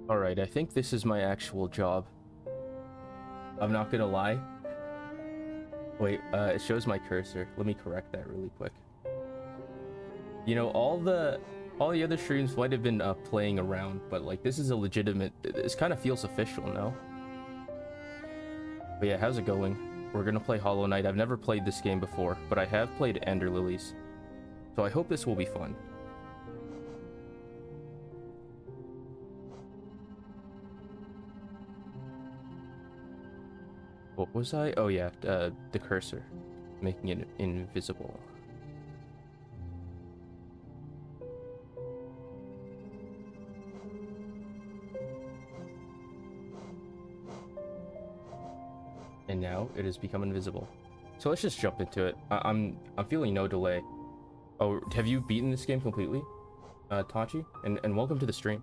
Alright, I think this is my actual job. I'm not gonna lie. Wait, it shows my cursor. Let me correct that really quick. You know, all the other streams might have been playing around, but like this is a legitimate. This kind of feels official, no? But yeah, how's it going? We're gonna play Hollow Knight. I've never played this game before, but I have played Ender Lilies, so I hope this will be fun. What was I? Oh yeah, the cursor, making it invisible. And now it has become invisible. So let's just jump into it. I'm feeling no delay. Oh, have you beaten this game completely, Tachi? And welcome to the stream.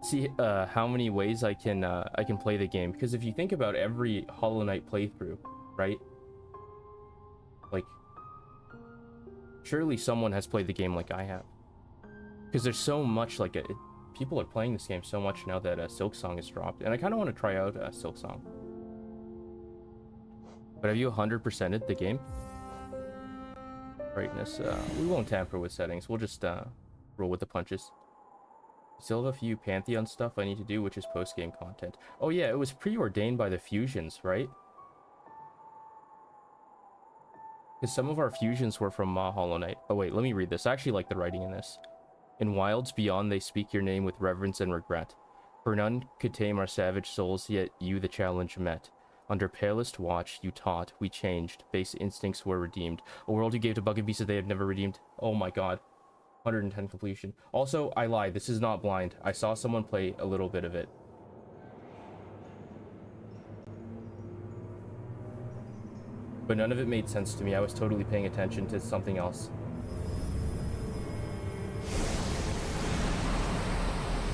See how many ways I can play the game, because if you think about every Hollow Knight playthrough, right? Like, surely someone has played the game like I have, because there's so much like people are playing this game so much now that C.R.O.C has dropped, and I kind of want to try out C.R.O.C. But have you 100%ed the game? Brightness. We won't tamper with settings. We'll just roll with the punches. Still have a few Pantheon stuff I need to do, which is post-game content. Oh yeah, it was preordained by the fusions, right? Because some of our fusions were from Hollow Knight. Oh wait, let me read this. I actually like the writing in this. In wilds beyond they speak your name with reverence and regret. For none could tame our savage souls, yet you the challenge met. Under palest watch you taught, we changed, base instincts were redeemed. A world you gave to bucket beasts that they have never redeemed. Oh my god. 110 completion. Also, I lied, this is not blind. I saw someone play a little bit of it. But none of it made sense to me. I was totally paying attention to something else.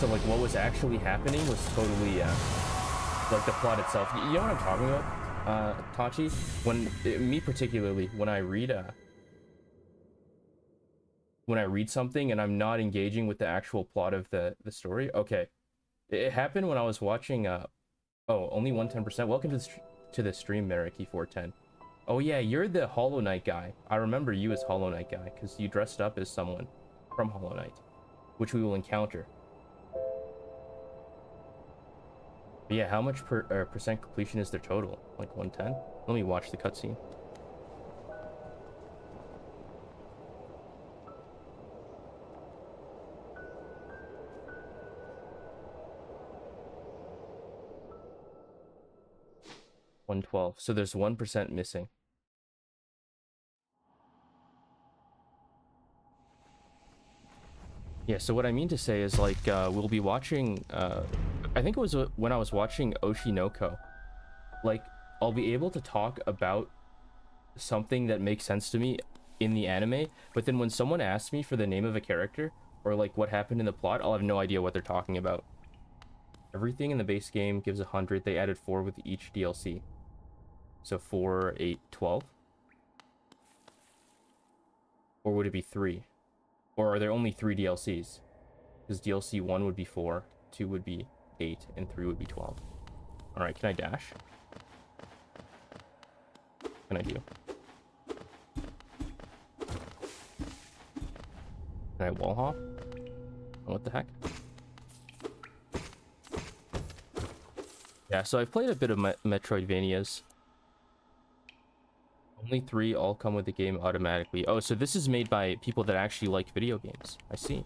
So like what was actually happening was totally like the plot itself. You know what I'm talking about, Tachi? Me particularly, when I read something and I'm not engaging with the actual plot of the story. Okay, it happened when I was watching oh, only 110%. Welcome to the stream, Meriki410. Oh yeah, you're the Hollow Knight guy. I remember you as Hollow Knight guy because you dressed up as someone from Hollow Knight, which we will encounter. But yeah, how much percent completion is their total? Like 110? Let me watch the cutscene. $112. So there's 1% missing. Yeah, so what I mean to say is like we'll be watching I think it was when I was watching Oshinoko. Like I'll be able to talk about something that makes sense to me in the anime, but then when someone asks me for the name of a character or like what happened in the plot, I'll have no idea what they're talking about. Everything in the base game gives 100. They added 4 with each DLC. So 4, 8, 12? Or would it be 3? Or are there only 3 DLCs? Because DLC 1 would be 4, 2 would be 8, and 3 would be 12. Alright, can I dash? What can I do? Can I wall hop? Oh, what the heck? Yeah, so I've played a bit of Metroidvanias. Only 3 all come with the game automatically. Oh, so this is made by people that actually like video games. I see.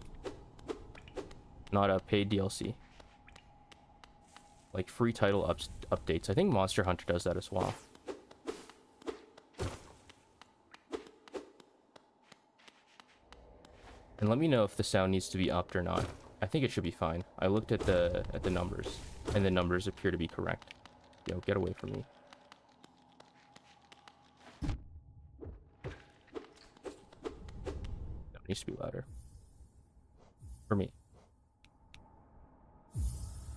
Not a paid DLC. Like free title updates. I think Monster Hunter does that as well. And let me know if the sound needs to be upped or not. I think it should be fine. I looked at the numbers, and the numbers appear to be correct. Yo, get away from me. It needs to be louder. For me.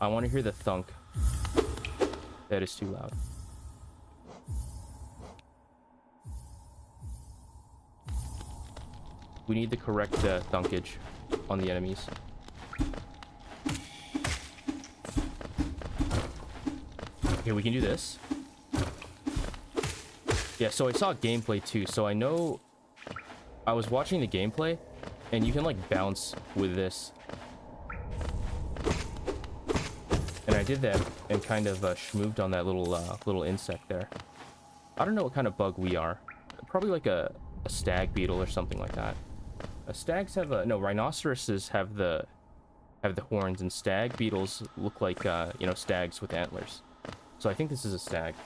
I want to hear the thunk. That is too loud. We need the correct thunkage on the enemies. Okay, we can do this. Yeah, so I saw gameplay too, so I know... I was watching the gameplay, and you can, like, bounce with this. And I did that and kind of schmooved on that little insect there. I don't know what kind of bug we are. Probably like a stag beetle or something like that. Stags have no, rhinoceroses have the horns, and stag beetles look like you know, stags with antlers. So I think this is a stag.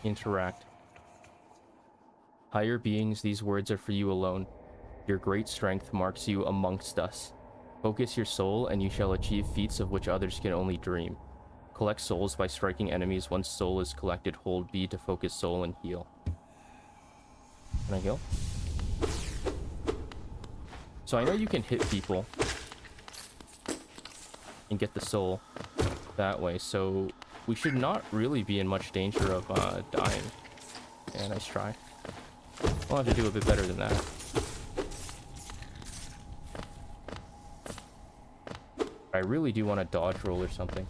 Interact. Higher beings, these words are for you alone. Your great strength marks you amongst us. Focus your soul, and you shall achieve feats of which others can only dream. Collect souls by striking enemies. Once soul is collected, hold B to focus soul and heal. Can I heal? So I know you can hit people and get the soul that way, so we should not really be in much danger of dying. Yeah, nice try. We'll have to do a bit better than that. I really do want a dodge roll or something.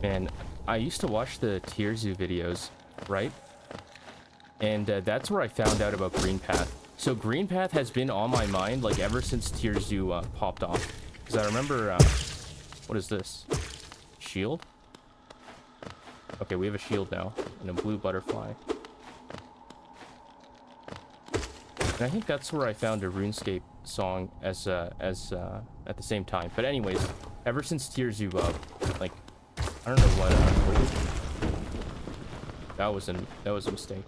Man, I used to watch the Tierzu videos, right? And that's where I found out about Green Path. So Green Path has been on my mind, like, ever since Tierzu popped off. Because I remember, what is this? Shield? Okay, we have a shield now, and a blue butterfly. And I think that's where I found a RuneScape song as at the same time. But anyways, ever since Tierzu, like, I don't know what is it? That was a mistake.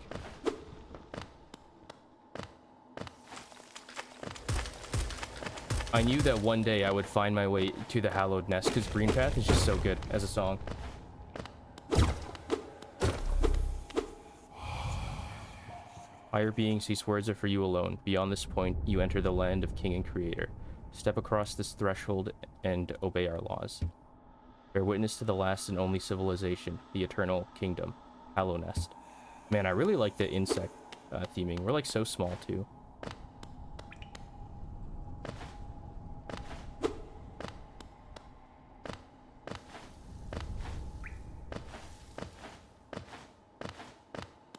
I knew that one day I would find my way to the Hallowed Nest, because Green Path is just so good as a song. Higher beings, these words are for you alone. Beyond this point, you enter the land of King and Creator. Step across this threshold and obey our laws. Bear witness to the last and only civilization, the eternal kingdom, Hallowed Nest. Man, I really like the insect theming. We're, like, so small, too.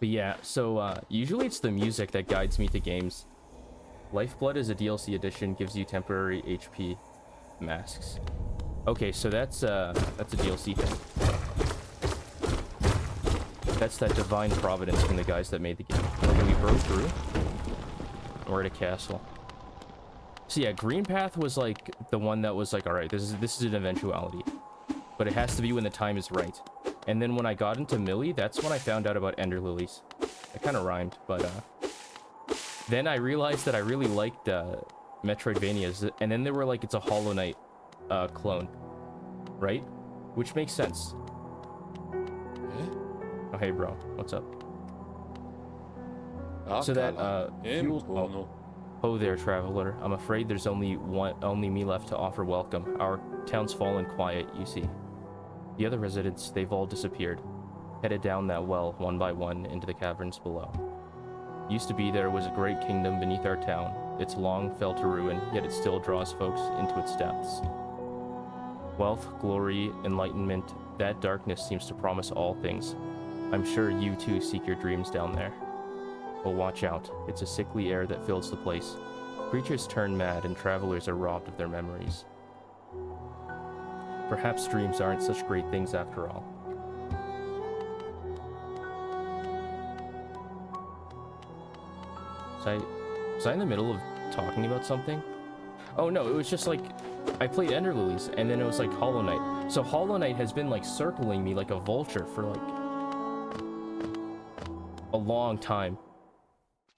But yeah, so usually it's the music that guides me to games. Lifeblood is a DLC edition, gives you temporary HP masks. Okay, so that's a DLC thing. That's that divine providence from the guys that made the game. Okay, we broke through. We're at a castle. So yeah, Green Path was like the one that was like, all right, this is an eventuality, but it has to be when the time is right. And then when I got into Millie, that's when I found out about Ender Lilies. It kind of rhymed, but then I realized that I really liked Metroidvanias, and then they were like, it's a Hollow Knight clone, right? Which makes sense. Oh, hey, bro, what's up? So that fuel. Oh there, traveler. I'm afraid there's only me left to offer welcome. Our town's fallen quiet, you see. The other residents, they've all disappeared, headed down that well one by one into the caverns below. Used to be there was a great kingdom beneath our town. It's long fell to ruin, yet it still draws folks into its depths. Wealth, glory, enlightenment, that darkness seems to promise all things. I'm sure you too seek your dreams down there. Well, watch out. It's a sickly air that fills the place. Creatures turn mad and travelers are robbed of their memories. Perhaps dreams aren't such great things after all. Was I in the middle of talking about something? Oh no, it was just like, I played Ender Lilies, and then it was like Hollow Knight. So Hollow Knight has been like circling me like a vulture for like a long time.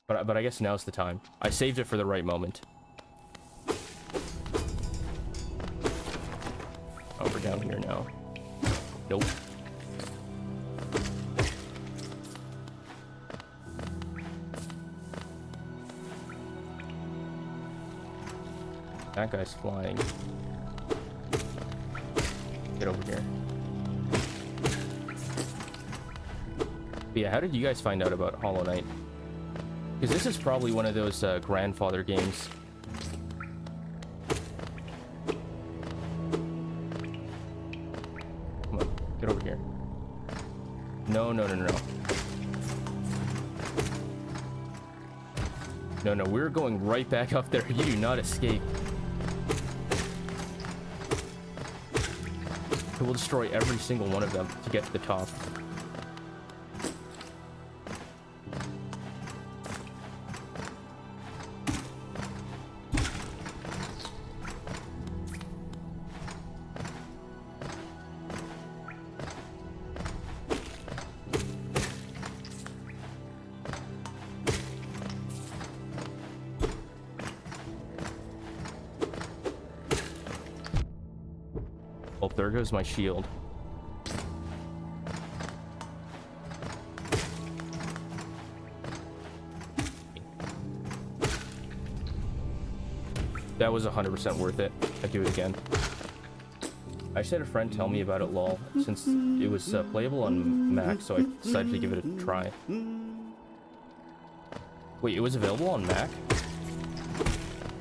But I guess now's the time. I saved it for the right moment. Oh, we're down here now. Nope. That guy's flying. Get over here. But yeah, how did you guys find out about Hollow Knight? Because this is probably one of those grandfather games. Come on, get over here. No, no, no, no, no. No, no, we're going right back up there. You do not escape. We'll destroy every single one of them to get to the top. Oh, there goes my shield. That was 100% worth it. I'd do it again. I just had a friend tell me about it, lol, since it was playable on Mac, so I decided to give it a try. Wait, it was available on Mac?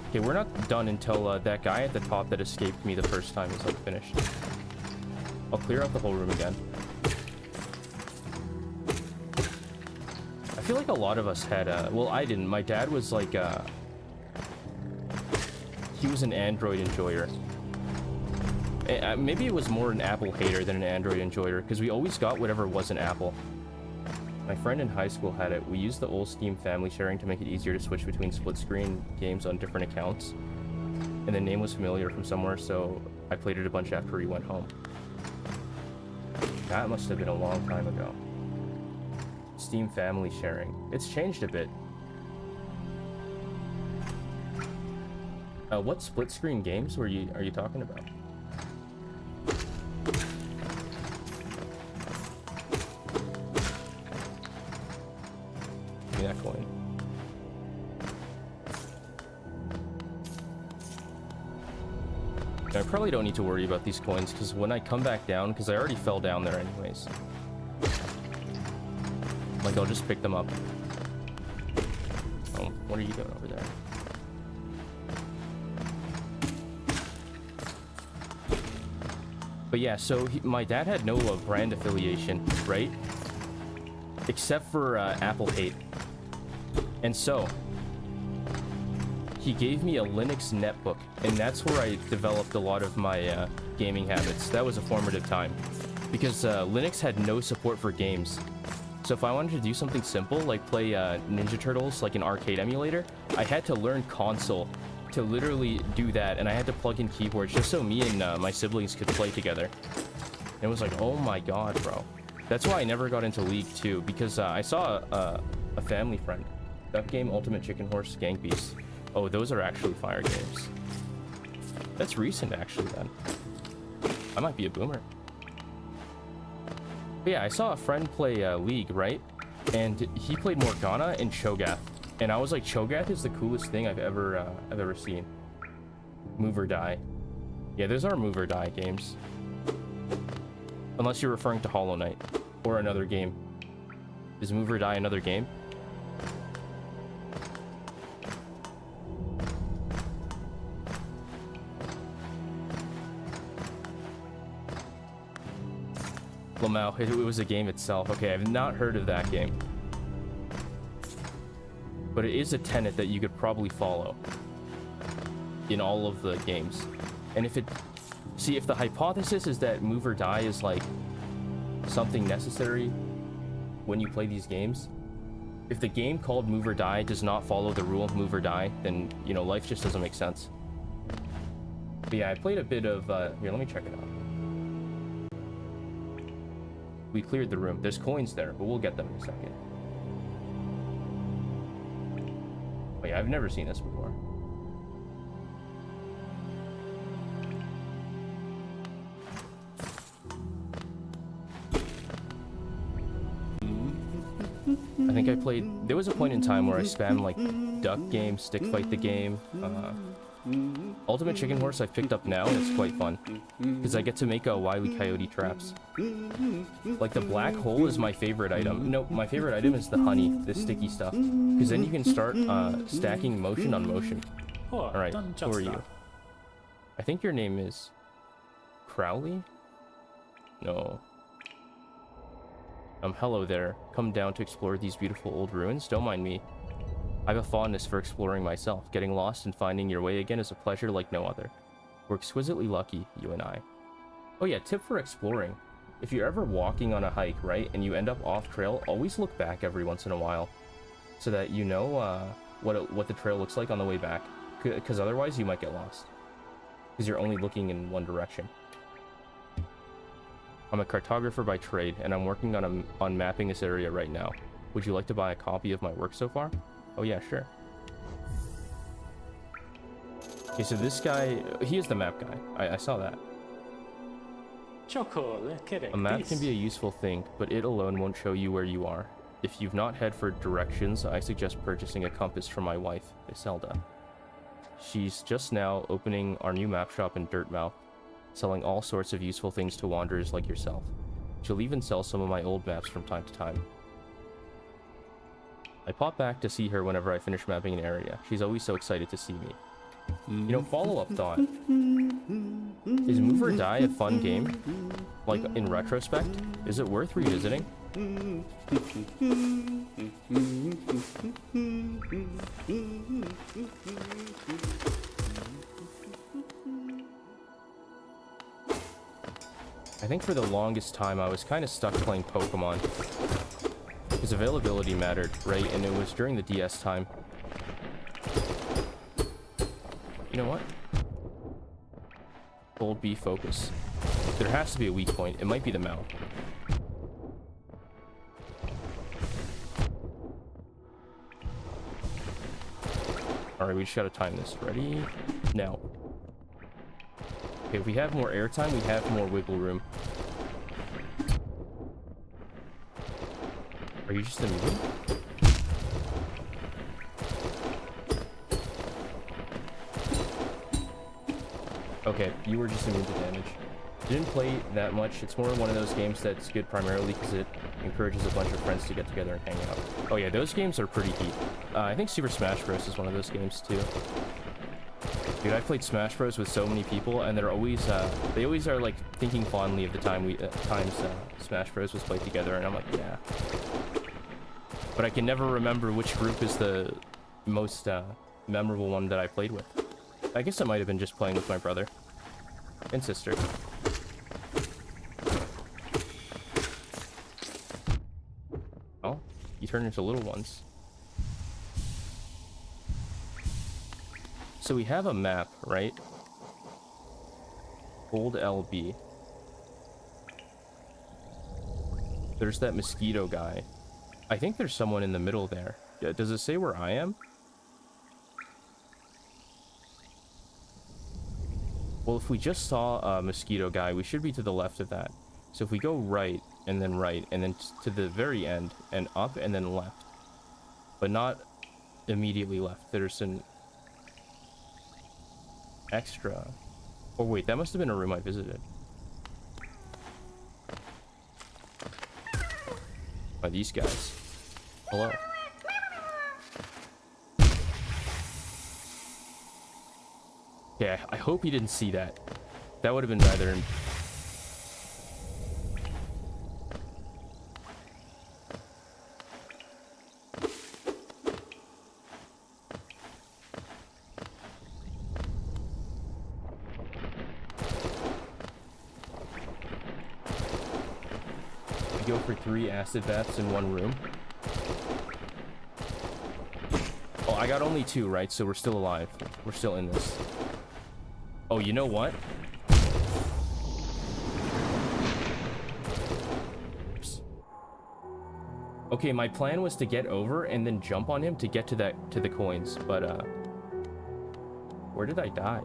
Okay, we're not done until that guy at the top that escaped me the first time is like finished. I'll clear out the whole room again. I feel like a lot of us had well, I didn't. My dad was like he was an Android enjoyer. Maybe it was more an Apple hater than an Android enjoyer, because we always got whatever was an Apple. My friend in high school had it. We used the old Steam family sharing to make it easier to switch between split-screen games on different accounts. And the name was familiar from somewhere, so I played it a bunch after he went home. That must have been a long time ago. Steam family sharing. It's changed a bit. What split-screen games are you talking about? Give me that coin. I probably don't need to worry about these coins, because when I come back down, because I already fell down there anyways. Like, I'll just pick them up. Oh, what are you doing over there? But yeah, so my dad had no brand affiliation, right? Except for Apple hate. And so, he gave me a Linux netbook, and that's where I developed a lot of my gaming habits. That was a formative time, because Linux had no support for games. So if I wanted to do something simple, like play Ninja Turtles, like an arcade emulator, I had to learn console to literally do that, and I had to plug in keyboards just so me and my siblings could play together. And it was like, oh my god, bro. That's why I never got into League 2, because I saw a family friend. Duck Game, Ultimate Chicken Horse, Gang Beast. Oh, those are actually fire games. That's recent, actually, then. I might be a boomer. But yeah, I saw a friend play League, right? And he played Morgana and Cho'Gath. And I was like, Cho'Gath is the coolest thing I've ever seen. Move or Die. Yeah, those are move or die games. Unless you're referring to Hollow Knight or another game. Is Move or Die another game? Lamau, it was a game itself. Okay, I've not heard of that game. But it is a tenet that you could probably follow in all of the games. And if the hypothesis is that move or die is like something necessary when you play these games, if the game called Move or Die does not follow the rule of move or die, then, you know, life just doesn't make sense. But yeah, I played a bit of, here, let me check it out. We cleared the room. There's coins there, but we'll get them in a second. Oh yeah, I've never seen this before. think I played... There was a point in time where I spammed, like, Duck Game, Stick Fight the Game. Ultimate Chicken Horse I've picked up now, and it's quite fun. Because I get to make Wile E. Coyote traps. Like, the black hole is my favorite item. No, my favorite item is the honey, the sticky stuff. Because then you can start stacking motion on motion. Alright, who are you? I think your name is... Crowley? No. Hello there. Come down to explore these beautiful old ruins? Don't mind me. I have a fondness for exploring myself. Getting lost and finding your way again is a pleasure like no other. We're exquisitely lucky, you and I. Oh yeah, tip for exploring. If you're ever walking on a hike, right, and you end up off trail, always look back every once in a while. So that you know what the trail looks like on the way back. Because otherwise you might get lost. Because you're only looking in one direction. I'm a cartographer by trade, and I'm working on mapping this area right now. Would you like to buy a copy of my work so far? Oh yeah, sure. Okay, so this guy, he is the map guy. I saw that. A map can be a useful thing, but it alone won't show you where you are. If you've not had for directions, I suggest purchasing a compass from my wife, Iselda. She's just now opening our new map shop in Dirtmouth, selling all sorts of useful things to wanderers like yourself. She'll even sell some of my old maps from time to time. I pop back to see her whenever I finish mapping an area. She's always so excited to see me. You know, follow-up thought. Is Move or Die a fun game? Like, in retrospect? Is it worth revisiting? I think for the longest time I was kind of stuck playing Pokemon. Because availability mattered, right? And it was during the DS time. You know what? Hold B focus. There has to be a weak point. It might be the mouth. Alright, we just gotta time this. Ready? Now. Okay, if we have more airtime, we have more wiggle room. Are you just immune? Okay, you were just immune to damage. Didn't play that much. It's more one of those games that's good primarily because it encourages a bunch of friends to get together and hang out. Oh yeah, those games are pretty heat. I think Super Smash Bros. Is one of those games too. Dude, I played Smash Bros. With so many people, and they're always, they always are like thinking fondly of the times Smash Bros. Was played together, and I'm like, yeah. But I can never remember which group is the most memorable one that I played with. I guess it might have been just playing with my brother and sister. Oh, you turn into little ones. So we have a map, right? Hold LB. There's that mosquito guy. I think there's someone in the middle there. Does it say where I am? Well, if we just saw a mosquito guy, we should be to the left of that. So if we go right, and then to the very end, and up, and then left. But not immediately left. There's an extra... Oh wait, that must have been a room I visited. By these guys. Hello. Yeah, I hope he didn't see that. That would have been rather... Go for 3 acid baths in one room. Oh, I got only 2, right? So we're still alive. We're still in this. Oh, you know what? Oops. Okay, my plan was to get over and then jump on him to get to the coins, but where did I die?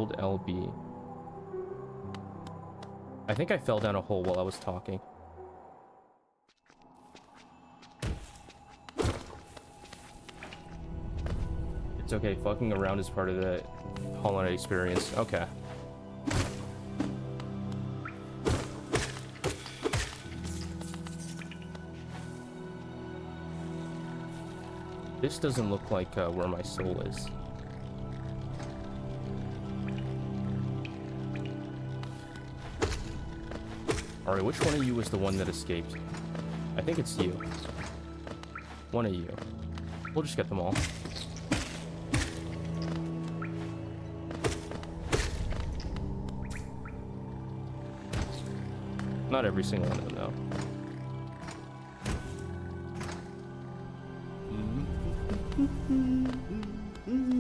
hold LB. I think I fell down a hole while I was talking. It's okay, fucking around is part of the Hollow Knight experience. Okay. This doesn't look like where my soul is. Alright, which one of you was the one that escaped? I think it's you. One of you. We'll just get them all. Not every single one of them, though.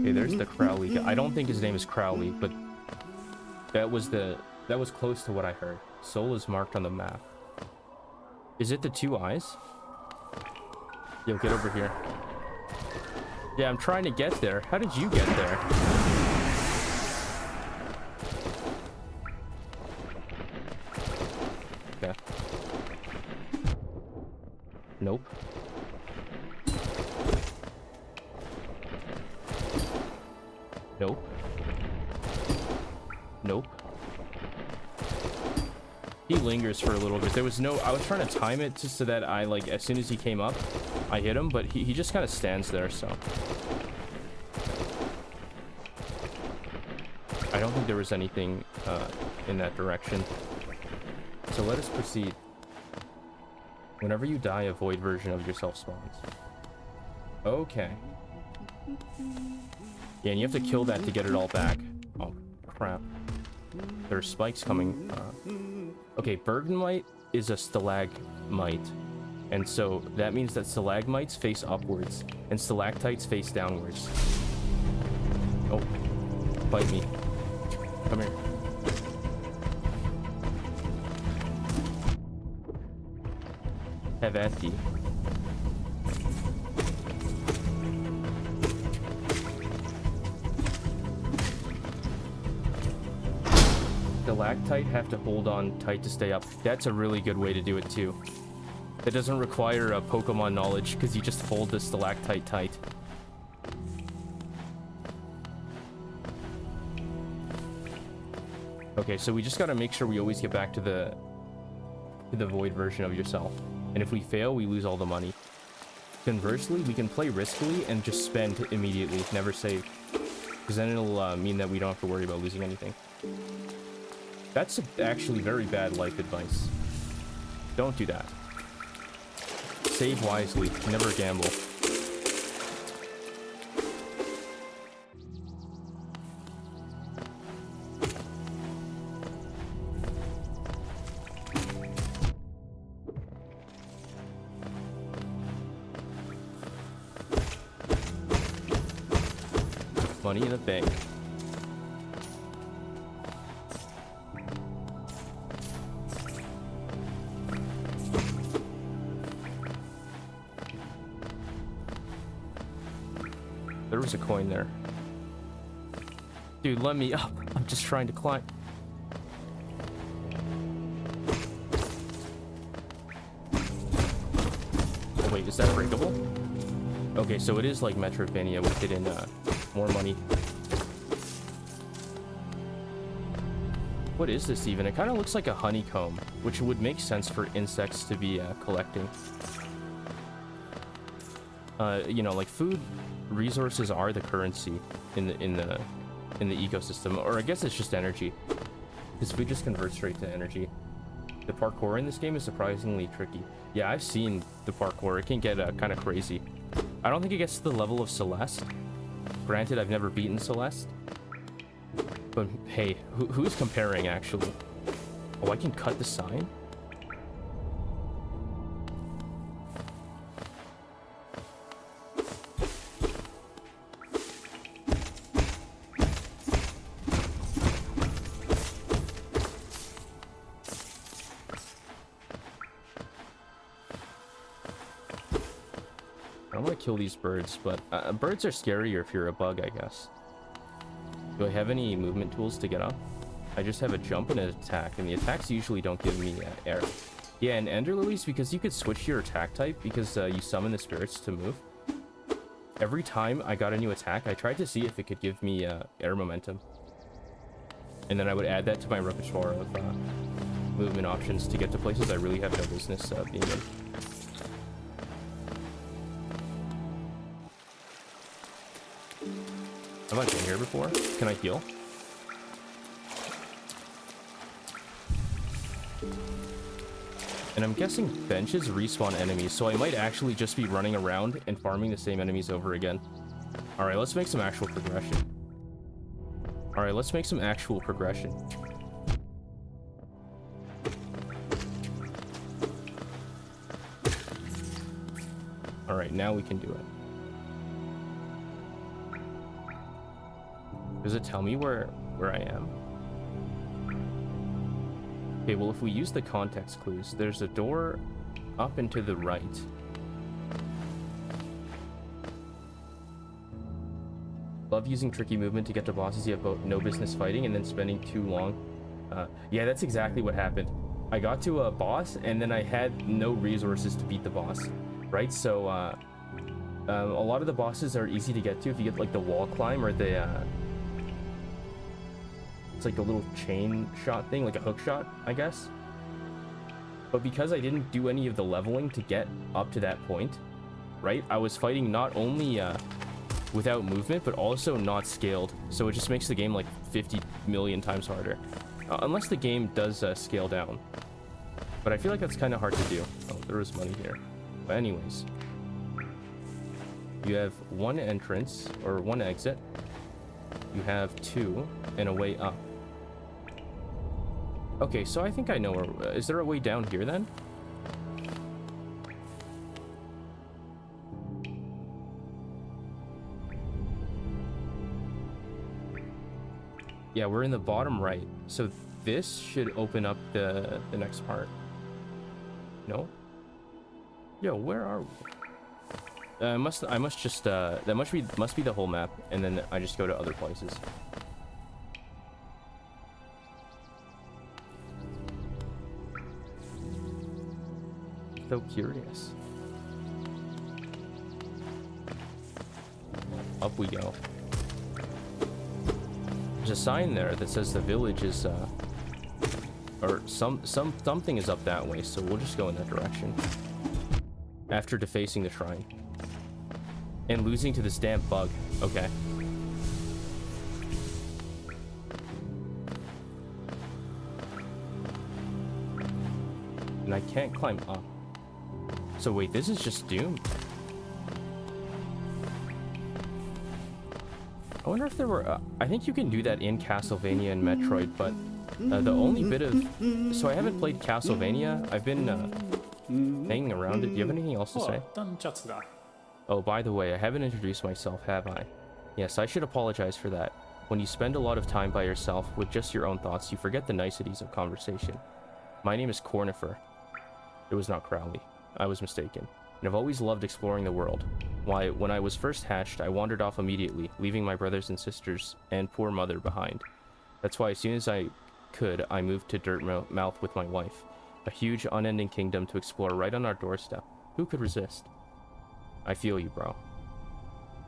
Okay, there's the Crowley guy. I don't think his name is Crowley, but that was close to what I heard. Soul is marked on the map. Is it the two eyes? Yo, get over here. Yeah, I'm trying to get there. How did you get there? Okay. Nope. Nope. Nope. He lingers for a little bit. There was no... I was trying to time it just so that I, like, as soon as he came up, I hit him, but he just kind of stands there, so... I don't think there was anything in that direction. So let us proceed. Whenever you die, a void version of yourself spawns. Okay. Yeah, and you have to kill that to get it all back. Oh, crap. There are spikes coming. Okay, Bergmite is a stalagmite. And so that means that stalagmites face upwards and stalactites face downwards. Oh, bite me. Come here. Have at thee. Stalactite have to hold on tight to stay up. That's a really good way to do it too. That doesn't require a Pokemon knowledge because you just hold the stalactite tight. Okay, so we just gotta make sure we always get back to the void version of yourself. And if we fail, we lose all the money. Conversely, we can play riskily and just spend immediately, never save. Because then it'll mean that we don't have to worry about losing anything. That's actually very bad life advice. Don't do that. Save wisely, never gamble. Money in the bank. There was a coin there. Dude, let me up. I'm just trying to climb. Oh wait, is that breakable? Okay, so it is like Metroidvania with it in more money. What is this even? It kind of looks like a honeycomb, which would make sense for insects to be collecting. You know, like food resources are the currency in the ecosystem, or I guess it's just energy, because food just converts straight to energy. The parkour in this game is surprisingly tricky. Yeah, I've seen the parkour. It can get kind of crazy. I don't think it gets to the level of Celeste. Granted, I've never beaten Celeste. But hey, who's comparing, actually? Oh, I can cut the sign? I don't want to kill these birds, but birds are scarier if you're a bug, I guess. Do I have any movement tools to get up? I just have a jump and an attack, and the attacks usually don't give me air. Yeah, and Ender Lilies, because you could switch your attack type because you summon the spirits to move. Every time I got a new attack, I tried to see if it could give me air momentum. And then I would add that to my repertoire of movement options to get to places I really have no business being in. Have I been here before? Can I heal? And I'm guessing benches respawn enemies, so I might actually just be running around and farming the same enemies over again. Alright, let's make some actual progression. Alright, let's make some actual progression. Alright, now we can do it. Does it tell me where I am? Okay, well, if we use the context clues, there's a door up and to the right. Love using tricky movement to get to bosses you have no business fighting and then spending too long. Yeah, that's exactly what happened. I got to a boss and then I had no resources to beat the boss, right? So a lot of the bosses are easy to get to if you get like the wall climb or the it's like a little chain shot thing, like a hook shot, I guess. But because I didn't do any of the leveling to get up to that point, right? I was fighting not only without movement, but also not scaled. So it just makes the game like 50 million times harder. Unless the game does scale down. But I feel like that's kind of hard to do. Oh, there was money here. But anyways. You have one entrance, or one exit. You have two, and a way up. Okay, so I think I know where... is there a way down here then? Yeah, we're in the bottom right. So this should open up the next part. No? Yo, where are we? I must just that must be the whole map, and then I just go to other places. So curious. Up we go. There's a sign there that says the village is or something is up that way, so we'll just go in that direction. After defacing the shrine. And losing to this damn bug. Okay. And I can't climb up. So wait, this is just doomed. I wonder if there were... I think you can do that in Castlevania and Metroid, but the only bit of... So I haven't played Castlevania. I've been hanging around it. Do you have anything else to say? Oh, by the way, I haven't introduced myself, have I? Yes, I should apologize for that. When you spend a lot of time by yourself with just your own thoughts, you forget the niceties of conversation. My name is Cornifer. It was not Crowley. I was mistaken. And I've always loved exploring the world. Why, when I was first hatched, I wandered off immediately, leaving my brothers and sisters and poor mother behind. That's why as soon as I could, I moved to Dirtmouth with my wife. A huge, unending kingdom to explore right on our doorstep. Who could resist? I feel you, bro.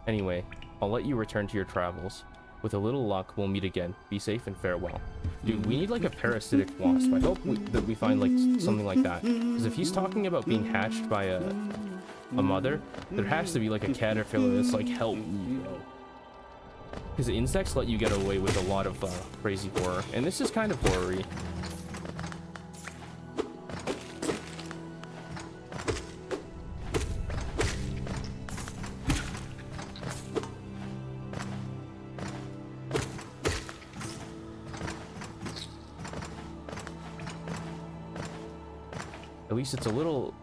Anyway, I'll let you return to your travels. With a little luck, we'll meet again. Be safe and farewell. Dude, we need like a parasitic wasp. I hope that we find like something like that. Because if he's talking about being hatched by a mother, there has to be like a caterpillar that's like, help me, bro. Because insects let you get away with a lot of crazy horror. And this is kind of horror-y. At least it's a little...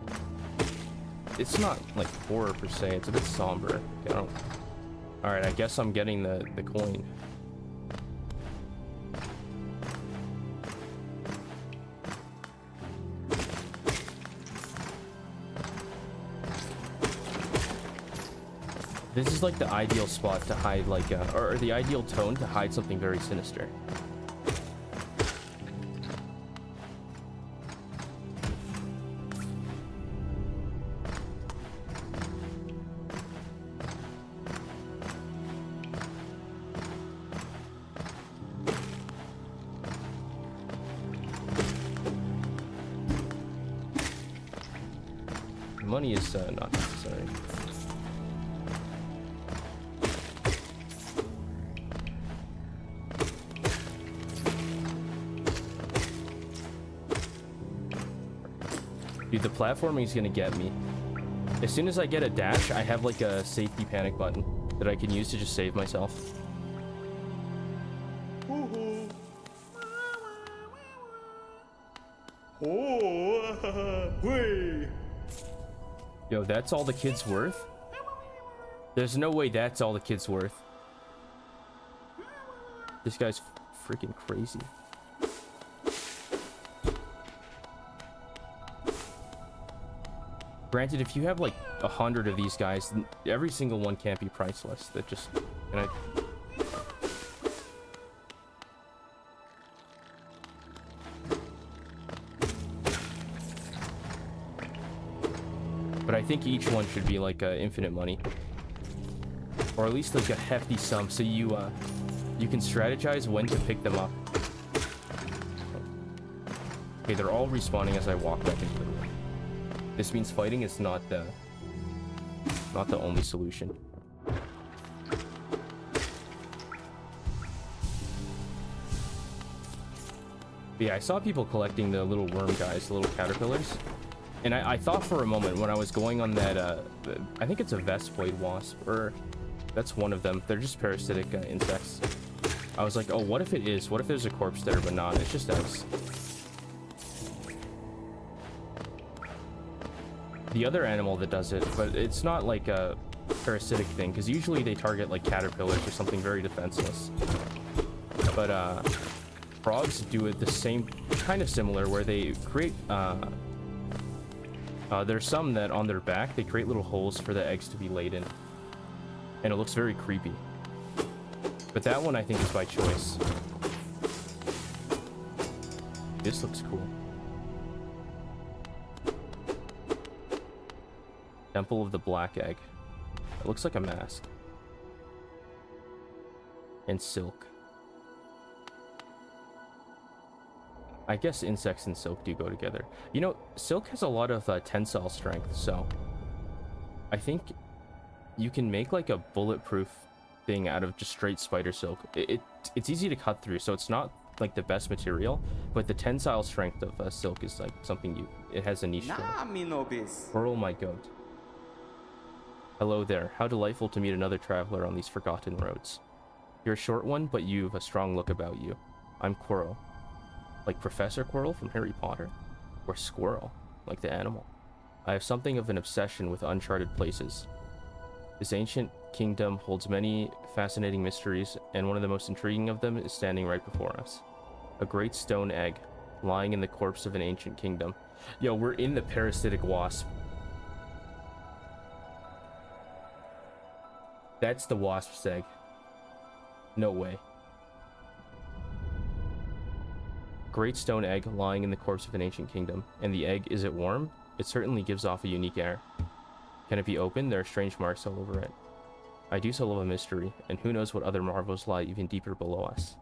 It's not like horror per se, it's a bit somber. Okay, alright, I guess I'm getting the coin. This is like the ideal spot to hide, like, or the ideal tone to hide something very sinister. Money is not necessary. Dude, the platforming is gonna get me. As soon as I get a dash, I have like a safety panic button that I can use to just save myself. Yo, that's all the kid's worth? There's no way that's all the kid's worth. This guy's freaking crazy. Granted, if you have like 100 of these guys, every single one can't be priceless. That just... Can I... But I think each one should be like infinite money, or at least like a hefty sum, so you can strategize when to pick them up. Okay, they're all respawning as I walk back into the room. This means fighting is not the only solution. But yeah, I saw people collecting the little worm guys, the little caterpillars. And I thought for a moment when I was going on that, I think it's a Vespoid wasp, or that's one of them. They're just parasitic insects. I was like, oh, what if it is? What if there's a corpse there, but not? It's just us. The other animal that does it, but it's not like a parasitic thing, because usually they target like caterpillars or something very defenseless. But frogs do it the same, kind of similar, where they create... there's some that on their back, they create little holes for the eggs to be laid in. And it looks very creepy. But that one I think is by choice. This looks cool. Temple of the Black Egg. It looks like a mask. And silk. I guess insects and silk do go together. You know, silk has a lot of tensile strength, so I think you can make like a bulletproof thing out of just straight spider silk. It's easy to cut through, so it's not like the best material, but the tensile strength of silk is like something it has a niche for. Pearl, my goat. Hello there. How delightful to meet another traveler on these forgotten roads. You're a short one, but you've a strong look about you. I'm Quirrell. Like Professor Quirrell from Harry Potter, or Squirrel, like the animal. I have something of an obsession with uncharted places. This ancient kingdom holds many fascinating mysteries, and one of the most intriguing of them is standing right before us. A great stone egg, lying in the corpse of an ancient kingdom. Yo, we're in the parasitic wasp. That's the wasp's egg. No way. Great stone egg lying in the corpse of an ancient kingdom. And the egg, is it warm? It certainly gives off a unique air. Can it be opened? There are strange marks all over it. I do so love a mystery, and who knows what other marvels lie even deeper below us.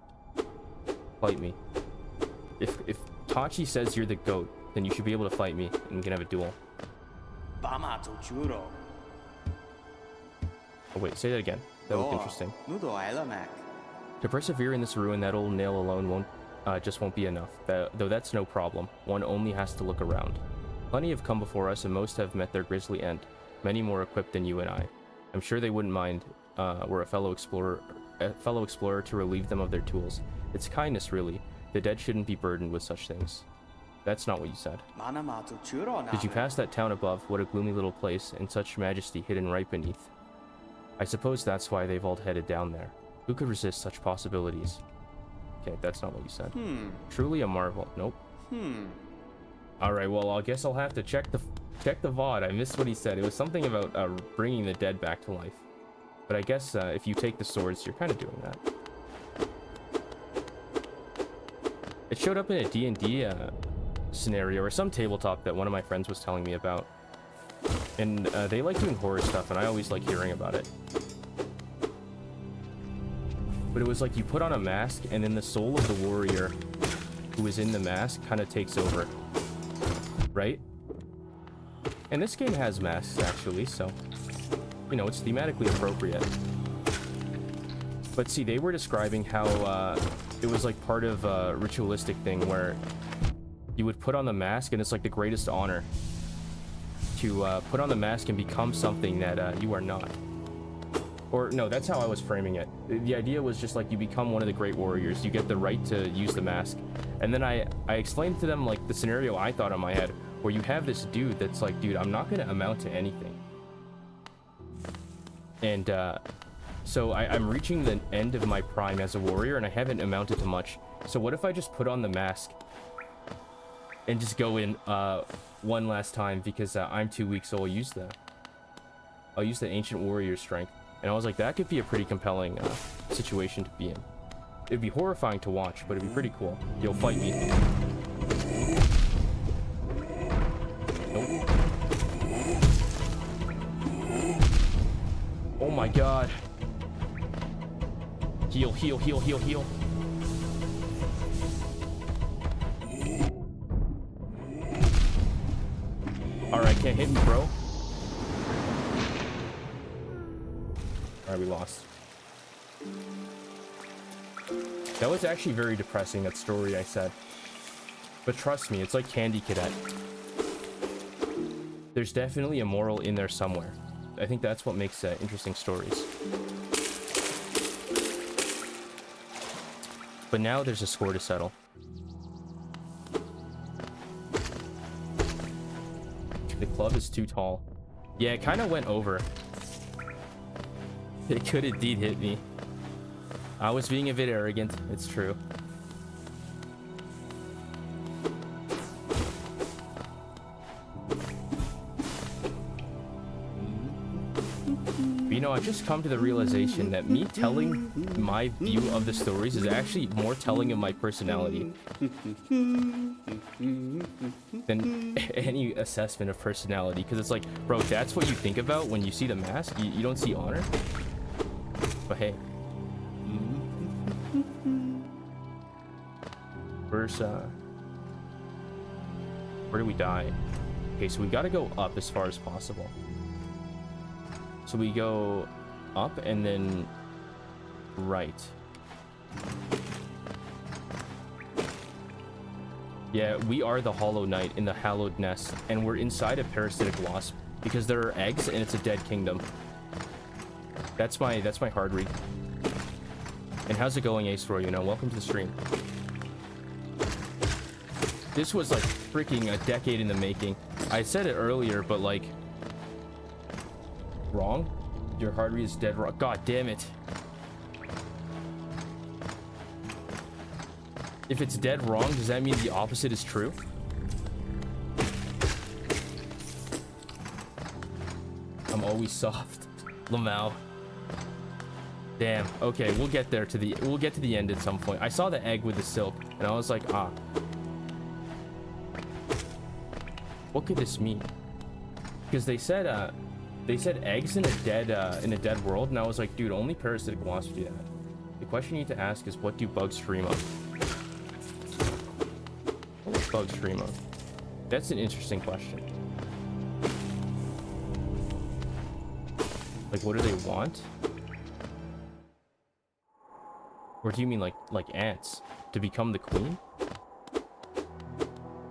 Fight me. If Tachi says you're the goat, then you should be able to fight me, and we can have a duel. Oh wait, say that again. That looked interesting. To persevere in this ruin, that old nail alone won't be enough, though that's no problem. One only has to look around. Plenty have come before us, and most have met their grisly end. Many more equipped than you and I. I'm sure they wouldn't mind were a fellow explorer to relieve them of their tools. It's kindness, really. The dead shouldn't be burdened with such things. That's not what you said. Did you pass that town above? What a gloomy little place, and such majesty hidden right beneath. I suppose that's why they've all headed down there. Who could resist such possibilities? Okay, that's not what you said. Truly a marvel. Nope. Alright, well, I guess I'll have to check the VOD. I missed what he said. It was something about bringing the dead back to life. But I guess if you take the swords, you're kind of doing that. It showed up in a D&D scenario or some tabletop that one of my friends was telling me about. And they like doing horror stuff, and I always like hearing about it. But it was like you put on a mask, and then the soul of the warrior who is in the mask kind of takes over. Right? And this game has masks, actually, so... You know, it's thematically appropriate. But see, they were describing how it was like part of a ritualistic thing where you would put on the mask, and it's like the greatest honor to put on the mask and become something that you are not. Or no, that's how I was framing it. The idea was just like you become one of the great warriors. You get the right to use the mask. And then I explained to them like the scenario I thought in my head, where you have this dude that's like, dude, I'm not going to amount to anything. And so I'm reaching the end of my prime as a warrior, and I haven't amounted to much. So what if I just put on the mask and just go in one last time, because I'm too weak, so I'll use the ancient warrior strength. And I was like, that could be a pretty compelling situation to be in. It'd be horrifying to watch, but it'd be pretty cool. You'll fight me. Nope. Oh my god. Heal, heal, heal, heal, heal. Alright, can't hit me, bro. Alright, we lost. That was actually very depressing, that story I said. But trust me, it's like Candy Cadet. There's definitely a moral in there somewhere. I think that's what makes interesting stories. But now there's a score to settle. The club is too tall. Yeah, it kind of went over. It could indeed hit me. I was being a bit arrogant, it's true. But, you know, I've just come to the realization that me telling my view of the stories is actually more telling of my personality than any assessment of personality. Because it's like, bro, that's what you think about when you see the mask. You don't see honor. But hey. Where's, where do we die? Okay, so we gotta go up as far as possible. So we go up and then right. Yeah, we are the Hollow Knight in the Hallowed Nest, and we're inside a parasitic wasp because there are eggs and it's a dead kingdom. That's my hard read. And how's it going, Ace Roy? You know, welcome to the stream. This was like freaking a decade in the making. I said it earlier, but like, wrong? Your hard read is dead wrong. God damn it. If it's dead wrong, does that mean the opposite is true? I'm always soft. Lamau. Damn. Okay, we'll get there to the end at some point. I saw the egg with the silk, and I was like, ah. What could this mean? Because they said eggs in a dead world, and I was like, dude, only parasitic wasps do that. The question you need to ask is, what do bugs dream of? What does bugs dream of? That's an interesting question. Like, what do they want? Or do you mean like ants to become the queen?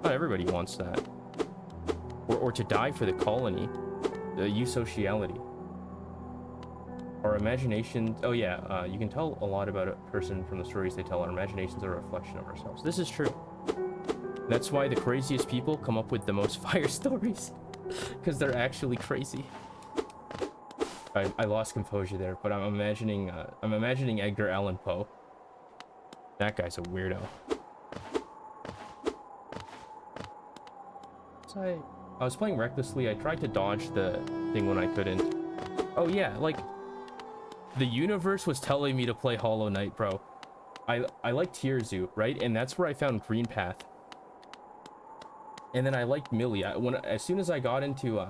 Not everybody wants that. Or to die for the colony, the eusociality. Our imagination, oh yeah, you can tell a lot about a person from the stories they tell. Our imaginations are a reflection of ourselves. This is true. That's why the craziest people come up with the most fire stories, because they're actually crazy. I lost composure there, but I'm imagining Edgar Allan Poe. That guy's a weirdo. So I was playing recklessly. I tried to dodge the thing when I couldn't. Oh yeah, like The universe was telling me to play Hollow Knight, bro. I like Tierzu, right? And that's where I found Green Path. And then I liked Millie. As soon as I got into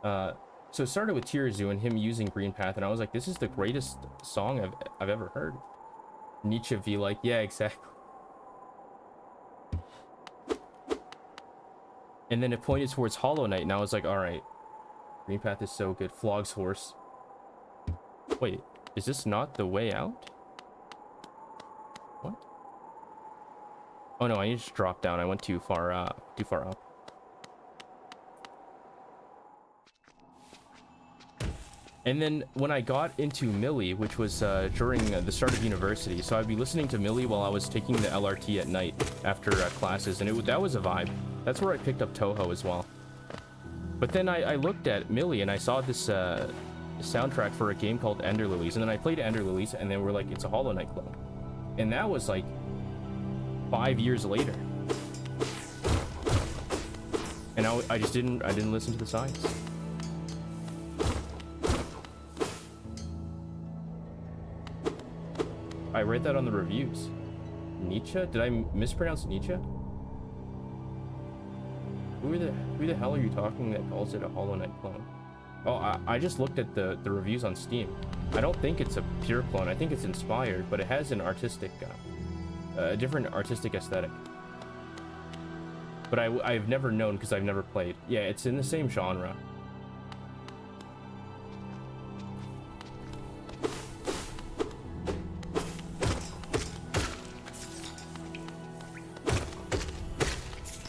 so it started with Tierzu and him using Green Path, and I was like, this is the greatest song I've ever heard. Nietzsche V, like, yeah, exactly. And then it pointed towards Hollow Knight, and I was like, all right, Green Path is so good. Flog's Horse. Wait, is this not the way out? What? Oh no, I need to drop down. I went too far up. And then when I got into Millie, which was during the start of university, so I'd be listening to Millie while I was taking the LRT at night after classes, and that was a vibe. That's where I picked up Toho as well. But then I looked at Millie and I saw this soundtrack for a game called Ender Lilies, and then I played Ender Lilies, and then we're like, it's a Hollow Knight clone. And that was like 5 years later. And I didn't listen to the signs. I read that on the reviews. Nietzsche? Did I mispronounce Nietzsche? Who the hell are you talking that calls it a Hollow Knight clone? Oh, I just looked at the reviews on Steam. I don't think it's a pure clone. I think it's inspired, but it has an artistic, a different artistic aesthetic. But I've never known because I've never played. Yeah, it's in the same genre.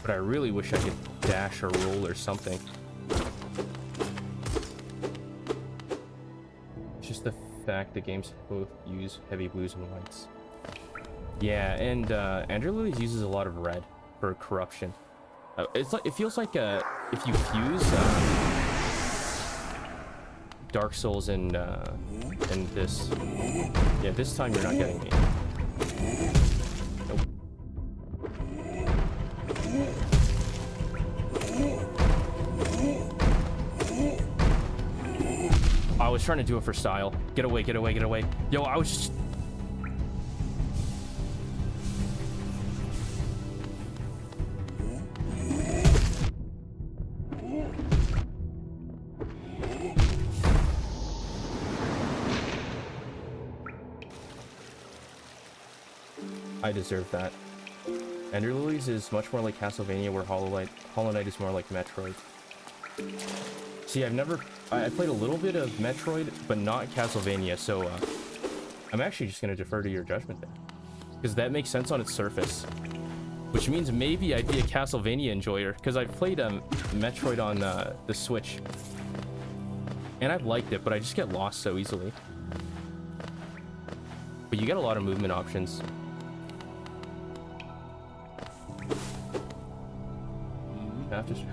But I really wish I could dash or roll or something. Just the fact the games both use heavy blues and whites. Yeah, and Ender Lilies uses a lot of red for corruption. It feels like if you fuse Dark Souls and this. Yeah, this time you're not getting me. Nope. I was trying to do it for style. Get away, get away, get away. Yo, I was just... I deserve that. Ender Lilies is much more like Castlevania, where Hollow Knight is more like Metroid. See, I played a little bit of Metroid, but not Castlevania, so I'm actually just going to defer to your judgment there. Because that makes sense on its surface. Which means maybe I'd be a Castlevania enjoyer, because I've played Metroid on the Switch. And I've liked it, but I just get lost so easily. But you get a lot of movement options.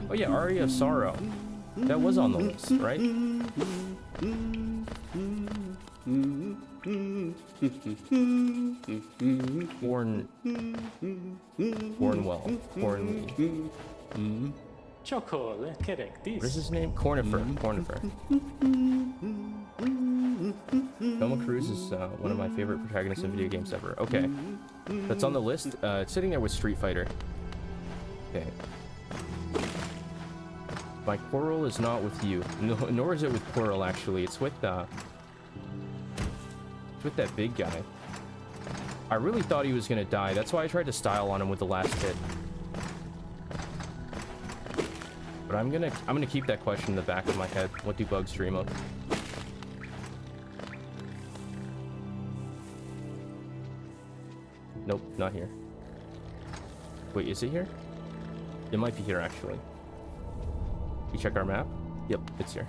Oh yeah, Aria of Sorrow. That was on the list, right? What is his name? Cornifer. Thelma Cruz is one of my favorite protagonists in video games ever. Okay, that's on the list. It's sitting there with Street Fighter. Okay. My quarrel is not with you, nor is it with Quarrel, actually. It's with that big guy. I really thought he was gonna die. That's why I tried to style on him with the last hit. But I'm gonna keep that question in the back of my head. What do bugs dream of? Nope, not here. Wait, is it here? It might be here, actually. We check our map? Yep, it's here.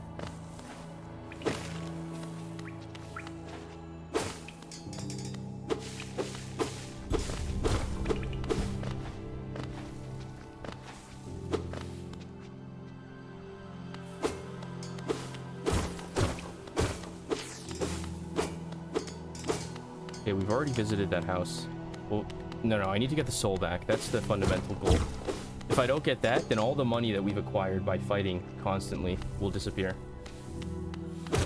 Okay, we've already visited that house. Well, no, I need to get the soul back. That's the fundamental goal. If I don't get that, then all the money that we've acquired by fighting constantly will disappear.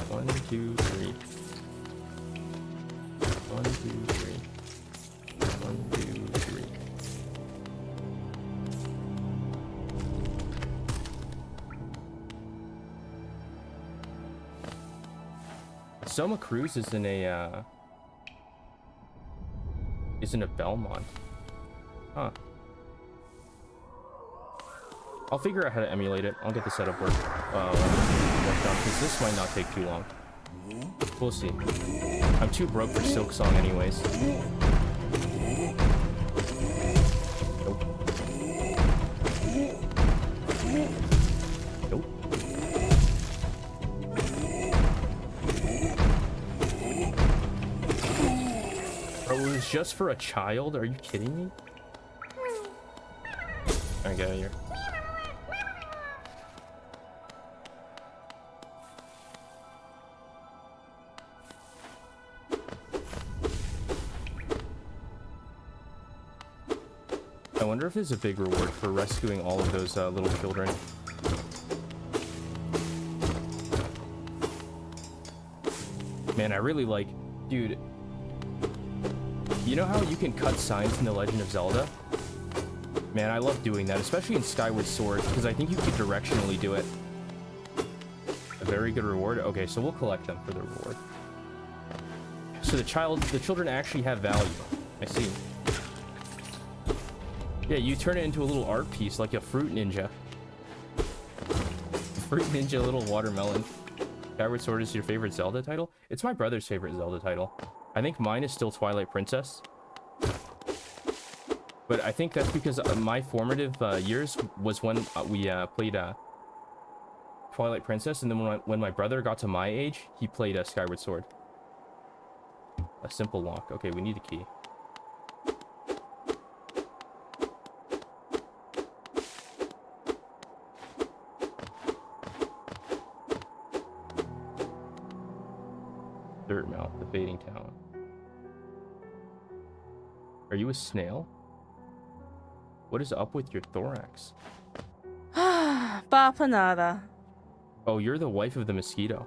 1, 2, 3. 1, 2, 3. 1, 2, 3. Soma Cruz is in a Belmont. Huh. I'll figure out how to emulate it. I'll get the setup worked on, because this might not take too long. We'll see. I'm too broke for Silk Song anyways. Nope. Nope. Bro, it was just for a child? Are you kidding me? I get out of here. I wonder if there's a big reward for rescuing all of those little children. Man, I really like... Dude, you know how you can cut signs in The Legend of Zelda? Man, I love doing that, especially in Skyward Sword, because I think you can directionally do it. A very good reward. Okay, so we'll collect them for the reward. So the children actually have value. I see. Yeah, you turn it into a little art piece, like a fruit ninja. Fruit ninja, little watermelon. Skyward Sword is your favorite Zelda title? It's my brother's favorite Zelda title. I think mine is still Twilight Princess. But I think that's because my formative years was when we played Twilight Princess, and then when my brother got to my age, he played Skyward Sword. A simple lock. Okay, we need a key. Dirtmouth, the baiting town. Are you a snail? What is up with your thorax? Papa nada. Oh, you're the wife of the mosquito.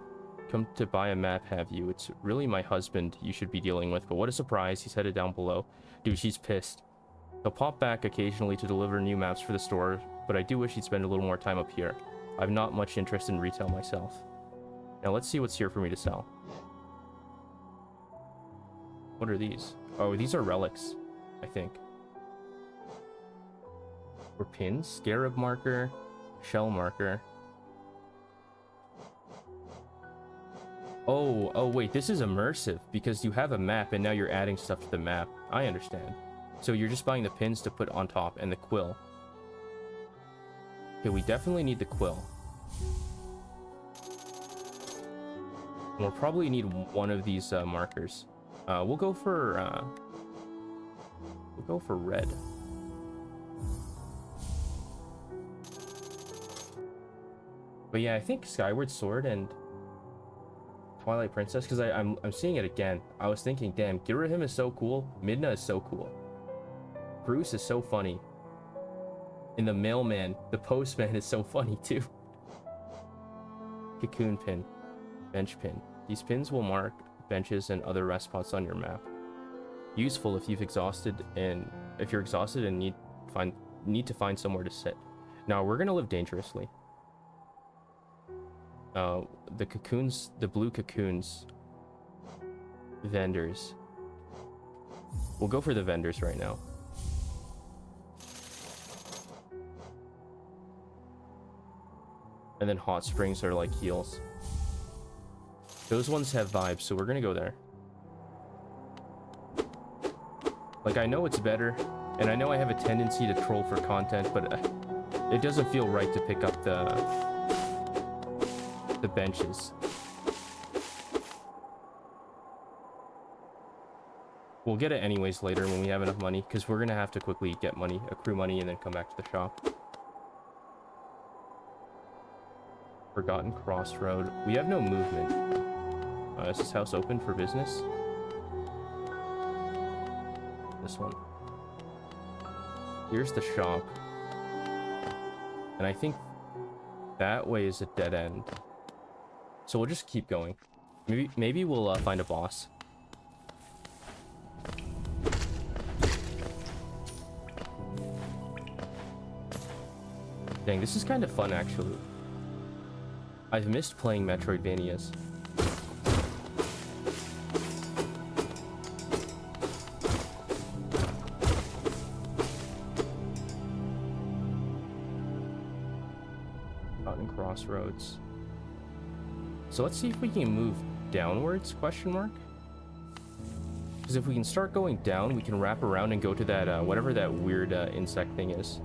Come to buy a map, have you? It's really my husband you should be dealing with, but what a surprise. He's headed down below. Dude, she's pissed. He'll pop back occasionally to deliver new maps for the store, but I do wish he'd spend a little more time up here. I've not much interest in retail myself. Now let's see what's here for me to sell. What are these? Oh, these are relics, I think. Or pins? Scarab marker, shell marker. Oh, wait, this is immersive because you have a map and now you're adding stuff to the map. I understand. So you're just buying the pins to put on top and the quill. Okay, we definitely need the quill. And we'll probably need one of these markers. We'll go for red. But yeah, I think Skyward Sword and Twilight Princess, because I'm seeing it again. I was thinking, damn, Girahim is so cool. Midna is so cool. Bruce is so funny. And the mailman, the postman is so funny too. Cocoon pin, bench pin. These pins will mark benches and other rest spots on your map. Useful if you're exhausted and need to find somewhere to sit. Now we're gonna live dangerously. The cocoons, the blue cocoons. Vendors. We'll go for the vendors right now. And then hot springs are like heals. Those ones have vibes, so we're gonna go there. Like, I know it's better, and I know I have a tendency to troll for content, but it doesn't feel right to pick up the benches. We'll get it anyways later when we have enough money, because we're gonna have to quickly get money, accrue money, and then come back to the shop. Forgotten Crossroad. We have no movement. Is this house open for business? This one. Here's the shop. And I think that way is a dead end. So we'll just keep going. Maybe we'll find a boss. Dang, this is kind of fun, actually. I've missed playing Metroidvanias. Out in Crossroads. So let's see if we can move downwards, question mark? Because if we can start going down, we can wrap around and go to that, whatever that weird insect thing is.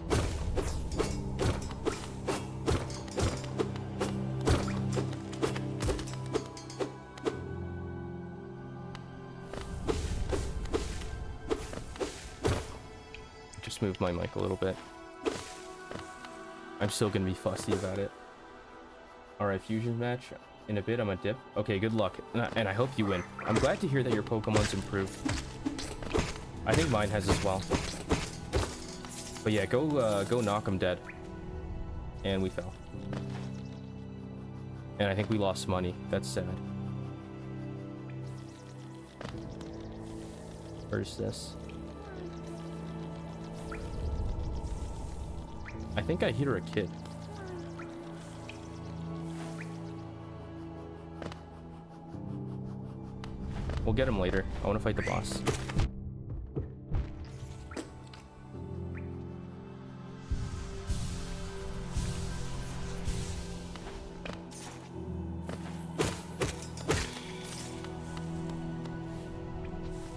Just move my mic a little bit. I'm still gonna be fussy about it. Alright, fusion match. In a bit, I'm a dip. Okay, good luck. And I hope you win. I'm glad to hear that your Pokemon's improved. I think mine has as well. But yeah, go knock him dead. And we fell. And I think we lost money. That's sad. Where's this? I think I hear a kid. We'll get him later. I want to fight the boss.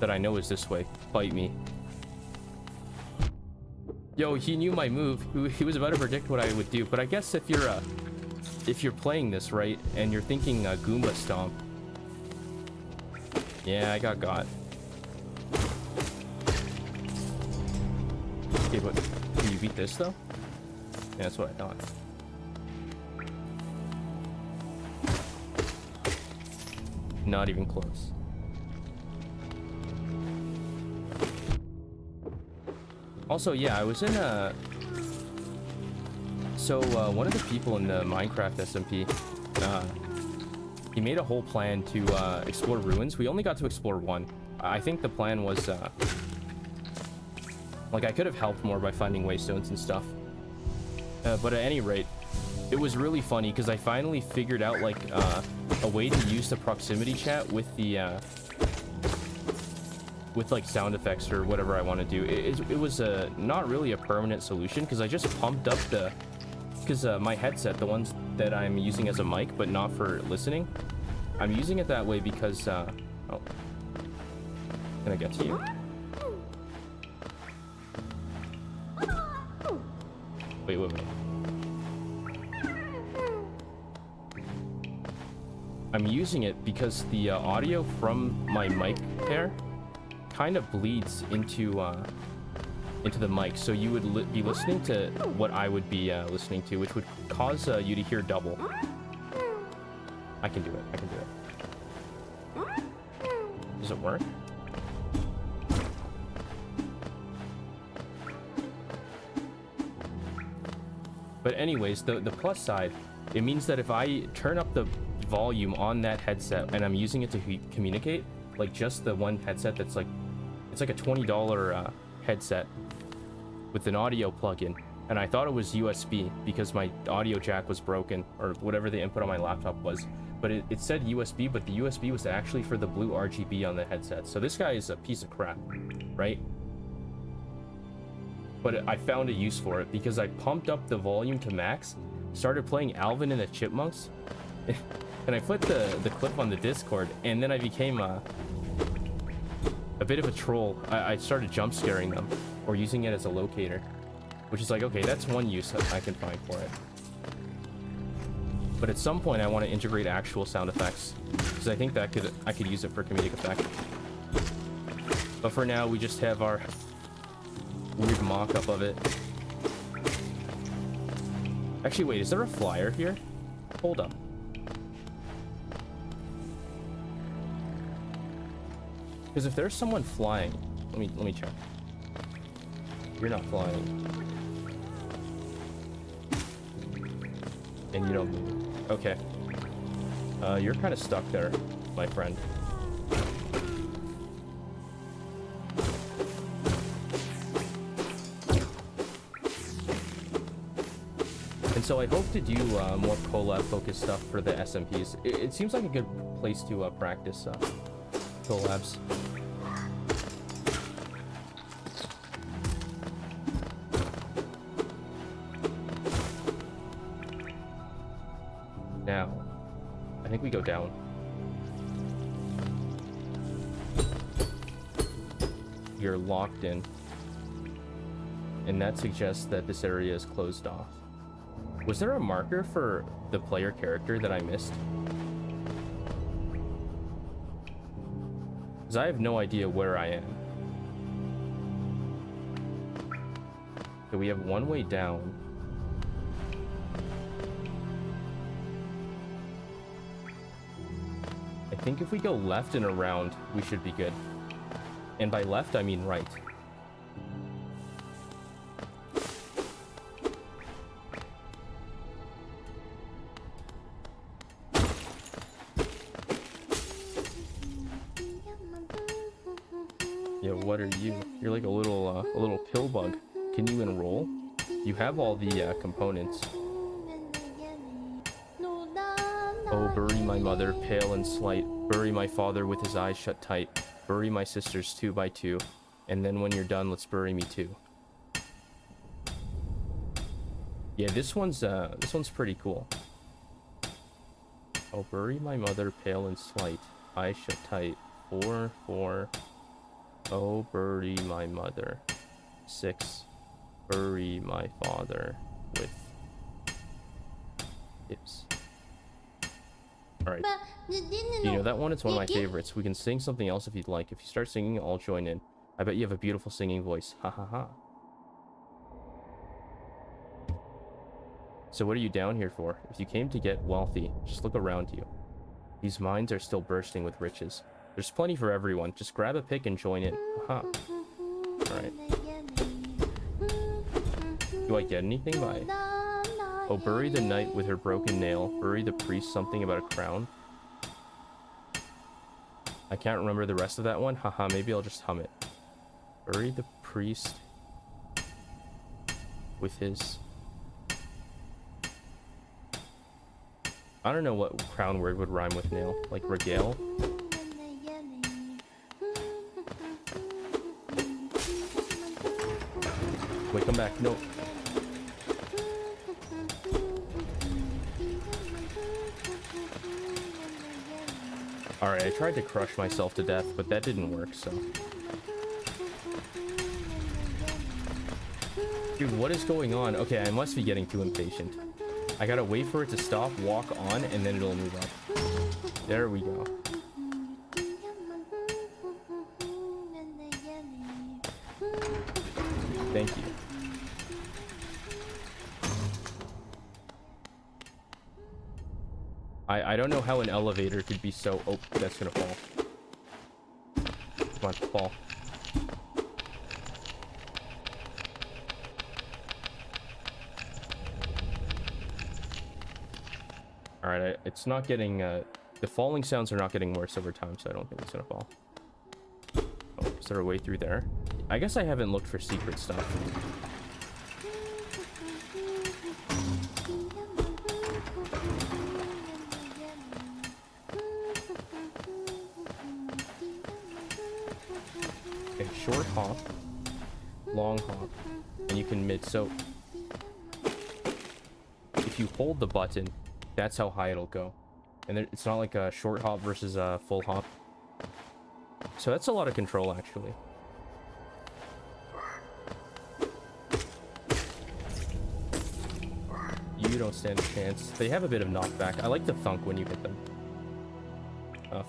That I know is this way. Fight me. Yo, he knew my move. He was about to predict what I would do. But I guess if you're playing this right and you're thinking Goomba Stomp. Yeah, I got. Okay, but can you beat this though? Yeah, that's what I thought. Not even close. Also, yeah, I was in a... So, one of the people in the Minecraft SMP, he made a whole plan to explore ruins. We only got to explore one. I think the plan was, like, I could have helped more by finding waystones and stuff. But at any rate, it was really funny because I finally figured out, like, a way to use the proximity chat with the, with like sound effects or whatever I want to do. It was not really a permanent solution because I just pumped up the, because my headset, the ones that I'm using as a mic but not for listening, I'm using it that way because oh, can I get to you? Wait. I'm using it because the audio from my mic there kind of bleeds into the mic, so you would be listening to what I would be listening to, which would cause you to hear double. I can do it. Does it work? But anyways, the plus side, it means that if I turn up the volume on that headset and I'm using it to communicate, like just the one headset that's like, it's like a $20 headset with an audio plug-in, and I thought it was USB because my audio jack was broken or whatever the input on my laptop was, but it said USB, but the USB was actually for the blue RGB on the headset. So this guy is a piece of crap, right? But I found a use for it because I pumped up the volume to max, started playing Alvin and the Chipmunks, and I put the clip on the Discord, and then I became a bit of a troll. I started jump scaring them or using it as a locator, which is like, okay, that's one use that I can find for it. But at some point I want to integrate actual sound effects because I think that I could use it for comedic effect. But for now we just have our weird mock-up of it. Actually, wait, is there a flyer here? Hold up. Because if there's someone flying, let me check. You're not flying. And you don't move. Okay. You're kind of stuck there, my friend. And so I hope to do more collab focused stuff for the SMPs. It seems like a good place to practice collabs. Now, I think we go down. We are locked in. And that suggests that this area is closed off. Was there a marker for the player character that I missed? Because I have no idea where I am. Okay, we have one way down. I think if we go left and around, we should be good. And by left, I mean right. Yo, what are you? You're like a little pill bug. Can you enroll? You have all the components. Oh, bury my mother, pale and slight. Bury my father with his eyes shut tight. Bury my sisters 2 by 2. And then when you're done, let's bury me too. Yeah, this one's pretty cool. Oh, bury my mother, pale and slight. Eyes shut tight. 4, 4. Oh, bury my mother. 6. Bury my father with hips. Alright. You know that one? It's one of my favorites. We can sing something else if you'd like. If you start singing, I'll join in. I bet you have a beautiful singing voice. Ha ha ha. So what are you down here for? If you came to get wealthy, just look around you. These mines are still bursting with riches. There's plenty for everyone. Just grab a pick and join in. Aha. Alright. Do I get anything by... Oh, bury the knight with her broken nail. Bury the priest something about a crown. I can't remember the rest of that one. Haha, maybe I'll just hum it. Bury the priest with his... I don't know what crown word would rhyme with nail. Like regale? Wait, come back. No. Alright, I tried to crush myself to death, but that didn't work, so... Dude, what is going on? Okay, I must be getting too impatient. I gotta wait for it to stop, walk on, and then it'll move up. There we go. Thank you. I don't know how an elevator could be so... Oh, that's gonna fall. Come on, fall. Alright, it's not getting... the falling sounds are not getting worse over time, so I don't think it's gonna fall. Oh, is there a way through there? I guess I haven't looked for secret stuff. Okay, short hop, long hop, and you can mid. So if you hold the button, that's how high it'll go. And it's not like a short hop versus a full hop. So that's a lot of control, actually. You don't stand a chance. They have a bit of knockback. I like the thunk when you hit them.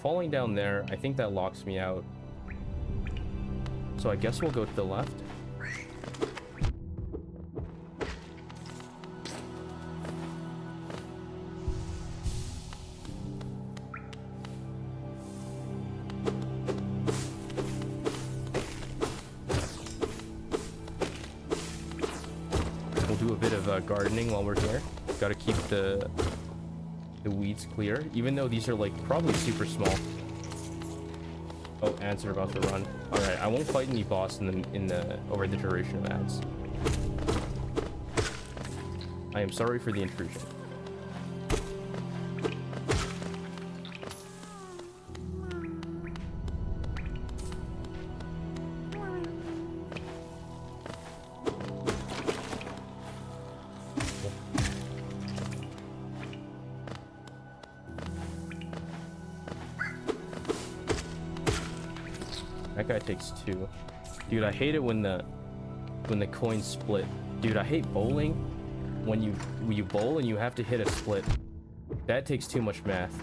Falling down there, I think that locks me out. So I guess we'll go to the left. We'll do a bit of gardening while we're here. Gotta keep the weeds clear, even though these are like probably super small. Oh, ants are about to run. All right, I won't fight any boss over the duration of ads. I am sorry for the intrusion. That guy takes 2. Dude, I hate it when the coins split. Dude, I hate bowling when you bowl and you have to hit a split. That takes too much math.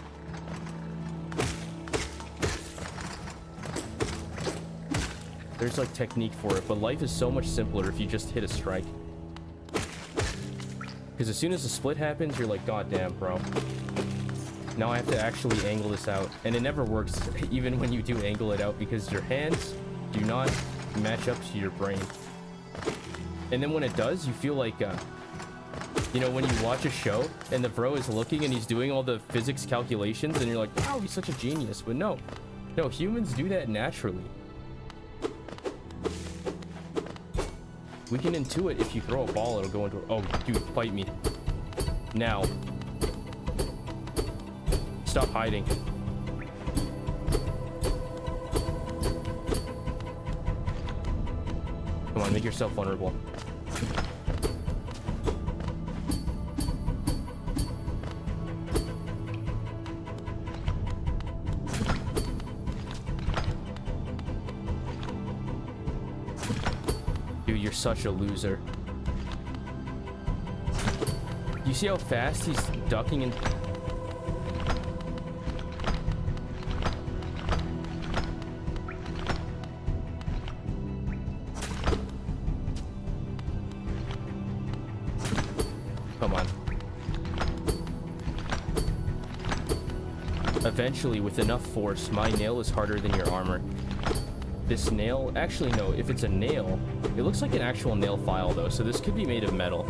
There's like technique for it, but life is so much simpler if you just hit a strike. Because as soon as the split happens, you're like, God damn, bro. Now I have to actually angle this out. And it never works, even when you do angle it out, because your hands do not match up to your brain. And then when it does, you feel like, you know, when you watch a show and the bro is looking and he's doing all the physics calculations and you're like, wow, he's such a genius. But no, humans do that naturally. We can intuit if you throw a ball, it'll go into... Oh, dude, fight me. Now. Stop hiding. Come on, make yourself vulnerable. Dude, you're such a loser. You see how fast he's ducking and... Come on. Eventually, with enough force, my nail is harder than your armor. This nail... Actually, no. If it's a nail... It looks like an actual nail file, though, so this could be made of metal.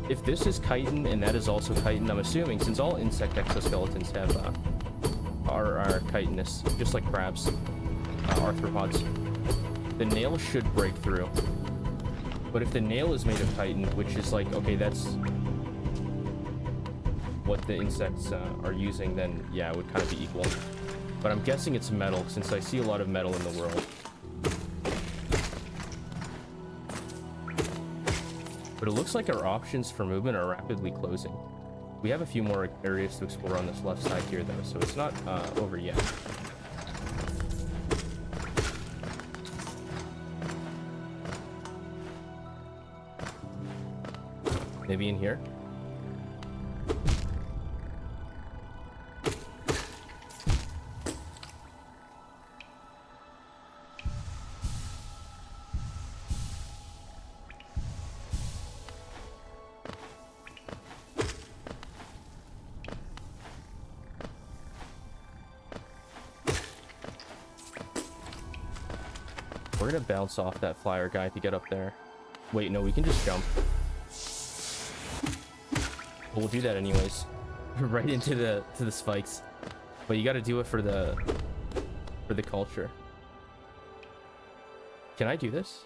If this is chitin, and that is also chitin, I'm assuming, since all insect exoskeletons have, are chitinous, just like crabs, arthropods. The nail should break through. But if the nail is made of chitin, which is like, okay, that's what the insects are using, then yeah, it would kind of be equal. But I'm guessing it's metal, since I see a lot of metal in the world. But it looks like our options for movement are rapidly closing. We have a few more areas to explore on this left side here, though, so it's not over yet. Maybe in here? We're gonna bounce off that flyer guy to get up there. Wait, no, we can just jump. We'll do that anyways. Right into the spikes. But you gotta do it for the culture. Can I do this?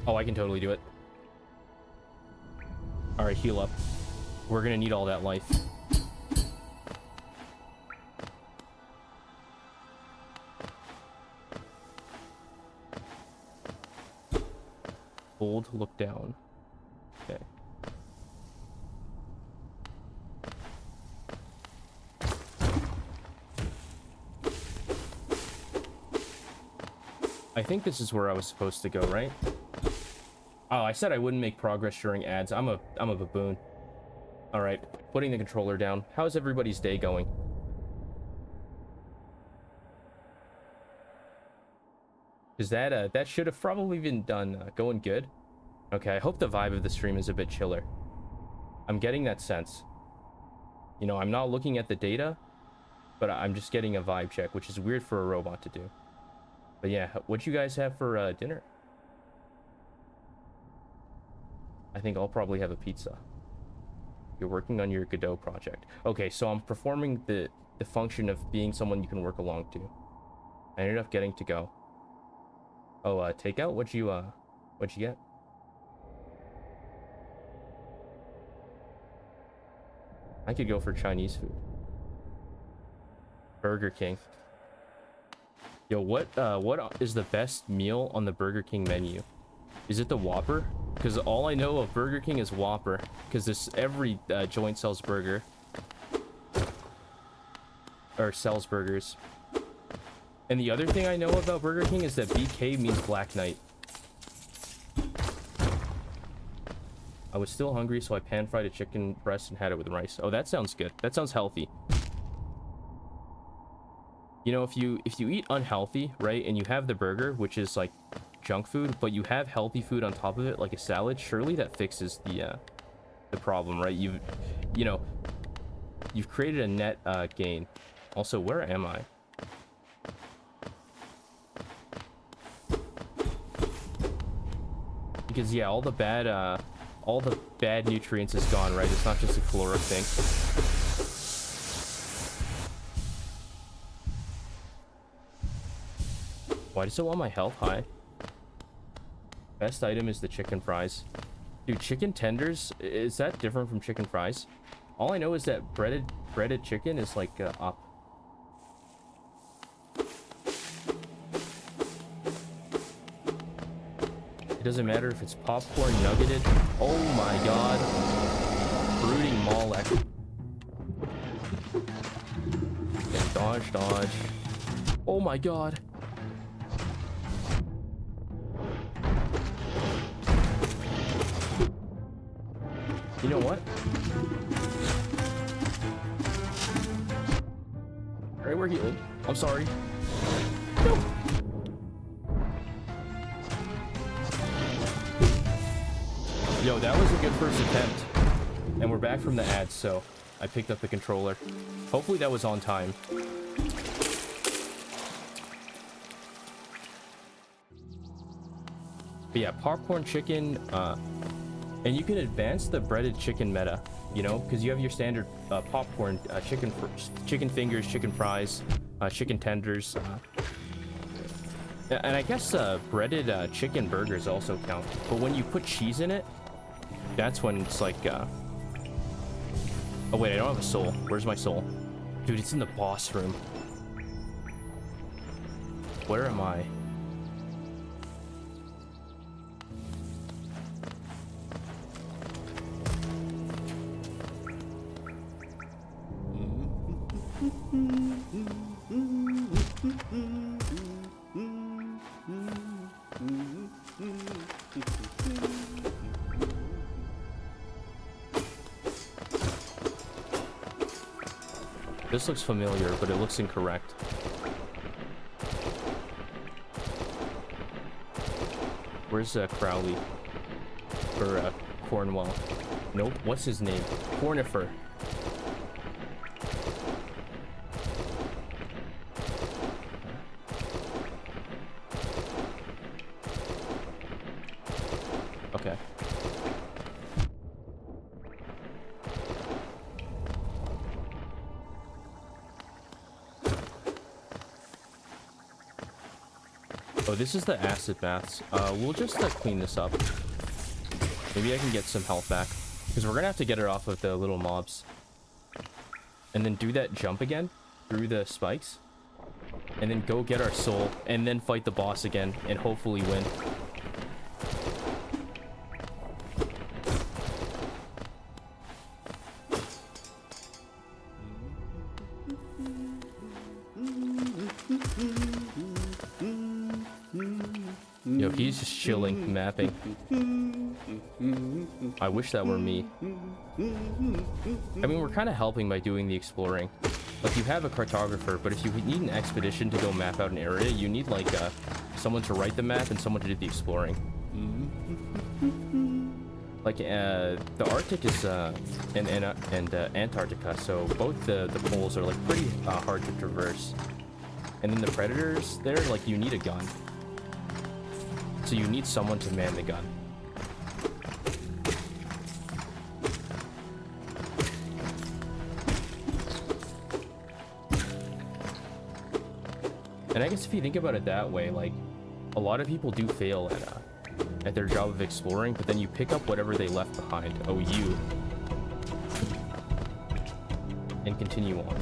Oh, I can totally do it. Alright, heal up. We're gonna need all that life. Hold, look down. Okay. I think this is where I was supposed to go, right? Oh, I said I wouldn't make progress during ads. I'm a baboon. All right, putting the controller down. How's everybody's day going? Because that should have probably been done. Going good. Okay, I hope the vibe of the stream is a bit chiller. I'm getting that sense. You know, I'm not looking at the data, but I'm just getting a vibe check, which is weird for a robot to do. But yeah, what'd you guys have for dinner? I think I'll probably have a pizza. You're working on your Godot project. Okay, so I'm performing the function of being someone you can work along to. I ended up getting to go. Oh, takeout? What'd you get? I could go for Chinese food. Burger King. Yo, what is the best meal on the Burger King menu? Is it the Whopper? Because all I know of Burger King is Whopper. Because every joint sells burger. Or sells burgers. And the other thing I know about Burger King is that BK means Black Knight. I was still hungry, so I pan-fried a chicken breast and had it with rice. Oh, that sounds good. That sounds healthy. You know, if you eat unhealthy, right, and you have the burger, which is like junk food, but you have healthy food on top of it, like a salad, surely that fixes the problem, right? You know, you've created a net gain. Also, where am I? Because yeah, all the bad nutrients is gone, right? It's not just a caloric thing. Why does it want my health high? Best item is the chicken fries. Dude, chicken tenders, is that different from chicken fries? All I know is that breaded chicken is like up. It doesn't matter if it's popcorn nuggeted. Oh my god. Brooding Molech. And dodge. Oh my god. You know what? Alright, we're healing. I'm sorry. No. Yo, that was a good first attempt. And we're back from the ads, so I picked up the controller. Hopefully that was on time. But yeah, popcorn chicken, and you can advance the breaded chicken meta, you know, because you have your standard popcorn, chicken fingers, chicken fries, chicken tenders, and I guess breaded chicken burgers also count. But when you put cheese in it, that's when it's like, oh wait, I don't have a soul. Where's my soul? Dude, it's in the boss room. Where am I? This looks familiar, but it looks incorrect. Where's Crowley? Or Cornwell? Nope. What's his name? Cornifer. Okay. Oh, this is the acid baths. We'll just clean this up. Maybe I can get some health back. Because we're gonna have to get it off of the little mobs. And then do that jump again through the spikes. And then go get our soul. And then fight the boss again. And hopefully win. Yo, he's just chilling, mapping. I wish that were me. I mean, we're kind of helping by doing the exploring. Like, you have a cartographer, but if you need an expedition to go map out an area, you need, like, someone to write the map and someone to do the exploring. Like, the Arctic is, and Antarctica, so both the poles are, like, pretty hard to traverse. And then the predators there, like, you need a gun. So you need someone to man the gun. And I guess if you think about it that way, like, a lot of people do fail at their job of exploring, but then you pick up whatever they left behind. Oh, you. and continue on.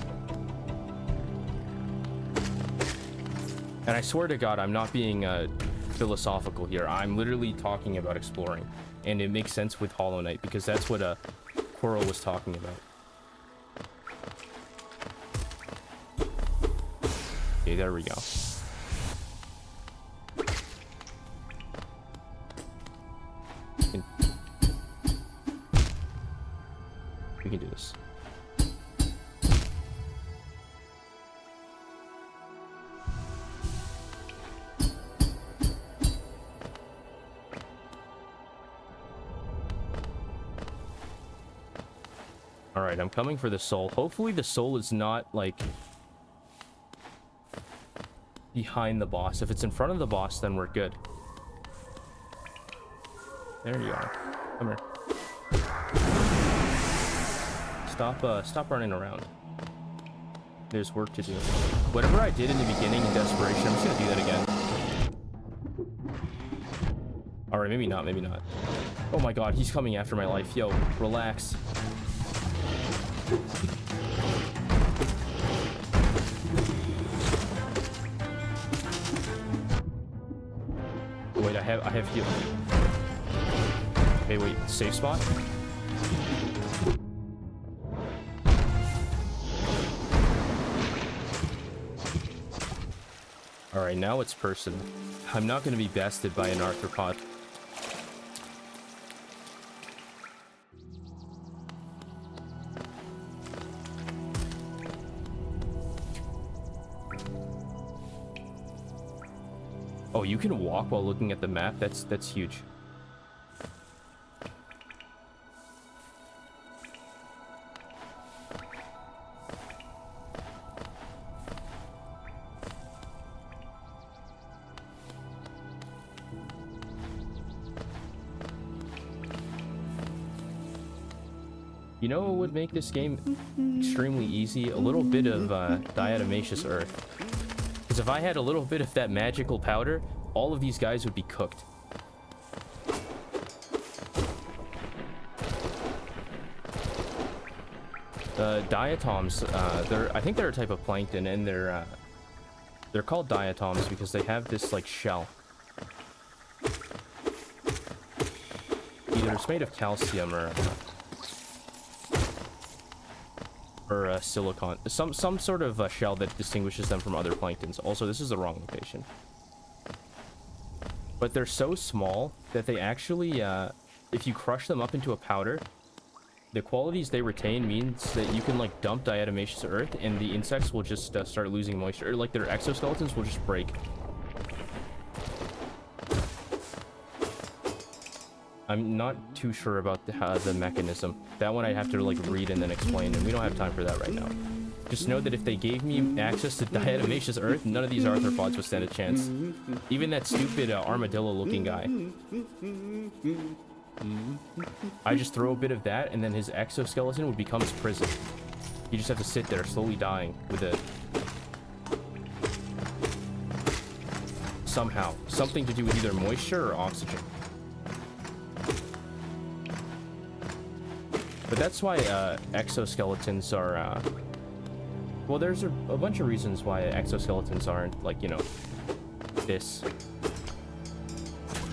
And I swear to God, I'm not being philosophical here. I'm literally talking about exploring. And it makes sense with Hollow Knight, because that's what Coral was talking about. Okay, there we go. We can do this. Alright, I'm coming for the soul. Hopefully the soul is not, like, behind the boss. If it's in front of the boss, then we're good. There you are. Come here. Stop running around. There's work to do. Whatever I did in the beginning in desperation, I'm just gonna do that again. Alright, maybe not, maybe not. Oh my god, he's coming after my life. Yo, relax. Wait, I have heal. Okay, wait, safe spot? Alright, now it's personal. I'm not going to be bested by an arthropod. Oh, you can walk while looking at the map? That's huge. You know what would make this game extremely easy? A little bit of diatomaceous earth. Because if I had a little bit of that magical powder, all of these guys would be cooked. The diatoms, I think they're a type of plankton, and they're called diatoms because they have this like shell. Either it's made of calcium or silicon, some sort of shell that distinguishes them from other planktons. Also, this is the wrong location. But they're so small that they actually, if you crush them up into a powder, the qualities they retain means that you can like dump diatomaceous earth and the insects will just start losing moisture. Or, like their exoskeletons will just break. I'm not too sure about the mechanism. That one I have to like read and then explain, and we don't have time for that right now. Just know that if they gave me access to diatomaceous earth, none of these arthropods would stand a chance. Even that stupid armadillo-looking guy. I just throw a bit of that, and then his exoskeleton would become his prison. You just have to sit there, slowly dying with it. Somehow. Something to do with either moisture or oxygen. But that's why exoskeletons are, well, there's a bunch of reasons why exoskeletons aren't, like, you know, this.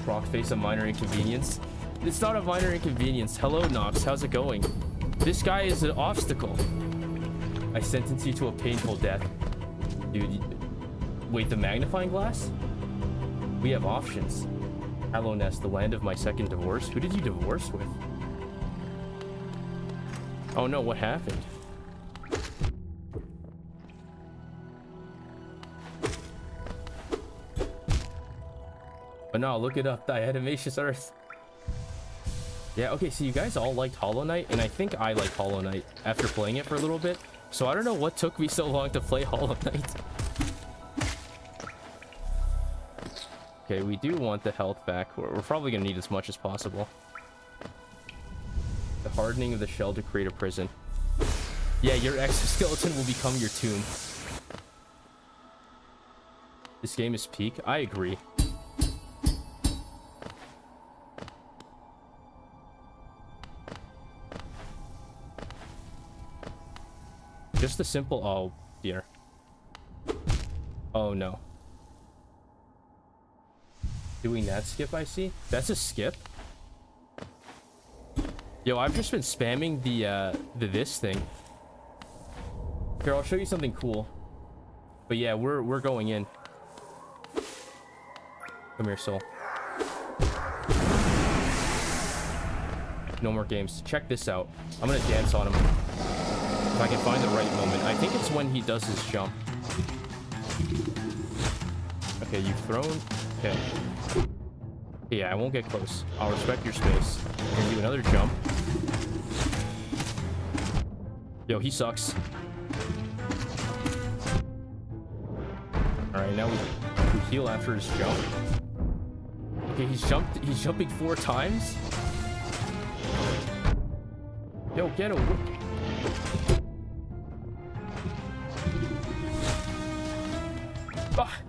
Rock face a minor inconvenience. It's not a minor inconvenience. Hello, Nox. How's it going? This guy is an obstacle. I sentence you to a painful death. Dude, wait, the magnifying glass? We have options. Hello, Nest, the land of my second divorce. Who did you divorce with? Oh no, what happened? But no, look it up. Diatomaceous earth. Yeah, okay, so you guys all liked Hollow Knight, and I think I like Hollow Knight after playing it for a little bit. So I don't know what took me so long to play Hollow Knight. Okay, we do want the health back. We're probably going to need as much as possible. The hardening of the shell to create a prison. Yeah, your exoskeleton will become your tomb. This game is peak. I agree. Just the simple... Oh, dear. Oh, no. Doing that skip, I see. That's a skip? Yo, I've just been spamming the this thing. Here, I'll show you something cool. But yeah, we're going in. Come here, soul. No more games. Check this out. I'm gonna dance on him. If I can find the right moment. I think it's when he does his jump. Okay, you've thrown... Okay. Yeah, I won't get close. I'll respect your space. And do another jump. Yo, he sucks. Alright, now we heal after his jump. Okay, he's jumping 4 times? Yo, get away. Ah.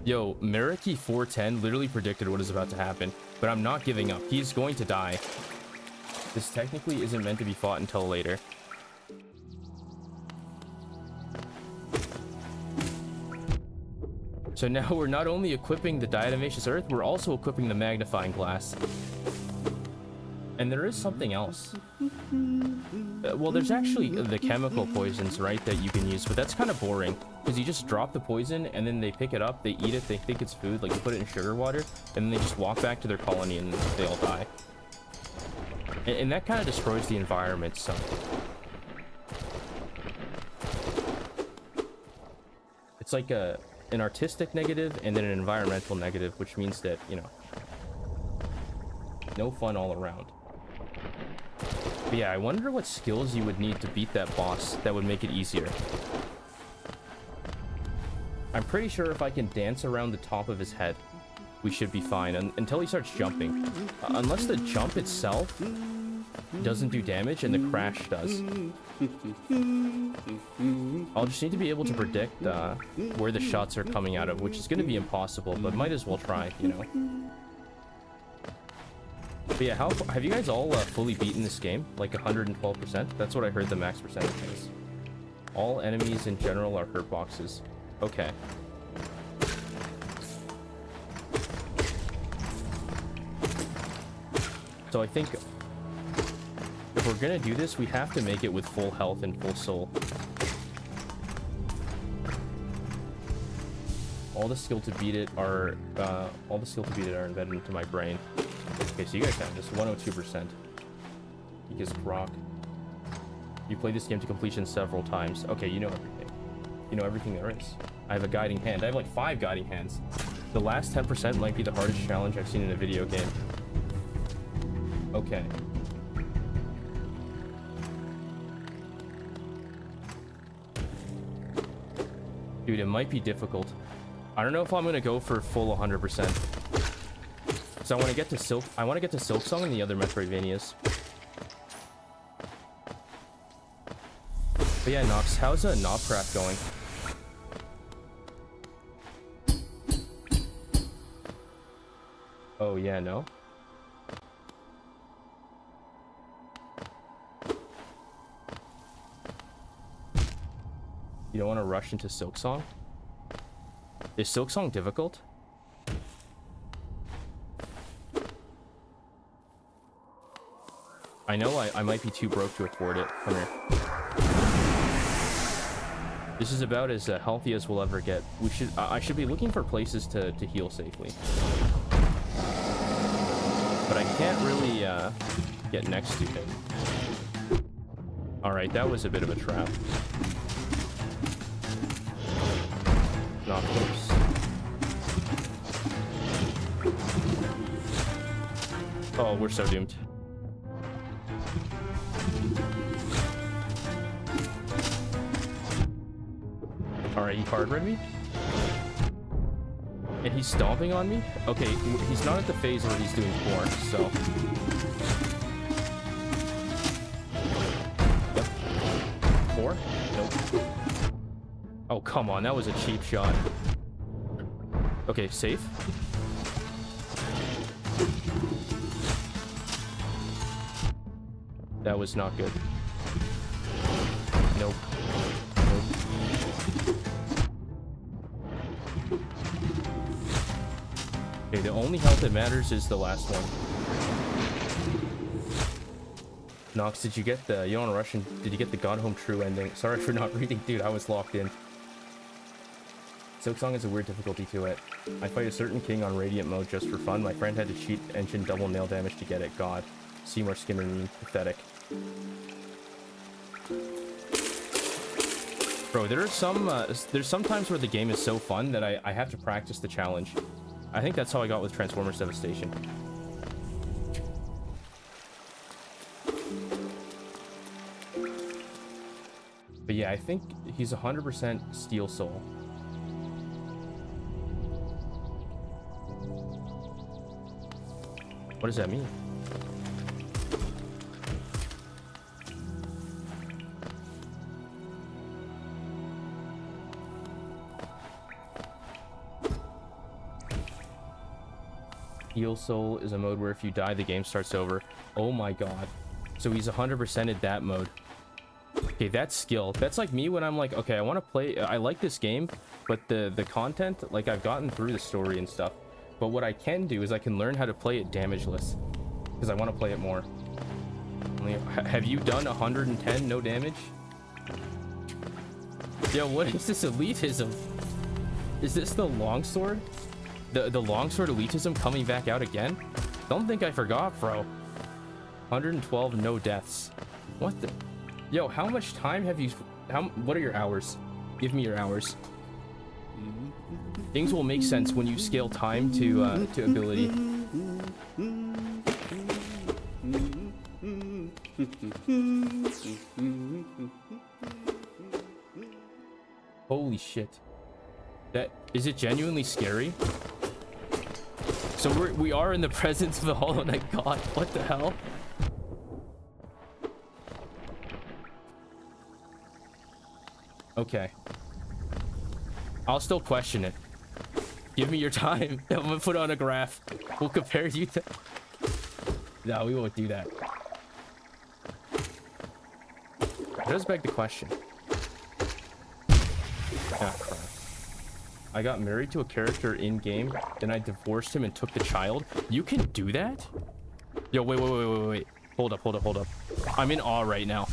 Yo, Meriki 410 literally predicted what is about to happen, but I'm not giving up. He's going to die. This technically isn't meant to be fought until later. So now we're not only equipping the diatomaceous earth, we're also equipping the magnifying glass. And there is something else. Well, there's actually the chemical poisons, right, that you can use, but that's kind of boring. Because you just drop the poison, and then they pick it up, they eat it, they think it's food, like you put it in sugar water, and then they just walk back to their colony and they all die. And that kind of destroys the environment, so... It's like an artistic negative and then an environmental negative, which means that, you know, no fun all around. But yeah, I wonder what skills you would need to beat that boss that would make it easier. I'm pretty sure if I can dance around the top of his head, we should be fine until he starts jumping. Unless the jump itself doesn't do damage and the crash does. I'll just need to be able to predict where the shots are coming out of, which is going to be impossible, but might as well try, you know. But yeah, have you guys all fully beaten this game? Like 112%? That's what I heard the max percentage is. All enemies in general are hurt boxes. Okay. So I think if we're gonna do this, we have to make it with full health and full soul. All the skill to beat it are embedded into my brain. Okay, so you guys have this 102%. Because Rock. You played this game to completion several times. Okay, you know everything. You know everything there is. I have a guiding hand. I have like 5 guiding hands. The last 10% might be the hardest challenge I've seen in a video game. Okay. Dude, it might be difficult. I don't know if I'm gonna go for full 100%. So I want to get to Silksong and the other Metroidvanias. But yeah, Nox, how's Knobcraft going? Oh yeah, no? You don't want to rush into Silksong? Is Silksong difficult? I know I might be too broke to afford it. Come here. This is about as healthy as we'll ever get. I should be looking for places to heal safely. But I can't really get next to him. Alright, that was a bit of a trap. Not close. Oh, we're so doomed. Alright, he hard read me. And he's stomping on me? Okay, he's not at the phase where he's doing 4, so... Yep. 4? Nope. Oh, come on, that was a cheap shot. Okay, safe. That was not good. Nope. Nope. Okay, the only health that matters is the last one. Nox, did you get the, you on Russian, did you get the Gone Home True ending? Sorry for not reading, dude, I was locked in. Silk Song has a weird difficulty to it. I fight a certain king on Radiant mode just for fun. My friend had to cheat engine double nail damage to get it. God. Seymour Skinner meme. Pathetic. Bro, there's some times where the game is so fun that I have to practice the challenge. I think that's how I got with Transformers Devastation. But yeah, I think he's 100% Steel Soul. What does that mean? Steel Soul is a mode where if you die, the game starts over. Oh my god. So he's 100%ed that mode. Okay, that's skill. That's like me when I'm like, okay, I want to play, I like this game, but the content, like I've gotten through the story and stuff. But what I can do is I can learn how to play it damageless. Because I want to play it more. Have you done 110 no damage? Yo, what is this elitism? Is this the longsword? The longsword elitism coming back out again? Don't think I forgot, bro. 112 no deaths. What the? Yo, how much time have you... What are your hours? Give me your hours. Things will make sense when you scale time to ability. Holy shit. Is it genuinely scary? So we are in the presence of the Hollow Knight god. What the hell? Okay. I'll still question it. Give me your time. I'm gonna put on a graph. We'll compare you to... No, we won't do that. It does beg the question. Ah, crap. I got married to a character in-game, then I divorced him and took the child. You can do that? Yo, wait. Hold up. I'm in awe right now.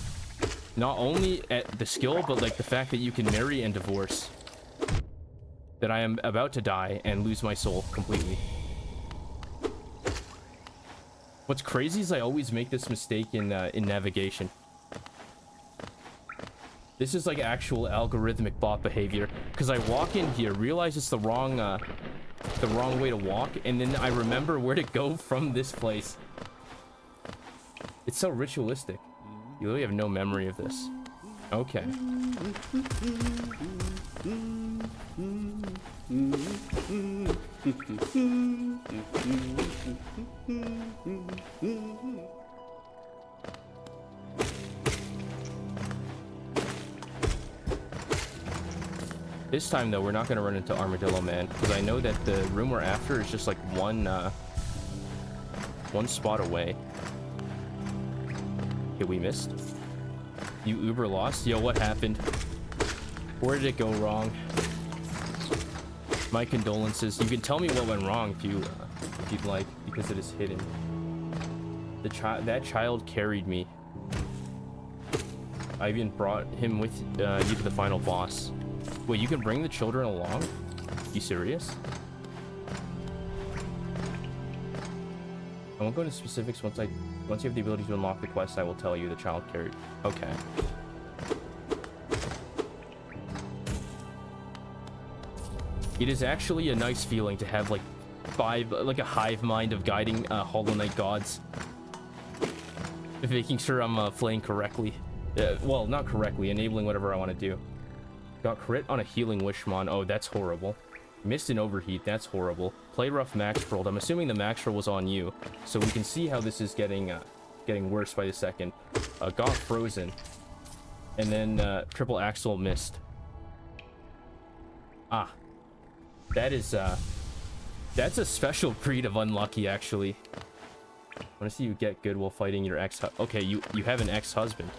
Not only at the skill, but like the fact that you can marry and divorce. That I am about to die and lose my soul completely. What's crazy is I always make this mistake in navigation. This is like actual algorithmic bot behavior. Because I walk in here, realize it's the wrong way to walk, and then I remember where to go from this place. It's so ritualistic. You really have no memory of this. Okay. This time though, we're not gonna run into Armadillo Man, because I know that the room we're after is just like one spot away. Okay, we missed. You uber lost? Yo, what happened? Where did it go wrong? My condolences. You can tell me what went wrong if you'd like, because it is hidden. That child carried me. I even brought him with you to the final boss. Wait, you can bring the children along? You serious? I won't go into specifics. Once you have the ability to unlock the quest, I will tell you the child carried. Okay. It is actually a nice feeling to have like a hive mind of guiding Hollow Knight gods. Making sure I'm playing correctly. Well, not correctly, enabling whatever I want to do. Got crit on a healing Wishmon. Oh, that's horrible. Missed an overheat. That's horrible. Play rough max rolled. I'm assuming the max roll was on you, so we can see how this is getting worse by the second. Got frozen, and then triple axle missed. Ah, that's a special breed of unlucky, actually. want to see you get good while fighting your ex. Okay, you have an ex-husband.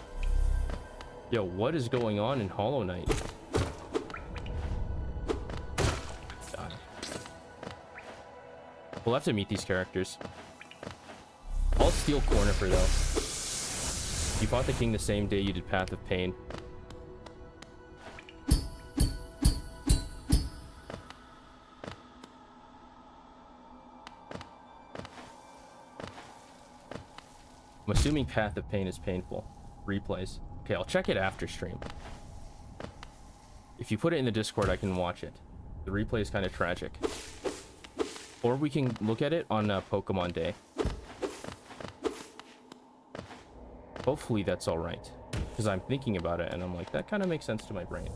Yo, what is going on in Hollow Knight? Die. We'll have to meet these characters. I'll steal Cornifer though. You fought the king the same day you did Path of Pain. I'm assuming Path of Pain is painful. Replays. Okay, I'll check it after stream. If you put it in the Discord, I can watch it. The replay is kind of tragic. Or we can look at it on Pokemon Day. Hopefully that's alright. Because I'm thinking about it and I'm like, that kind of makes sense to my brain.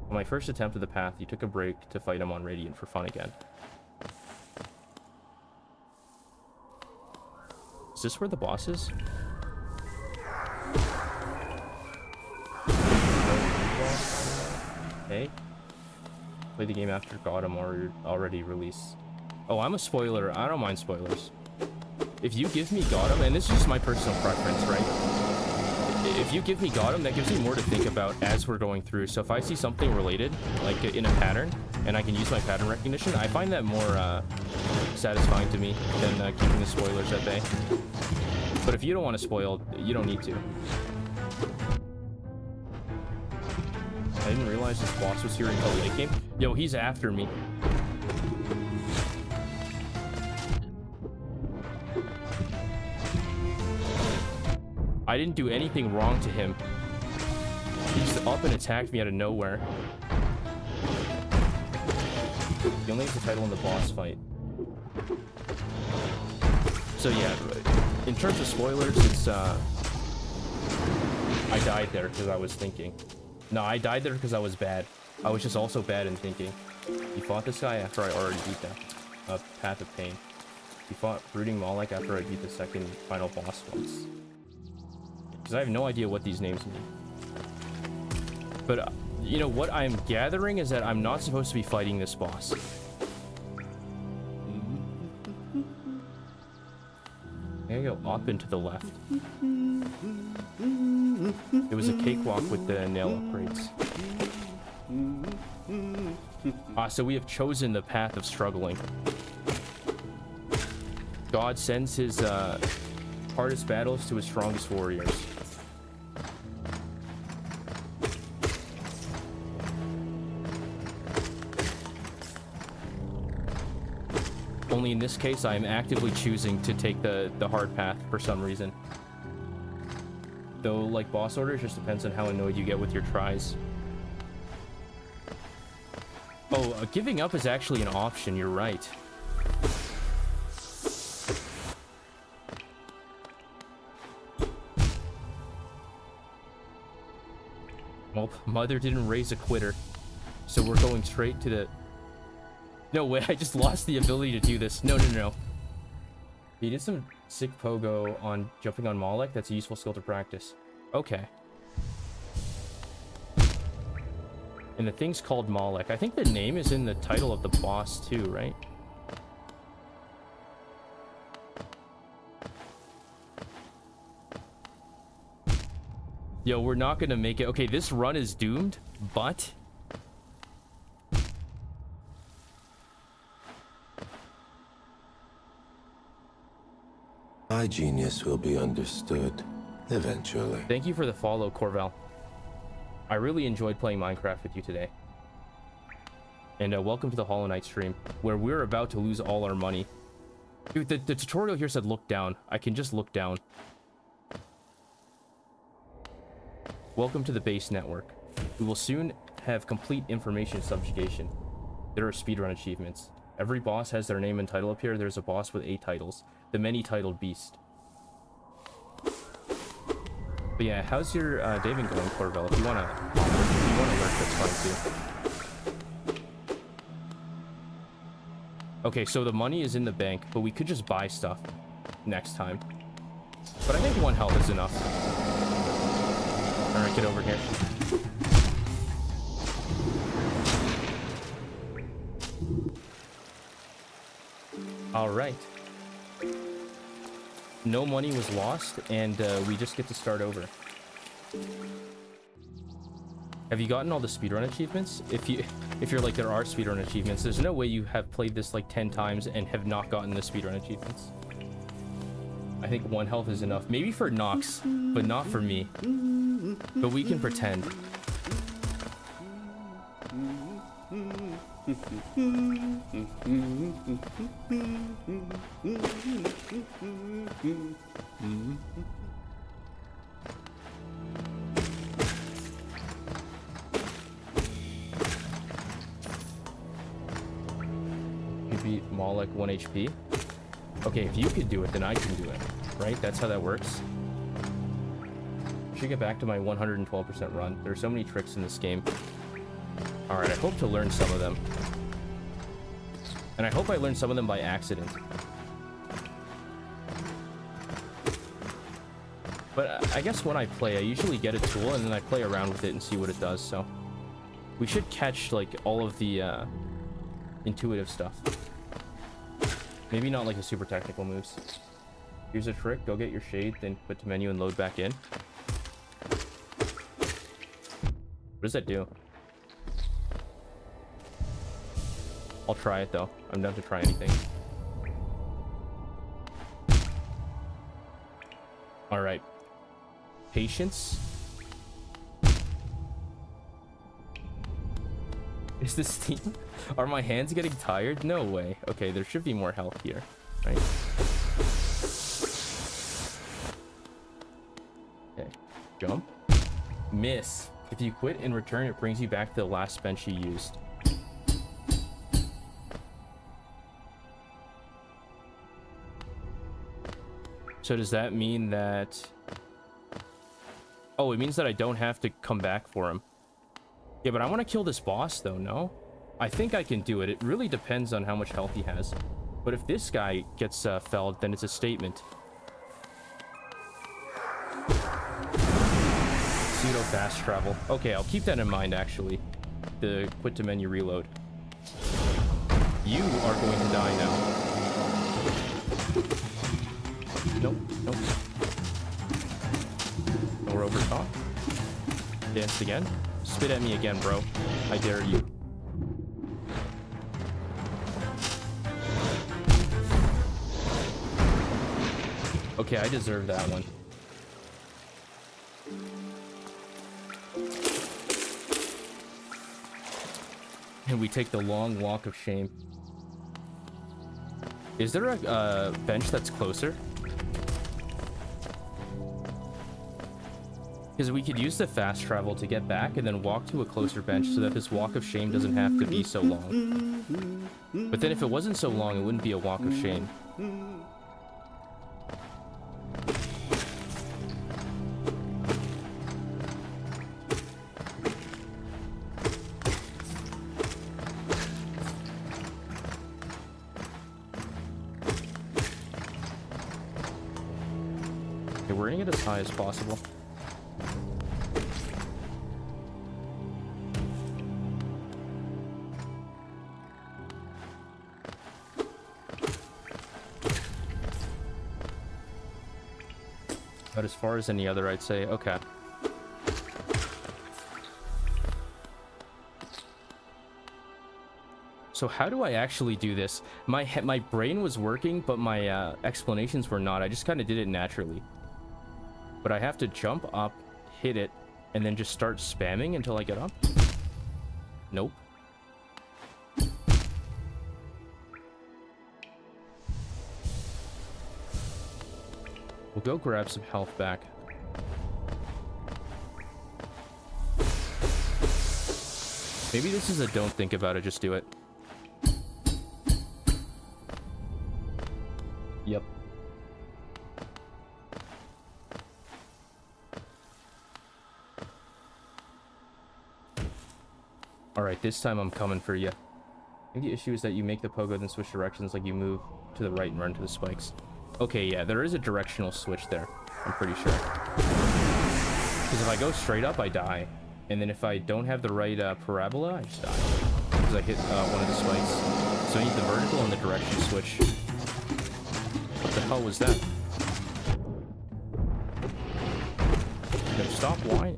On my first attempt at the path, you took a break to fight him on Radiant for fun again. Is this where the boss is? Hey. Play the game after Gotham already released. Oh, I'm a spoiler. I don't mind spoilers. If you give me Gotham, and this is just my personal preference, right? If you give me Gotham, that gives me more to think about as we're going through. So if I see something related, like in a pattern, and I can use my pattern recognition, I find that more satisfying to me than keeping the spoilers at bay. But if you don't want to spoil, you don't need to. I didn't realize this boss was here until late game. Yo, he's after me. I didn't do anything wrong to him. He just up and attacked me out of nowhere. He only has the title in the boss fight. So yeah, in terms of spoilers, it's I died there because I was thinking. No, I died there because I was bad. I was just also bad in thinking. You fought this guy after I already beat that. Path of Pain. You fought Brooding Malek after I beat the second final boss once. Because I have no idea what these names mean. But, you know, what I'm gathering is that I'm not supposed to be fighting this boss. I gotta go up and to the left. It was a cakewalk with the nail upgrades. So we have chosen the path of struggling. God sends his hardest battles to his strongest warriors. Only in this case, I am actively choosing to take the hard path for some reason. Though, like boss orders, just depends on how annoyed you get with your tries. Oh, giving up is actually an option, you're right. Well, Mother didn't raise a quitter, so we're going straight to the... No way, I just lost the ability to do this. No, no, no. He did some sick pogo on jumping on Malek. That's a useful skill to practice. Okay. And the thing's called Malek. I think the name is in the title of the boss too, right? Yo, we're not gonna make it. Okay, this run is doomed, but... My genius will be understood eventually. Thank you for the follow, Corval. I really enjoyed playing Minecraft with you today. And welcome to the Hollow Knight stream, where we're about to lose all our money. Dude, the tutorial here said look down. I can just look down. Welcome to the base network. We will soon have complete information subjugation. There are speedrun achievements. Every boss has their name and title up here. There's a boss with 8 titles. The many-titled beast. But yeah, how's your day been going, Corvel? If you wanna lurk, that's fine too. Okay, so the money is in the bank, but we could just buy stuff next time. But I think 1 health is enough. Alright, get over here. Alright. no money was lost, and we just get to start over. Have you gotten all the speedrun achievements? If you're like, there are speedrun achievements, there's no way you have played this like 10 times and have not gotten the speedrun achievements. I think 1 health is enough. Maybe for Nox, but not for me. But we can pretend. You beat Moloch 1 HP. Okay, if you could do it, then I can do it. Right? That's how that works. I should get back to my 112% run. There are so many tricks in this game. Alright, I hope to learn some of them. And I hope I learn some of them by accident. But I guess when I play, I usually get a tool and then I play around with it and see what it does, so... We should catch, like, all of the, intuitive stuff. Maybe not, like, the super technical moves. Here's a trick. Go get your shade, then put to menu and load back in. What does that do? I'll try it, though. I'm down to try anything. Alright. Patience. Is this Steam? Are my hands getting tired? No way. Okay, there should be more health here. Right? Okay. Jump. Miss. If you quit in return, it brings you back to the last bench you used. So does that mean that... Oh, it means that I don't have to come back for him. Yeah, but I want to kill this boss, though, no? I think I can do it. It really depends on how much health he has. But if this guy gets felled, then it's a statement. Pseudo fast travel. Okay, I'll keep that in mind, actually. The quit to menu reload. You are going to die now. Nope, nope. More over top. Dance again. Spit at me again, bro. I dare you. Okay, I deserve that one. And we take the long walk of shame. Is there a bench that's closer? Because we could use the fast travel to get back and then walk to a closer bench so that this walk of shame doesn't have to be so long. But then if it wasn't so long, it wouldn't be a walk of shame. Okay, we're gonna get as high as possible. But as far as any other, I'd say, okay. So how do I actually do this? My brain was working, but my explanations were not. I just kind of did it naturally. But I have to jump up, hit it, and then just start spamming until I get up? Nope. We'll go grab some health back. Maybe this is a don't think about it, just do it. Yep. Alright, this time I'm coming for you. I think the issue is that you make the pogo then switch directions, like you move to the right and run to the spikes. Okay, yeah, there is a directional switch there. I'm pretty sure. Because if I go straight up, I die. And then if I don't have the right parabola, I just die. Because I hit one of the spikes. So I need the vertical and the direction switch. What the hell was that? stop whining.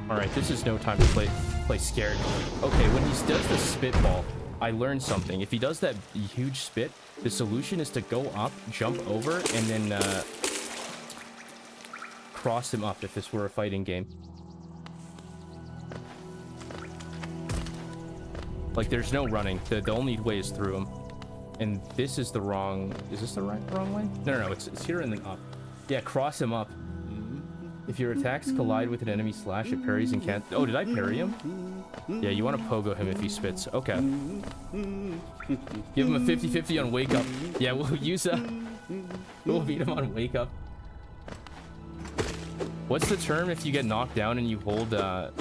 Alright, this is no time to play scared. Okay, when he does the spitball, I learned something. If he does that huge spit, the solution is to go up, jump over, and then cross him up if this were a fighting game. Like, there's no running. The only way is through him. And this is the wrong... Is this the wrong way? No, it's here and then up. Yeah, cross him up. If your attacks collide with an enemy slash, it parries and can't... Oh, did I parry him? Yeah, you want to pogo him if he spits. Okay. Give him a 50-50 on wake up. Yeah, we'll use a... We'll beat him on wake up. What's the term if you get knocked down and you hold a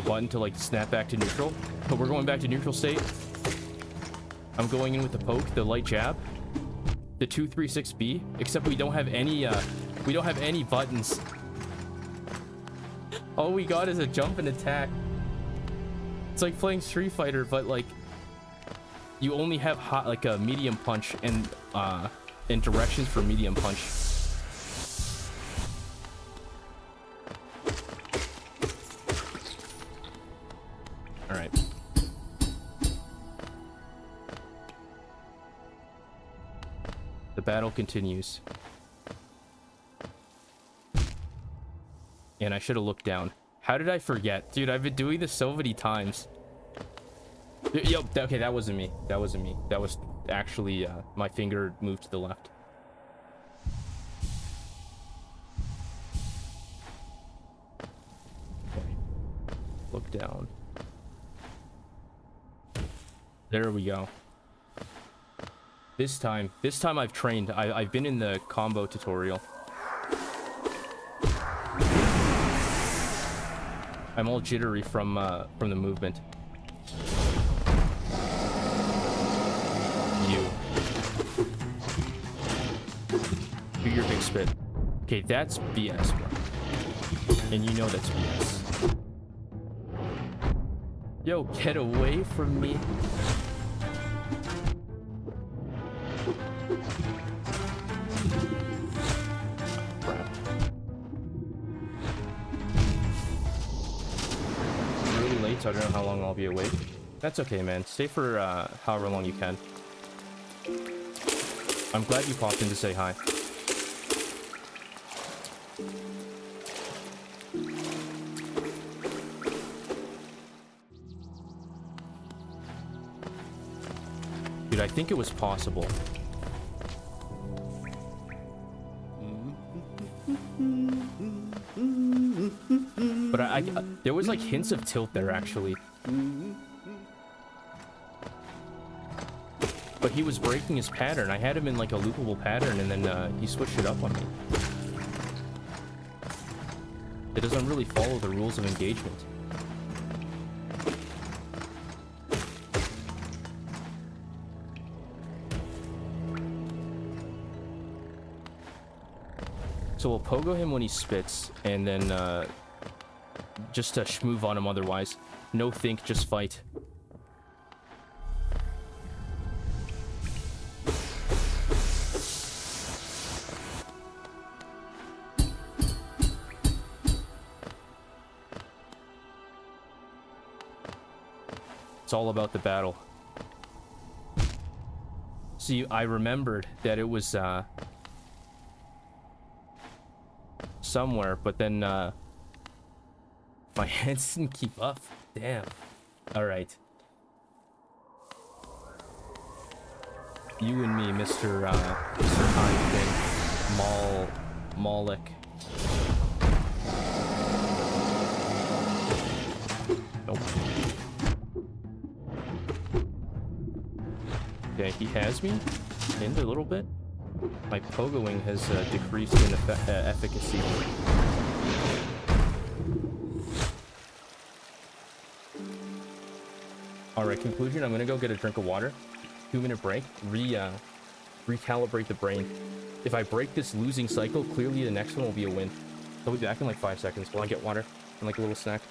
button to, like, snap back to neutral? But we're going back to neutral state. I'm going in with the poke, the light jab. The 236B, except we don't have any buttons. All we got is a jump and attack. It's like playing Street Fighter, but like you only have like a medium punch and directions for medium punch. All right. The battle continues. And I should have looked down. How did I forget? Dude, I've been doing this so many times. Yo, okay, that wasn't me. That wasn't me. That was actually, my finger moved to the left. Okay. Look down. There we go. This time I've trained. I've been in the combo tutorial. I'm all jittery from the movement. You. Do your big spit. Okay, that's BS, bro. And you know that's BS. Yo, get away from me. So I don't know how long I'll be awake. That's okay, man. Stay for however long you can. I'm glad you popped in to say hi. Dude, I think it was possible. But there was like hints of tilt there actually. But he was breaking his pattern. I had him in like a loopable pattern and then he switched it up on me. It doesn't really follow the rules of engagement. So we'll pogo him when he spits, and then just to schmoove on him otherwise. No think, just fight. It's all about the battle. See, I remembered that it was somewhere, but then my hands didn't keep up. Damn. All right. You and me, Mr. Hyde Malik. Nope. Okay, he has me in a little bit. My pogoing has decreased in efficacy. Alright, conclusion. I'm gonna go get a drink of water. 2-minute break. Recalibrate the brain. If I break this losing cycle, clearly the next one will be a win. I'll be back in like 5 seconds while I get water and like a little snack.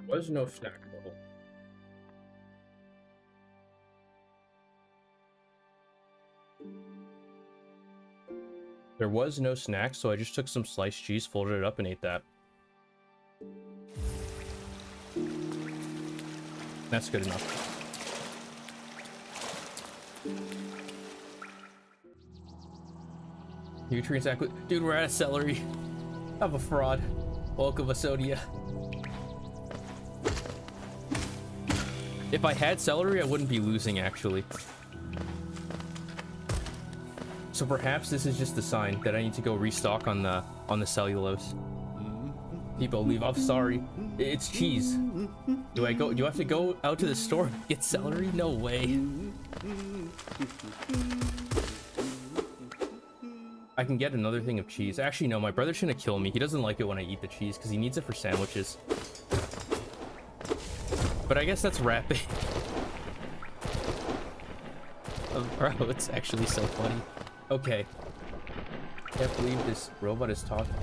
There was no snack though. There was no snack, so I just took some sliced cheese, folded it up, and ate that. That's good enough. Nutrients dude, we're out of celery. I'm a fraud. Welcome, Asodia. If I had celery, I wouldn't be losing, actually. So perhaps this is just a sign that I need to go restock on the cellulose. People leave. I'm sorry. It's cheese. Do I have to go out to the store and get celery? No way. I can get another thing of cheese. Actually, no, my brother shouldn't kill me. He doesn't like it when I eat the cheese because he needs it for sandwiches. But I guess that's wrapping. Oh, bro, it's actually so funny. Okay. Can't believe this robot is talking.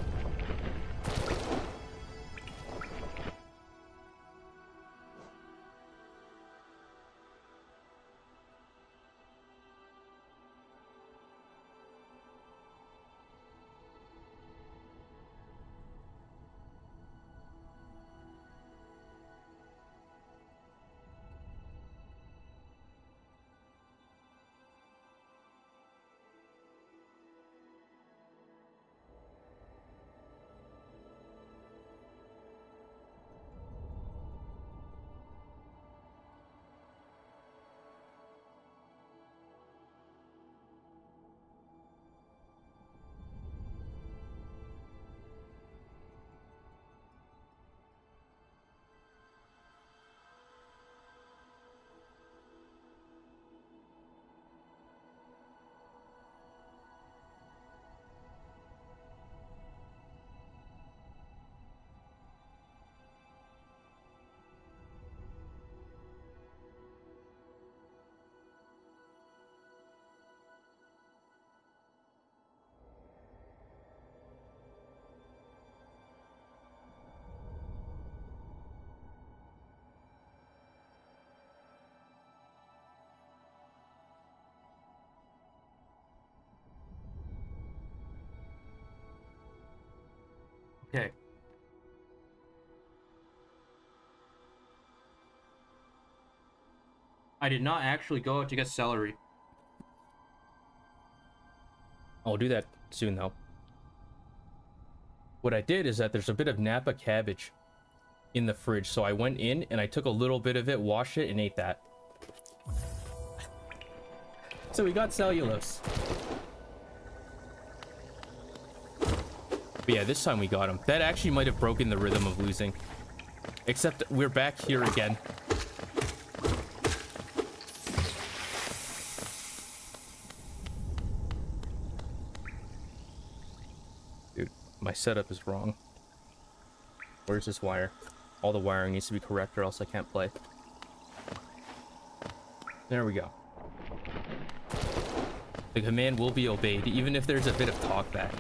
Okay. I did not actually go out to get celery. I'll do that soon, though. What I did is that there's a bit of Napa cabbage in the fridge, so I went in and I took a little bit of it, washed it, and ate that. So we got cellulose. But yeah, this time we got him. That actually might have broken the rhythm of losing. Except we're back here again. Dude, my setup is wrong. Where's this wire? All the wiring needs to be correct or else I can't play. There we go. The command will be obeyed, even if there's a bit of talk back.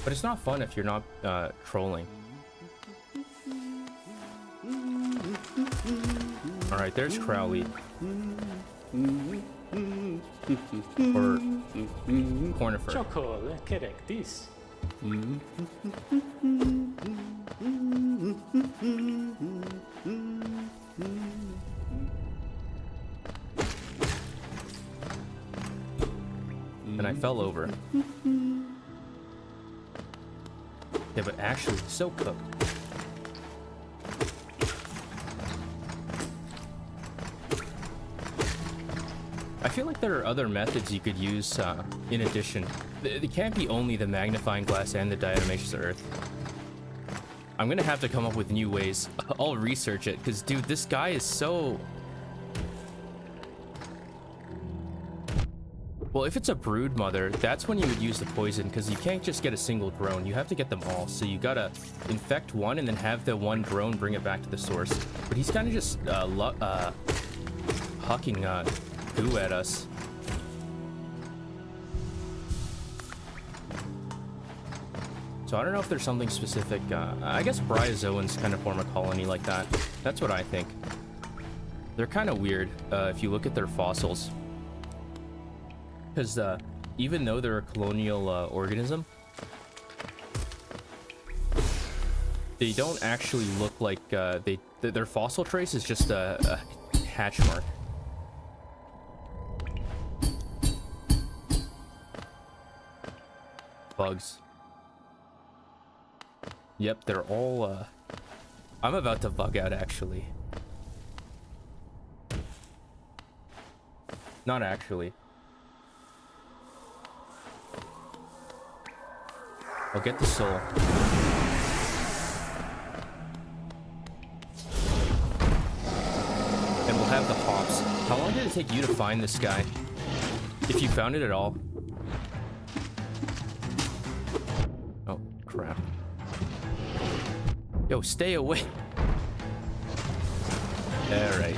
But it's not fun if you're not trolling. All right, there's Crowley. Or Cornifer. Csokol, kerektíz. And I fell over. Yeah, but actually, so cooked. I feel like there are other methods you could use in addition. It can't be only the magnifying glass and the diatomaceous earth. I'm gonna have to come up with new ways. I'll research it, because dude, this guy is so... Well, if it's a brood mother, that's when you would use the poison, because you can't just get a single drone. You have to get them all. So you gotta infect one and then have the one drone bring it back to the source. But he's kind of just hucking goo at us. So I don't know if there's something specific. I guess bryozoans kind of form a colony like that. That's what I think. They're kind of weird if you look at their fossils. Because even though they're a colonial organism, they don't actually look like their fossil trace is just a hatch mark. Bugs. Yep, they're all I'm about to bug out actually. Not actually. I'll get the soul. And we'll have the hops. How long did it take you to find this guy? If you found it at all. Oh, crap. Yo, stay away. Alright.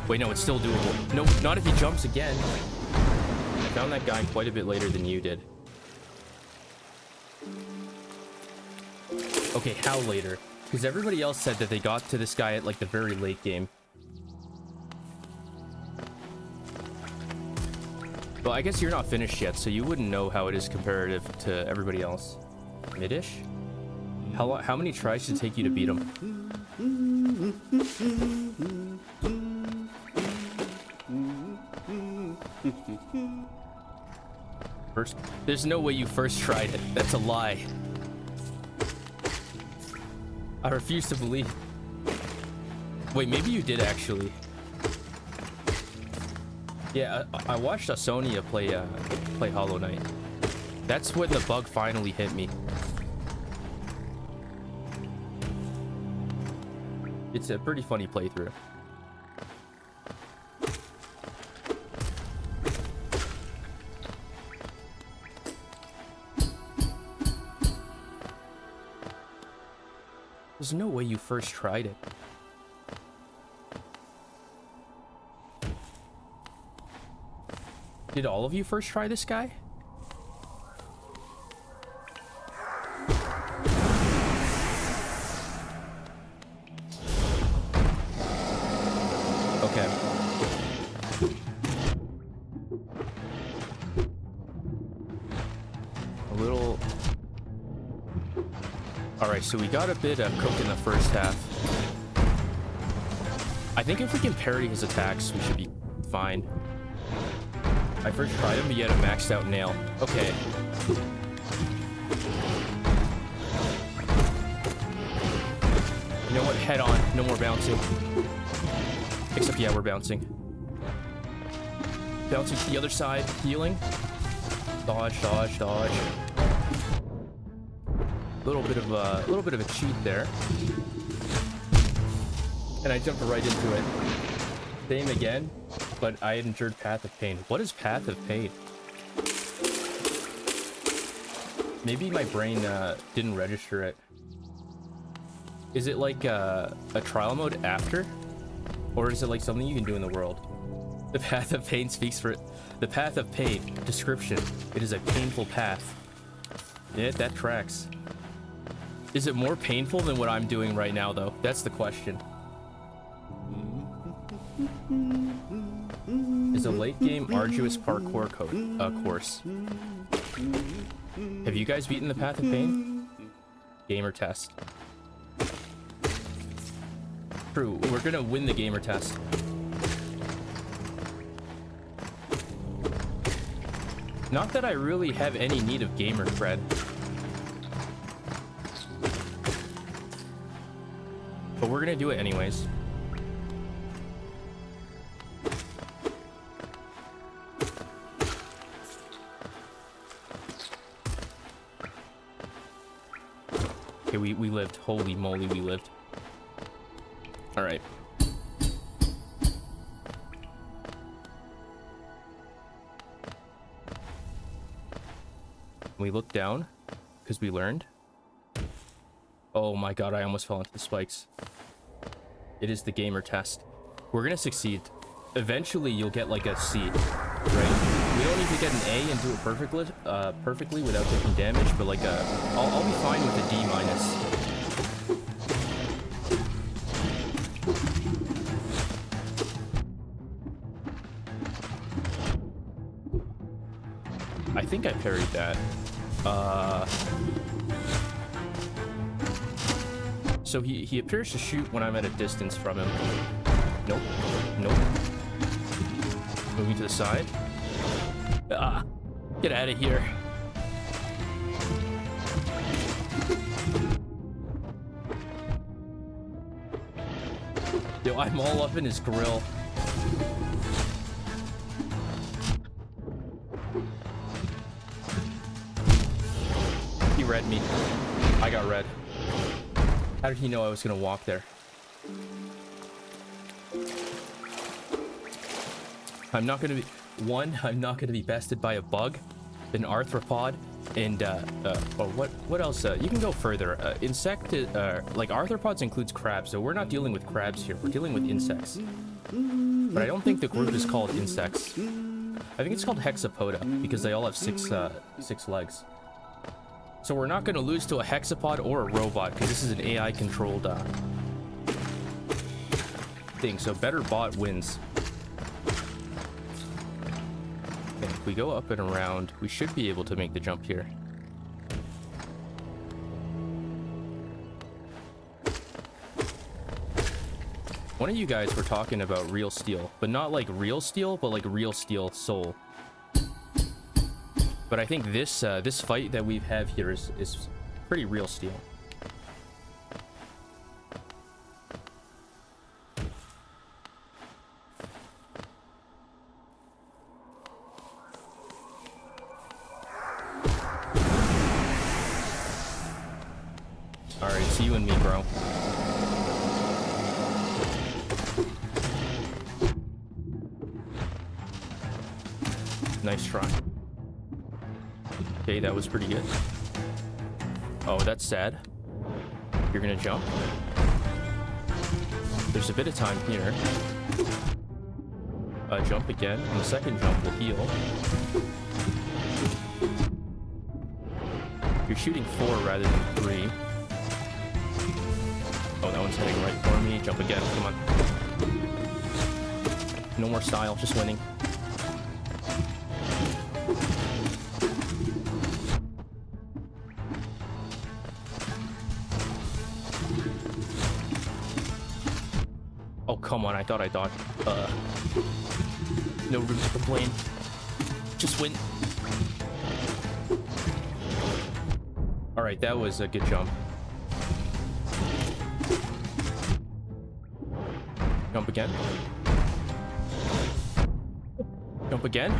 Wait, no, it's still doable. No, not if he jumps again. I found that guy quite a bit later than you did. Okay, how later? Because everybody else said that they got to this guy at like the very late game. Well, I guess you're not finished yet, so you wouldn't know how it is comparative to everybody else. Mid-ish? How many tries did it take you to beat him? There's no way you first tried it. That's a lie. I refuse to believe. Wait, maybe you did actually. Yeah, I watched Sonia play Hollow Knight. That's when the bug finally hit me. It's a pretty funny playthrough. There's no way you first tried it. Did all of you first try this guy? Okay. A little... Alright, so we got a bit cooked in the first half. I think if we can parry his attacks, we should be fine. I first tried him, but he had a maxed out nail. Okay. You know what? Head on. No more bouncing. Except, yeah, we're bouncing. Bouncing to the other side. Healing. Dodge, dodge, dodge. A little bit of a cheat there. And I jumped right into it. Same again, but I endured Path of Pain. What is Path of Pain? Maybe my brain didn't register it. Is it like a trial mode after? Or is it like something you can do in the world? The path of pain speaks for it. The path of pain. Description. It is a painful path. Yeah, that tracks. Is it more painful than what I'm doing right now, though? That's the question. Is a late game arduous parkour course. Have you guys beaten the path of pain? Gamer test. True, we're gonna win the gamer test. Not that I really have any need of gamer cred. But we're gonna do it anyways. Okay, we lived. Holy moly, we lived. All right. We look down because we learned. Oh my god, I almost fell into the spikes. It is the gamer test. We're gonna succeed. Eventually, you'll get like a C, right? We don't need to get an A and do it perfectly without taking damage, but like I'll be fine with a D minus. I think I parried that. So he appears to shoot when I'm at a distance from him. Nope. Nope. Moving to the side. Get out of here. Yo, I'm all up in his grill. He read me. I got read. How did he know I was gonna walk there? I'm not gonna be I'm not gonna be bested by a bug, an arthropod, and what else? You can go further. Like arthropods includes crabs, so we're not dealing with crabs here. We're dealing with insects. But I don't think the group is called insects. I think it's called hexapoda because they all have six legs. So we're not gonna lose to a hexapod or a robot because this is an AI controlled thing. So better bot wins. Okay, if we go up and around, we should be able to make the jump here. One of you guys were talking about real steel, but not like real steel, but like real steel soul. But I think this this fight that we have here is pretty real steel. All right, it's you and me, bro. Nice try. Okay, that was pretty good. Oh, that's sad. You're gonna jump. There's a bit of time here. Jump again. On the second jump, we'll heal. You're shooting 4 rather than 3. Oh, that one's heading right for me. Jump again. Come on. No more style, just winning. Oh, come on. I thought I dodged. No room to complain. Just win. All right, that was a good jump. Jump again. Jump again.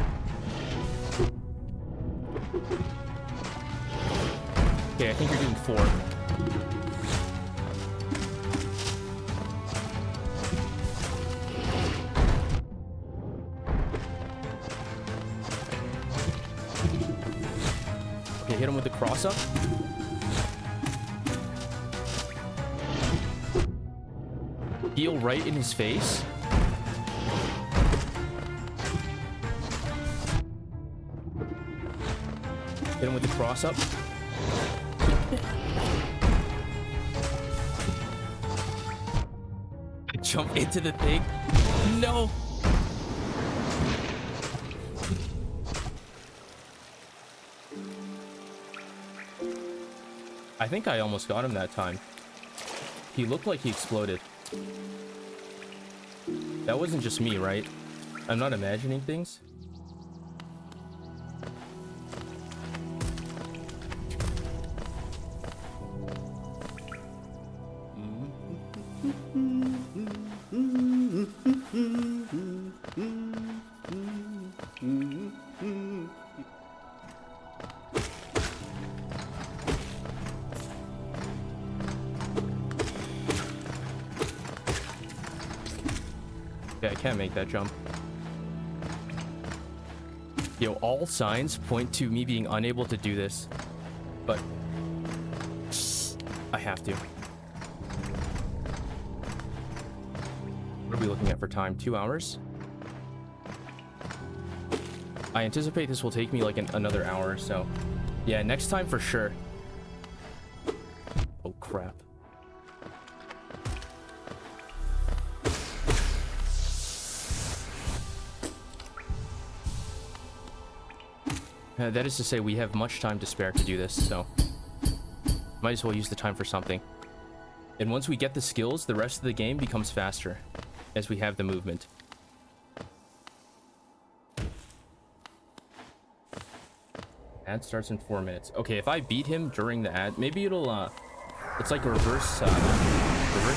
Okay, I think you're doing 4. Okay, hit him with the cross up. Heal right in his face. Hit him with the cross up. Jump into the thing. No. I think I almost got him that time. He looked like he exploded. That wasn't just me, right? I'm not imagining things. Okay, I can't make that jump. Yo, all signs point to me being unable to do this, but I have to. What are we looking at for time? 2 hours? I anticipate this will take me like another hour or so. Yeah, next time for sure. Oh, crap. That is to say, we have much time to spare to do this, so might as well use the time for something. And once we get the skills, the rest of the game becomes faster, as we have the movement. Ad starts in 4 minutes. Okay, if I beat him during the ad, maybe it'll, it's like reverse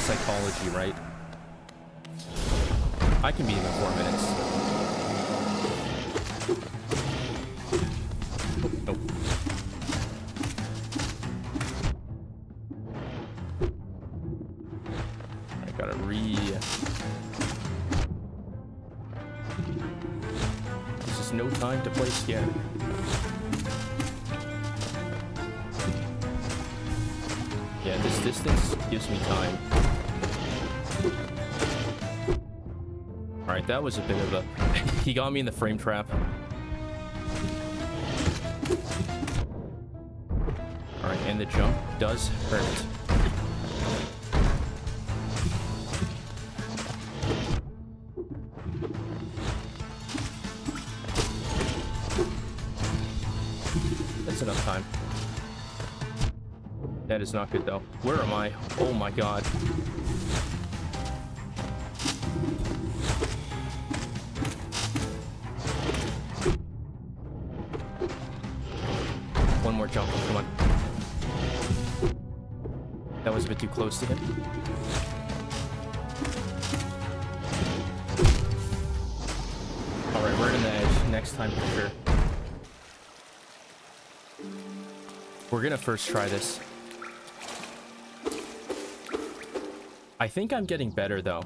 psychology, right? I can beat him in 4 minutes. Nope. I gotta This is no time to play scared. Yeah, this distance gives me time. Alright, that was a bit of a... He got me in the frame trap. Alright, and the jump does hurt. That's enough time. That is not good, though. Where am I? Oh my god. One more jump. Come on. That was a bit too close to him. Alright, we're in the edge. Next time for sure. We're gonna first try this. I think I'm getting better, though.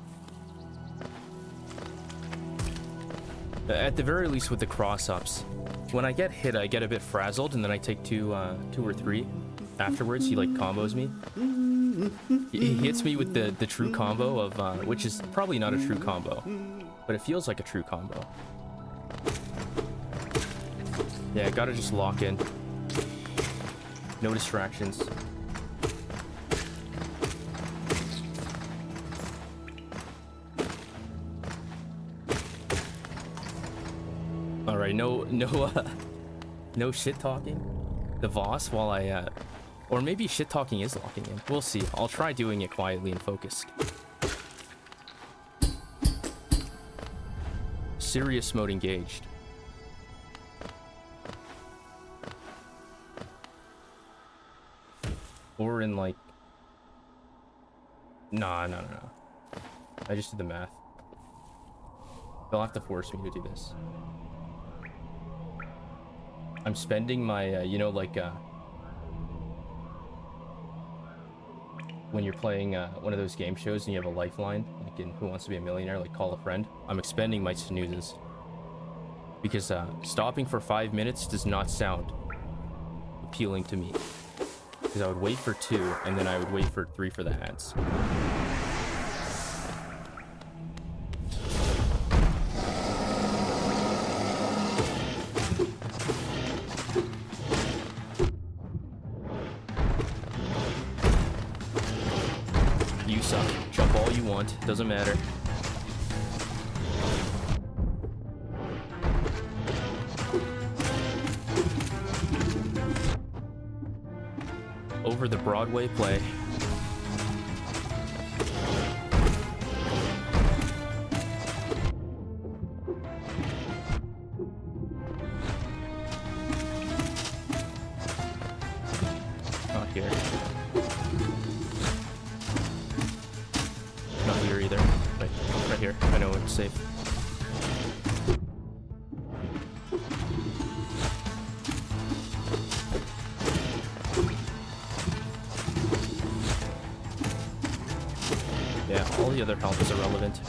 At the very least with the cross-ups. When I get hit, I get a bit frazzled, and then I take two or three. Afterwards, he, like, combos me. He hits me with the true combo of, which is probably not a true combo. But it feels like a true combo. Yeah, gotta just lock in. No distractions. All right, no shit talking. The Voss while I, or maybe shit talking is locking in. We'll see. I'll try doing it quietly and focused. Serious mode engaged. Or in like... Nah. I just did the math. They'll have to force me to do this. I'm spending my, you know, like, when you're playing one of those game shows and you have a lifeline, like in Who Wants to Be a Millionaire, like call a friend. I'm expending my snoozes. Because stopping for 5 minutes does not sound appealing to me. Because I would wait for 2, and then I would wait for 3 for the ads. lock. Jump all you want. Doesn't matter. Over the Broadway play. Not here. Not here either. Right here. I know it's safe. Yeah, all the other health is irrelevant.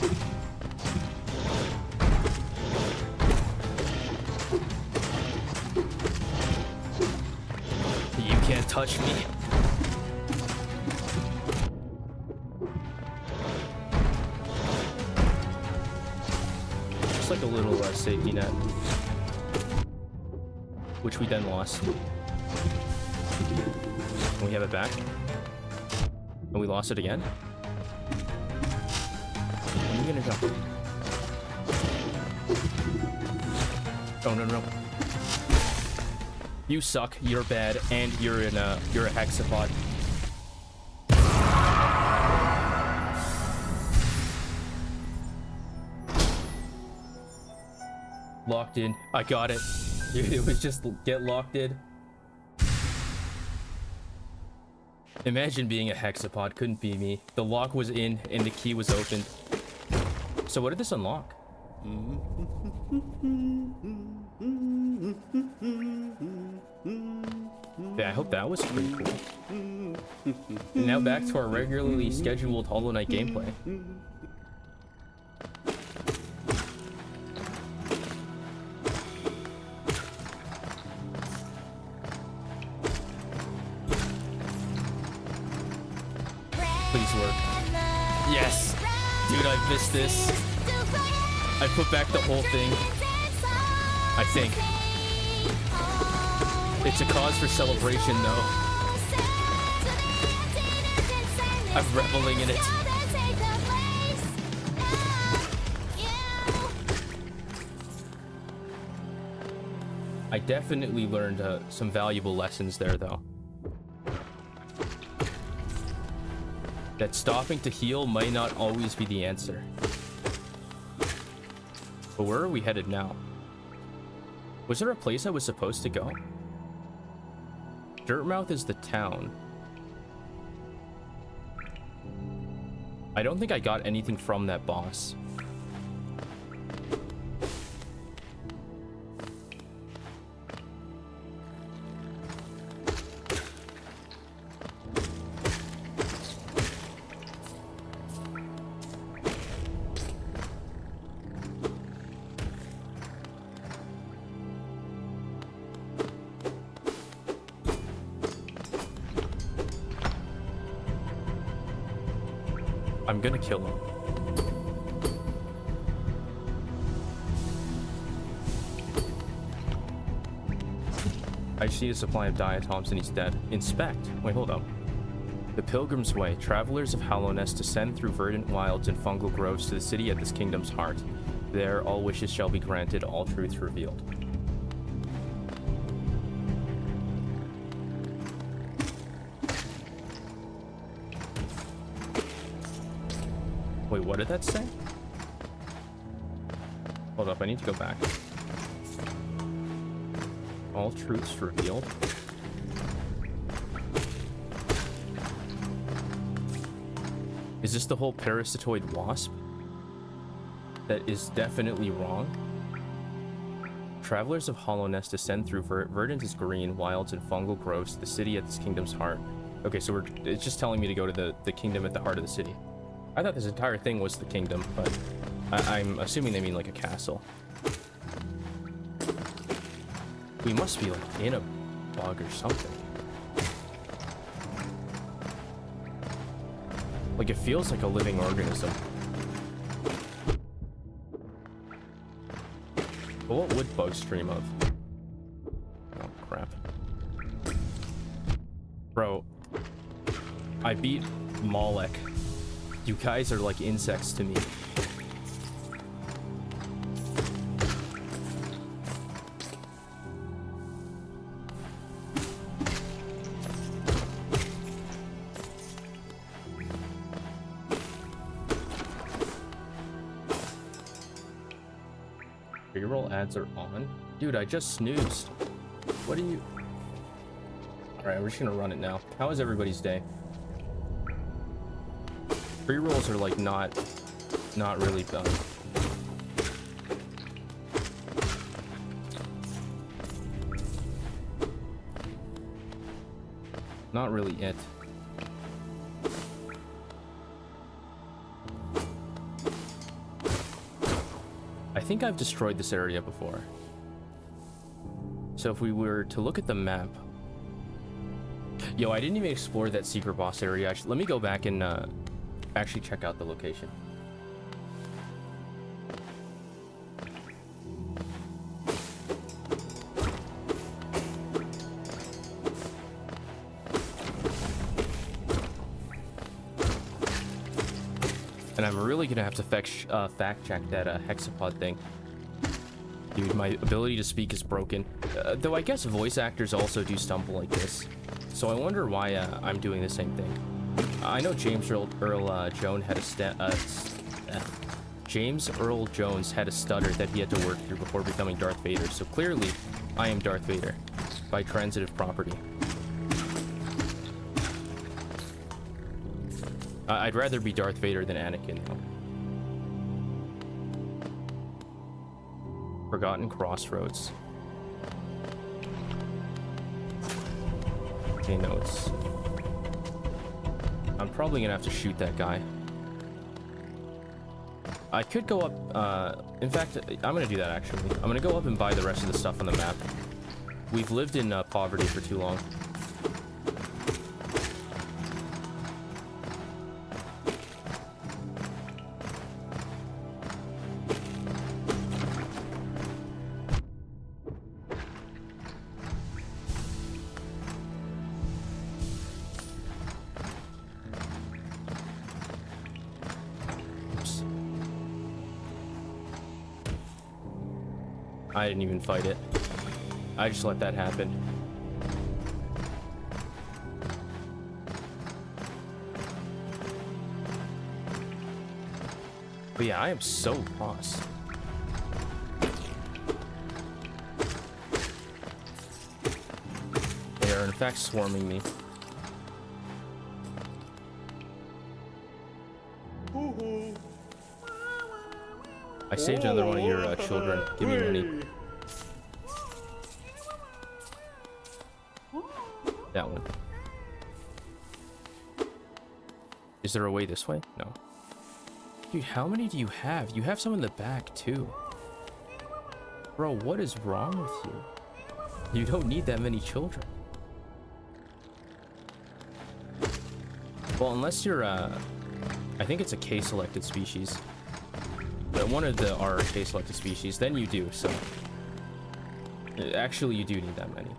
You can't touch me. Just like a little safety net, which we then lost. And we have it back. And we lost it again. When are you gonna jump? Oh no no. You suck, you're bad, and you're a hexapod. Locked in. I got it. It was just get locked in. Imagine being a hexapod. Couldn't be me. The lock was in and the key was opened. So what did this unlock? Yeah, I hope that was pretty cool. And now back to our regularly scheduled Hollow Knight gameplay. Please work. Yes! Dude, I missed this. I put back the whole thing. I think. It's a cause for celebration, though. I'm reveling in it. I definitely learned some valuable lessons there, though. That stopping to heal might not always be the answer. But where are we headed now? Was there a place I was supposed to go? Dirtmouth is the town. I don't think I got anything from that boss. I'm gonna kill him. I see a supply of diatoms and he's dead. Inspect. Wait, hold up. The Pilgrim's Way. Travelers of Hallownest descend through verdant wilds and fungal groves to the city at this kingdom's heart. There, all wishes shall be granted, all truths revealed. Wait, what did that say? Hold up, I need to go back. All truths revealed. Is this the whole parasitoid wasp? That is definitely wrong. Travelers of Hallownest descend through verdant is green, wilds and fungal groves to the city at this kingdom's heart. Okay, so it's just telling me to go to the kingdom at the heart of the city. I thought this entire thing was the kingdom, but I'm assuming they mean like a castle. We must be like in a bog or something. Like it feels like a living organism. But what would bugs dream of? Oh crap. Bro, I beat Molek You guys are like insects to me. Reroll ads are on? Dude, I just snoozed. What are you... Alright, we're just gonna run it now. How is everybody's day? Pre-rolls are like not really done. Not really it. I think I've destroyed this area before. So if we were to look at the map... Yo, I didn't even explore that secret boss area. Let me go back and actually check out the location. And I'm really gonna have to fact check that hexapod thing. Dude, my ability to speak is broken. Though I guess voice actors also do stumble like this. So I wonder why I'm doing the same thing. I know James Earl Jones had James Earl Jones had a stutter that he had to work through before becoming Darth Vader. So clearly, I am Darth Vader by transitive property. I'd rather be Darth Vader than Anakin, though. Forgotten Crossroads. Okay, notes. I'm probably gonna have to shoot that guy. I could go up, in fact, I'm gonna do that actually. I'm gonna go up and buy the rest of the stuff on the map. We've lived in poverty for too long. I didn't even fight it. I just let that happen. But yeah, I am so lost. They are in fact swarming me. I saved another one of your children. Give me money. That one. Is there a way this way? No. Dude, how many do you have? You have some in the back too. Bro, what is wrong with you? You don't need that many children. Well, unless you're I think it's a K-selected species. But one of the are K-selected species, then you do, so. Actually, you do need that many.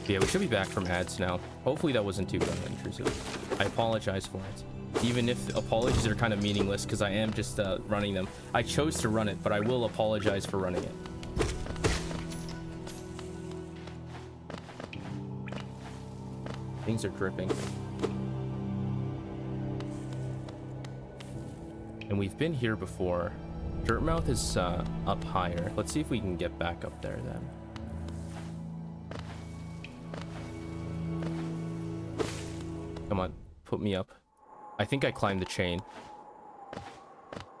Yeah, we should be back from ads now. Hopefully that wasn't too intrusive. I apologize for it. Even if apologies are kind of meaningless, because I am just running them. I chose to run it, but I will apologize for running it. Things are dripping. And we've been here before. Dirtmouth is up higher. Let's see if we can get back up there then. Come on, put me up. I think I climbed the chain.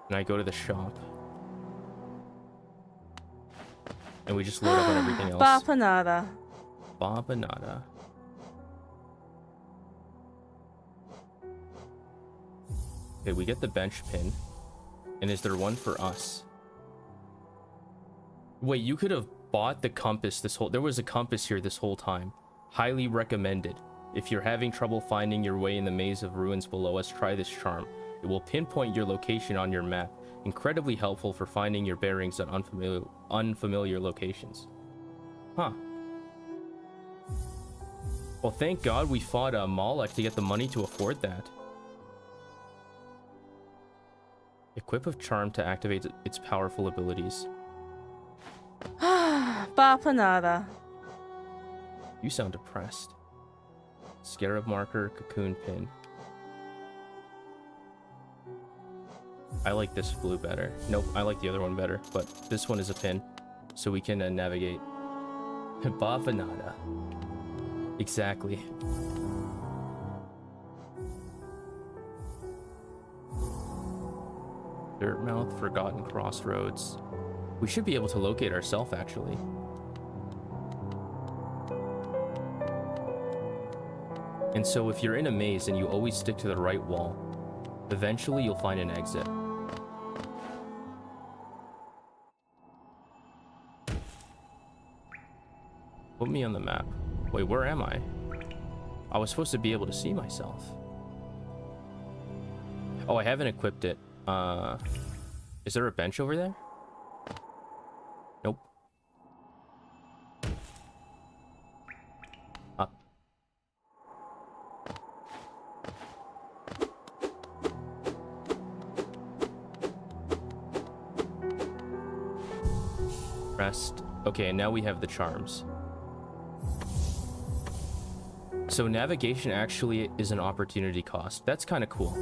And I go to the shop. And we just load up on everything else. Bapanada. Babanada. Okay, we get the bench pin. And is there one for us? Wait, you could have bought the compass this whole... There was a compass here this whole time. Highly recommended. If you're having trouble finding your way in the maze of ruins below us, try this charm. It will pinpoint your location on your map. Incredibly helpful for finding your bearings on unfamiliar locations. Huh. Well, thank God we fought Moloch to get the money to afford that. Equip of charm to activate its powerful abilities. Bapanada. You sound depressed. Scarab marker, cocoon pin. I like this blue better. Nope, I like the other one better, but this one is a pin, so we can navigate. Bafanada. Exactly. Dirtmouth, Forgotten Crossroads. We should be able to locate ourselves, actually. And so if you're in a maze and you always stick to the right wall, eventually you'll find an exit. Put me on the map. Wait, where am I? I was supposed to be able to see myself. Oh, I haven't equipped it. Is there a bench over there? Nope. Up. Rest. Okay, and now we have the charms. So navigation actually is an opportunity cost. That's kind of cool.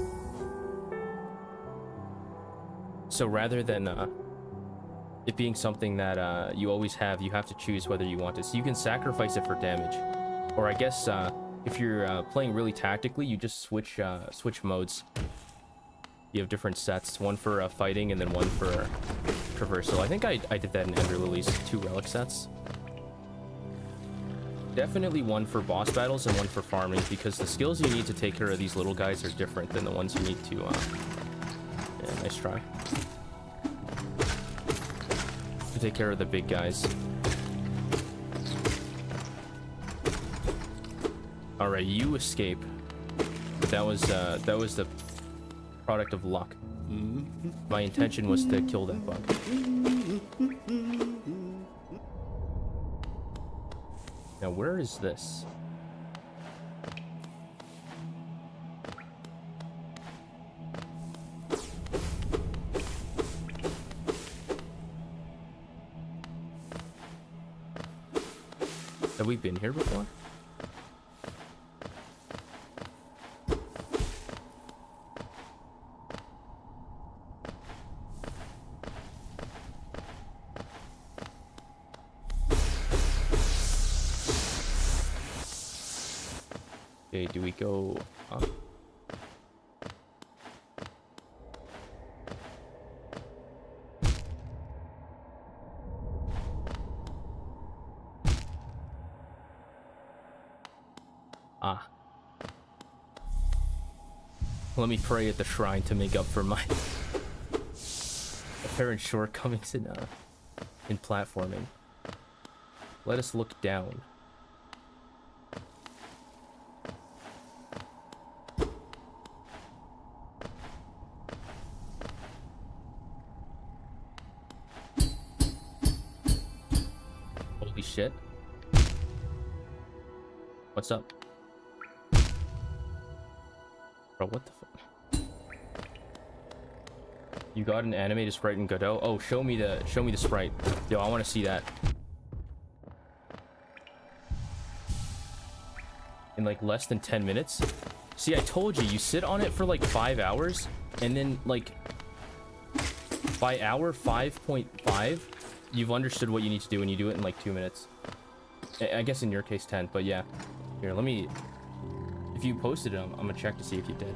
So rather than it being something that you always have, you have to choose whether you want it. So you can sacrifice it for damage. Or I guess if you're playing really tactically, you just switch modes. You have different sets, one for fighting and then one for traversal. I think I did that in Ender Lilies, 2 relic sets. Definitely one for boss battles and one for farming, because the skills you need to take care of these little guys are different than the ones you need to yeah, nice try. To take care of the big guys. Alright, you escape. But that was the product of luck. My intention was to kill that bug. Now, where is this? Have we been here before? Okay, do we go up? Ah. Let me pray at the shrine to make up for my apparent shortcomings in platforming. Let us look down. Holy shit. What's up? Bro, what the fuck? You got an animated sprite in Godot? Oh, show me the sprite. Yo, I want to see that. In like less than 10 minutes? See, I told you, you sit on it for like 5 hours, and then like by hour 5.5, you've understood what you need to do, and you do it in like 2 minutes. I guess in your case 10, but yeah. Here, let me... If you posted it, I'm gonna check to see if you did.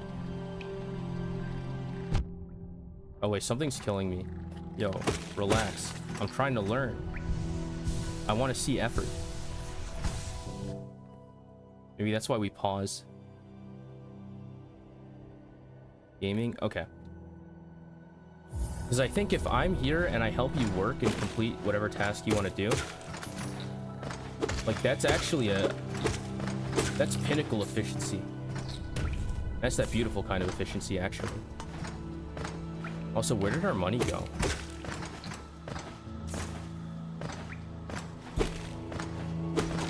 Oh wait, something's killing me. Yo, relax. I'm trying to learn. I want to see effort. Maybe that's why we pause. Gaming? Okay. Because I think if I'm here and I help you work and complete whatever task you want to do, like that's actually that's pinnacle efficiency. That's that beautiful kind of efficiency, actually. Also, where did our money go?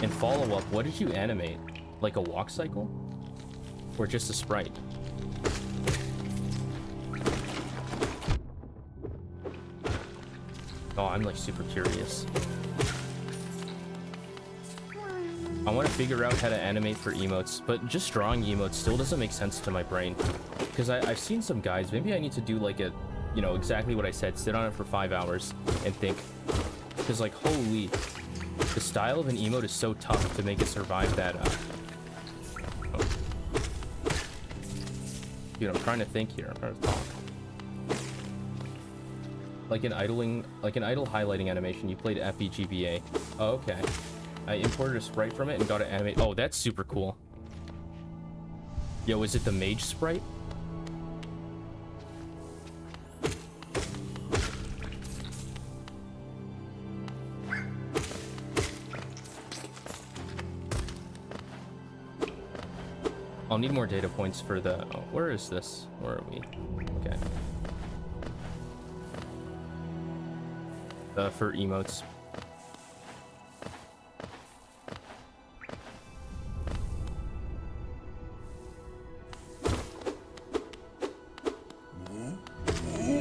And follow up, what did you animate? Like a walk cycle? Or just a sprite? Oh, I'm like super curious. I want to figure out how to animate for emotes, but just drawing emotes still doesn't make sense to my brain. Because I've seen some guides. Maybe I need to do like a, you know, exactly what I said. Sit on it for 5 hours and think. Because like, holy, the style of an emote is so tough to make it survive that. Oh. Dude, I'm trying to think here. I'm trying to talk. Like an idle highlighting animation. You played FEGBA. Oh, okay. I imported a sprite from it and got it animated. Oh, that's super cool. Yo, is it the mage sprite? I'll need more data points for the... Oh, where is this? Where are we? Okay. For emotes.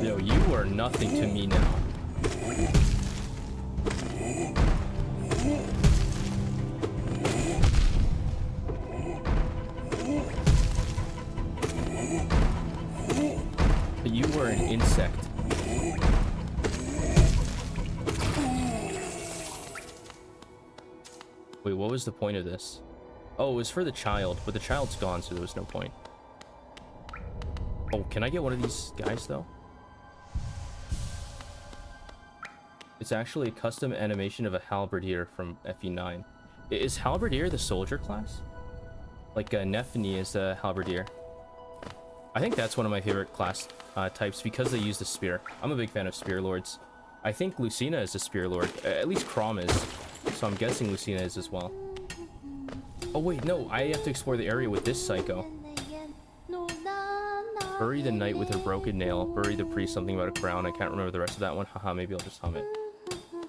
Yo, you are nothing to me now. You were an insect. Wait, what was the point of this? Oh, it was for the child, but the child's gone, so there was no point. Oh, can I get one of these guys, though? It's actually a custom animation of a halberdier from FE9. Is halberdier the soldier class? Like, Nephany is a halberdier. I think that's one of my favorite class types because they use the spear. I'm a big fan of spear lords. I think Lucina is a spear lord. At least Crom is. So I'm guessing Lucina is as well. Oh wait, no, I have to explore the area with this psycho. Bury the knight with her broken nail. Bury the priest something about a crown. I can't remember the rest of that one. Haha, maybe I'll just hum it.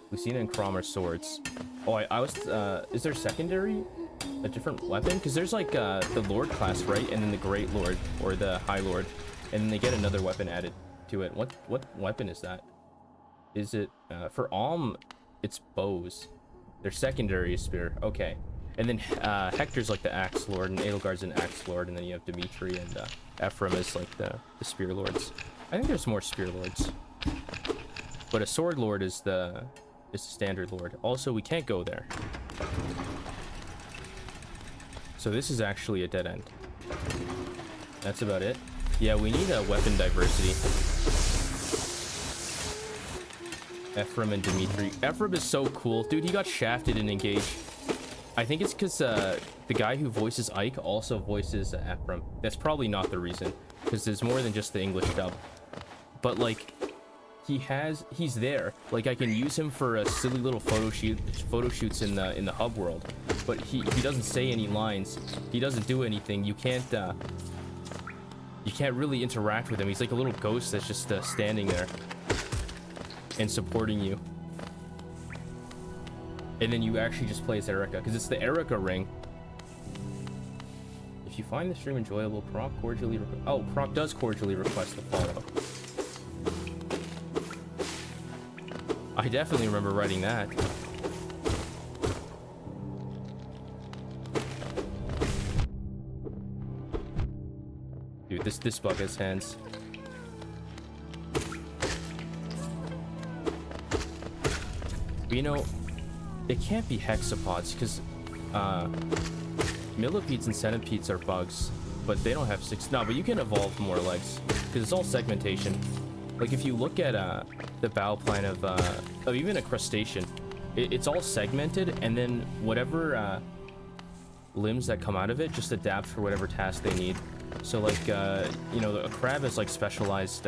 Lucina and Crom are swords. Oh, I was, is there secondary? A different weapon? Because there's like the Lord class, right? And then the Great Lord, or the High Lord. And then they get another weapon added to it. What weapon is that? Is it, for Alm, it's bows. Their secondary is spear. Okay. And then Hector's like the Axe Lord, and Edelgard's an Axe Lord, and then you have Dimitri and Ephraim is like the Spear Lords. I think there's more Spear Lords. But a Sword Lord is the standard Lord. Also, we can't go there. So this is actually a dead end. That's about it. Yeah, we need a weapon diversity. Ephraim and Dimitri. Ephraim is so cool. Dude, he got shafted in Engage. I think it's because the guy who voices Ike also voices Ephraim. That's probably not the reason, because there's more than just the English dub. But like, he's there. Like, I can use him for a silly little photo shoots in the hub world. But he doesn't say any lines. He doesn't do anything. You can't really interact with him. He's like a little ghost that's just standing there and supporting you. And then you actually just play as Erica, because it's the Erica ring. If you find the stream enjoyable, Proc does cordially request the follow. I definitely remember writing that. Dude, this bug has hands. But you know, it can't be hexapods, because millipedes and centipedes are bugs, but they don't have no, but you can evolve more legs, because it's all segmentation. Like, if you look at the bow plan of even a crustacean, it's all segmented, and then whatever limbs that come out of it just adapt for whatever task they need. So like, you know, a crab has like specialized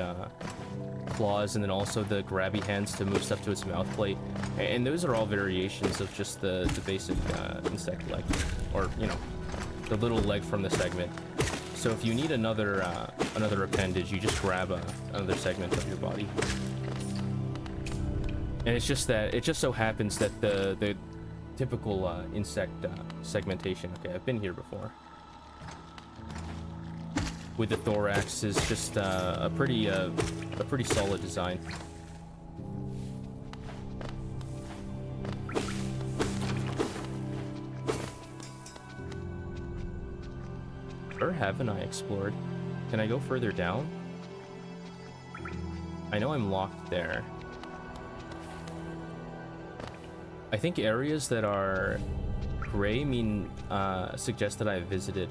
claws, and then also the grabby hands to move stuff to its mouth plate, and those are all variations of just the basic insect leg, or, you know, the little leg from the segment. So if you need another appendage, you just grab another segment of your body. And it's just that it just so happens that the typical insect segmentation. Okay, I've been here before. With the thorax is just a pretty solid design. Where haven't I explored? Can I go further down? I know I'm locked there. I think areas that are gray mean suggest that I've visited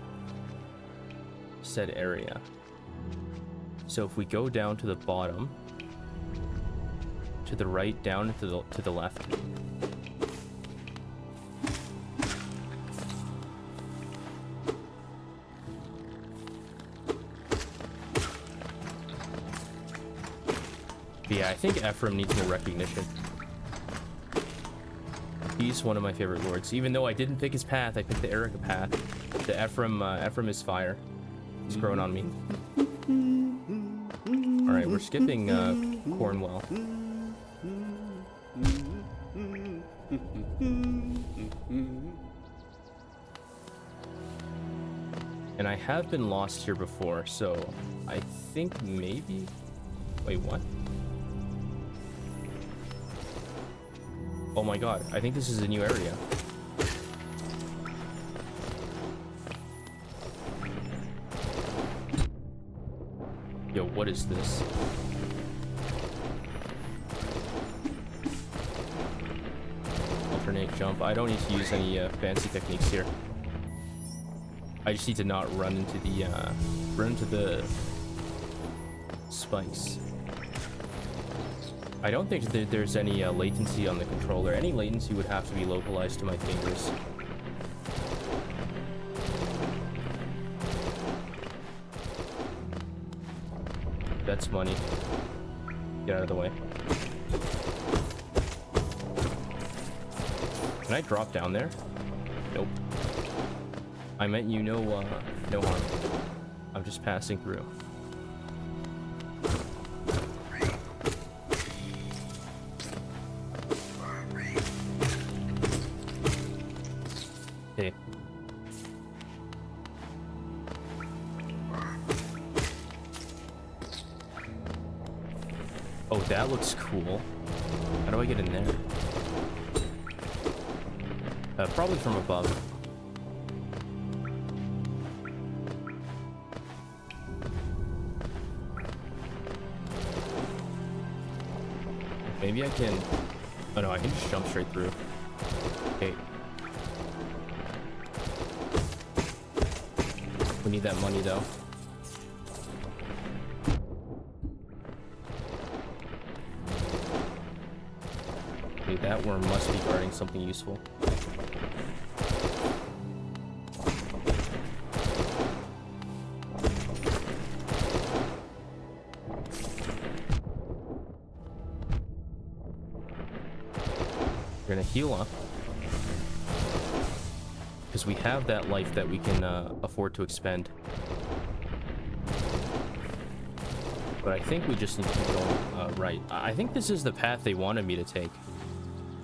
said area. So if we go down to the bottom, to the right, down to the left. But yeah, I think Ephraim needs more recognition. He's one of my favorite lords. Even though I didn't pick his path, I picked the Erica path. The Ephraim is fire. It's growing on me. Alright, we're skipping Cornwall. And I have been lost here before, so I think maybe... Wait, what? Oh my god, I think this is a new area. Yo, what is this? Alternate jump. I don't need to use any fancy techniques here. I just need to not run into the spikes. I don't think that there's any latency on the controller. Any latency would have to be localized to my fingers. That's money. Get out of the way. Can I drop down there? Nope. I meant you no harm. I'm just passing through. Hey. Oh, that looks cool. How do I get in there? Probably from above. Maybe I can... Oh no, I can just jump straight through. Okay. We need that money though. Okay, that worm must be guarding something useful. We're gonna heal up. Because we have that life that we can afford to expend. But I think we just need to keep going right. I think this is the path they wanted me to take.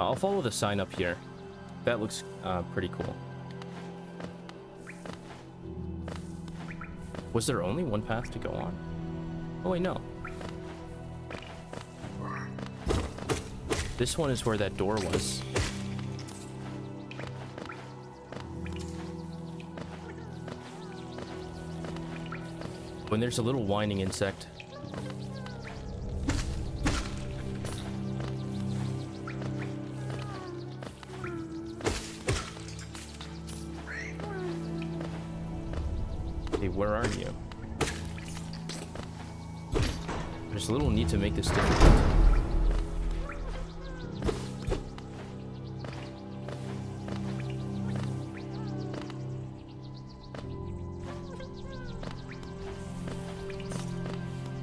I'll follow the sign up here. That looks pretty cool. Was there only one path to go on? Oh wait, no. This one is where that door was. When there's a little whining insect. Hey, where are you? There's a little need to make this difficult.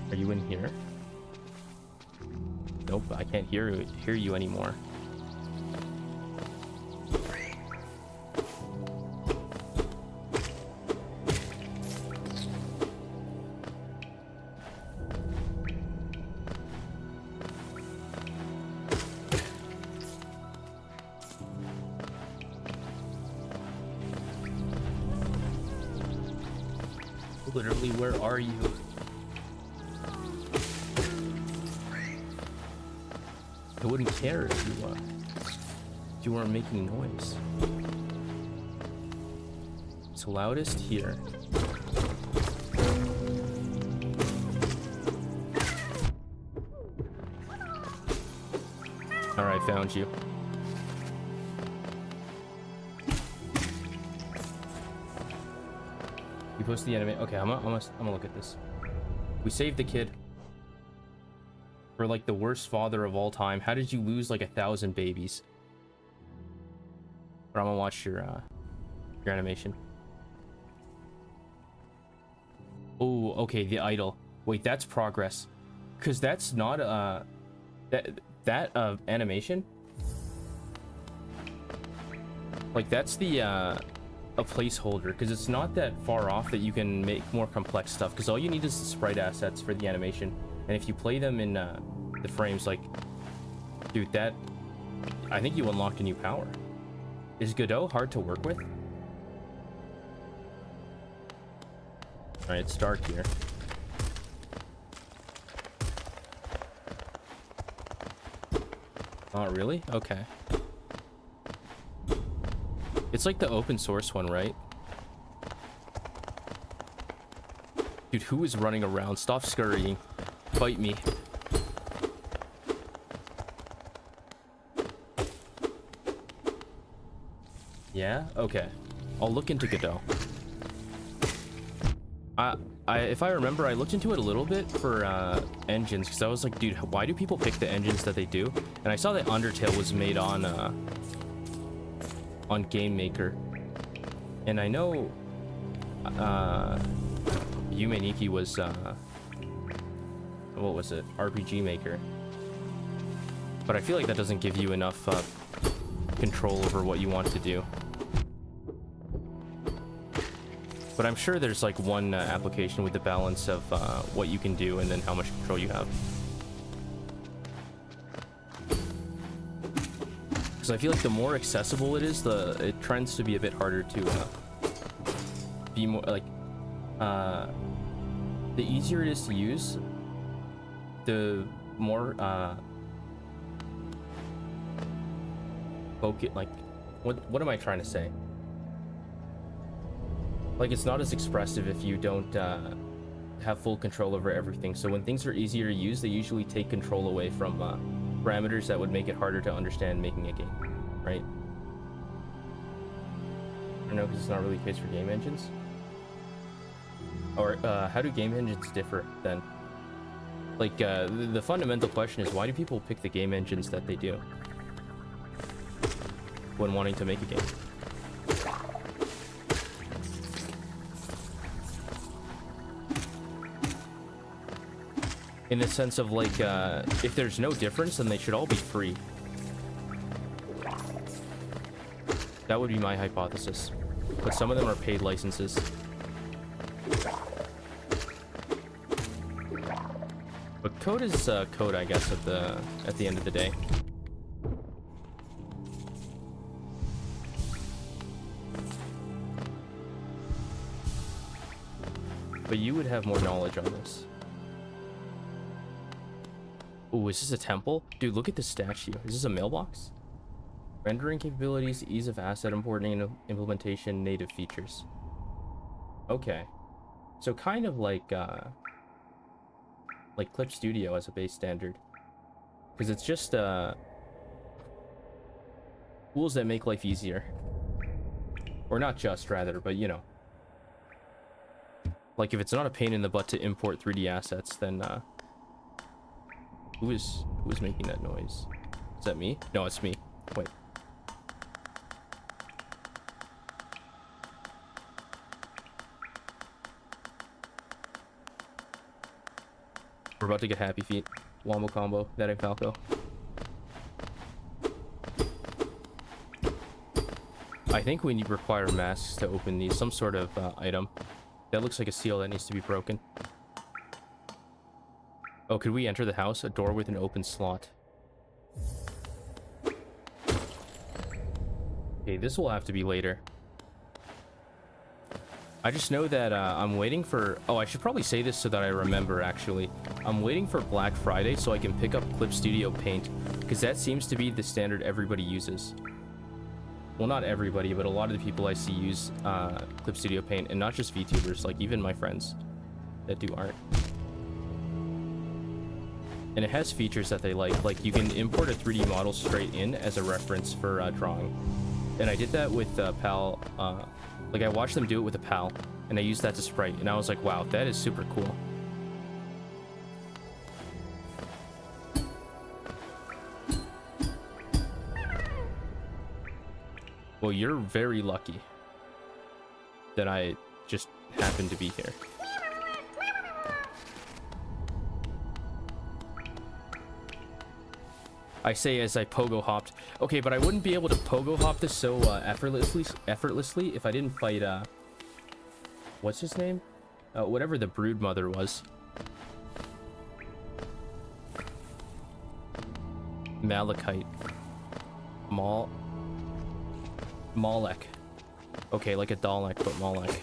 Are you in here? Nope, I can't hear you anymore. Literally, where are you? I wouldn't care if you weren't making noise. It's loudest here. Alright, found you. You posted the anime. Okay, I'm gonna look at this. We saved the kid. For like the worst father of all time. How did you lose like 1,000 babies? But I'm gonna watch your animation. Oh, okay, the idol. Wait, that's progress. Cause that's not that animation. Like that's the a placeholder, because it's not that far off that you can make more complex stuff, because all you need is the sprite assets for the animation, and if you play them in the frames, like, dude, that, I think you unlocked a new power. Is Godot hard to work with? All right, it's dark here. Not really? Okay. It's like the open source one, right? Dude, who is running around? Stop scurrying. Fight me. Yeah? Okay. I'll look into Godot. If I remember, I looked into it a little bit for engines, because I was like, dude, why do people pick the engines that they do? And I saw that Undertale was made on Game Maker, and I know Yume Nikki was what was it, RPG Maker, but I feel like that doesn't give you enough control over what you want to do. But I'm sure there's like one application with the balance of what you can do and then how much control you have. Because I feel like the more accessible it is, it trends to be a bit harder to be more like the easier it is to use, the more focus. Like, what am I trying to say? Like, it's not as expressive if you don't have full control over everything. So when things are easier to use, they usually take control away from parameters that would make it harder to understand making a game, right? I don't know, because it's not really the case for game engines. Or how do game engines differ then? Like, the fundamental question is, why do people pick the game engines that they do when wanting to make a game? In the sense of, like, if there's no difference, then they should all be free. That would be my hypothesis. But some of them are paid licenses. But code is code, I guess, at the end of the day. But you would have more knowledge on this. Oh, is this a temple? Dude, look at this statue. Is this a mailbox? Rendering capabilities, ease of asset importing and implementation, native features. Okay. So kind of like Clip Studio as a base standard. Because it's just tools that make life easier. Or not just, rather, but you know. Like, if it's not a pain in the butt to import 3D assets, then who is making that noise? Is that me? No, it's me. Wait. We're about to get happy feet. Wombo combo. That ain't Falco. I think we require masks to open these. Some sort of item. That looks like a seal that needs to be broken. Oh, could we enter the house? A door with an open slot. Okay, this will have to be later. I just know that I'm waiting for... Oh, I should probably say this so that I remember, actually. I'm waiting for Black Friday so I can pick up Clip Studio Paint, because that seems to be the standard everybody uses. Well, not everybody, but a lot of the people I see use Clip Studio Paint, and not just VTubers, like even my friends that do art. And it has features that they like you can import a 3D model straight in as a reference for drawing. And I did that with Pal, like I watched them do it with a Pal, and I used that to sprite, and I was like, wow, that is super cool. Well, you're very lucky that I just happened to be here. I say as I pogo hopped. Okay, but I wouldn't be able to pogo hop this so effortlessly if I didn't fight what's his name? Whatever the brood mother was. Malachite. Malek. Okay, like a Dalek, but Malek.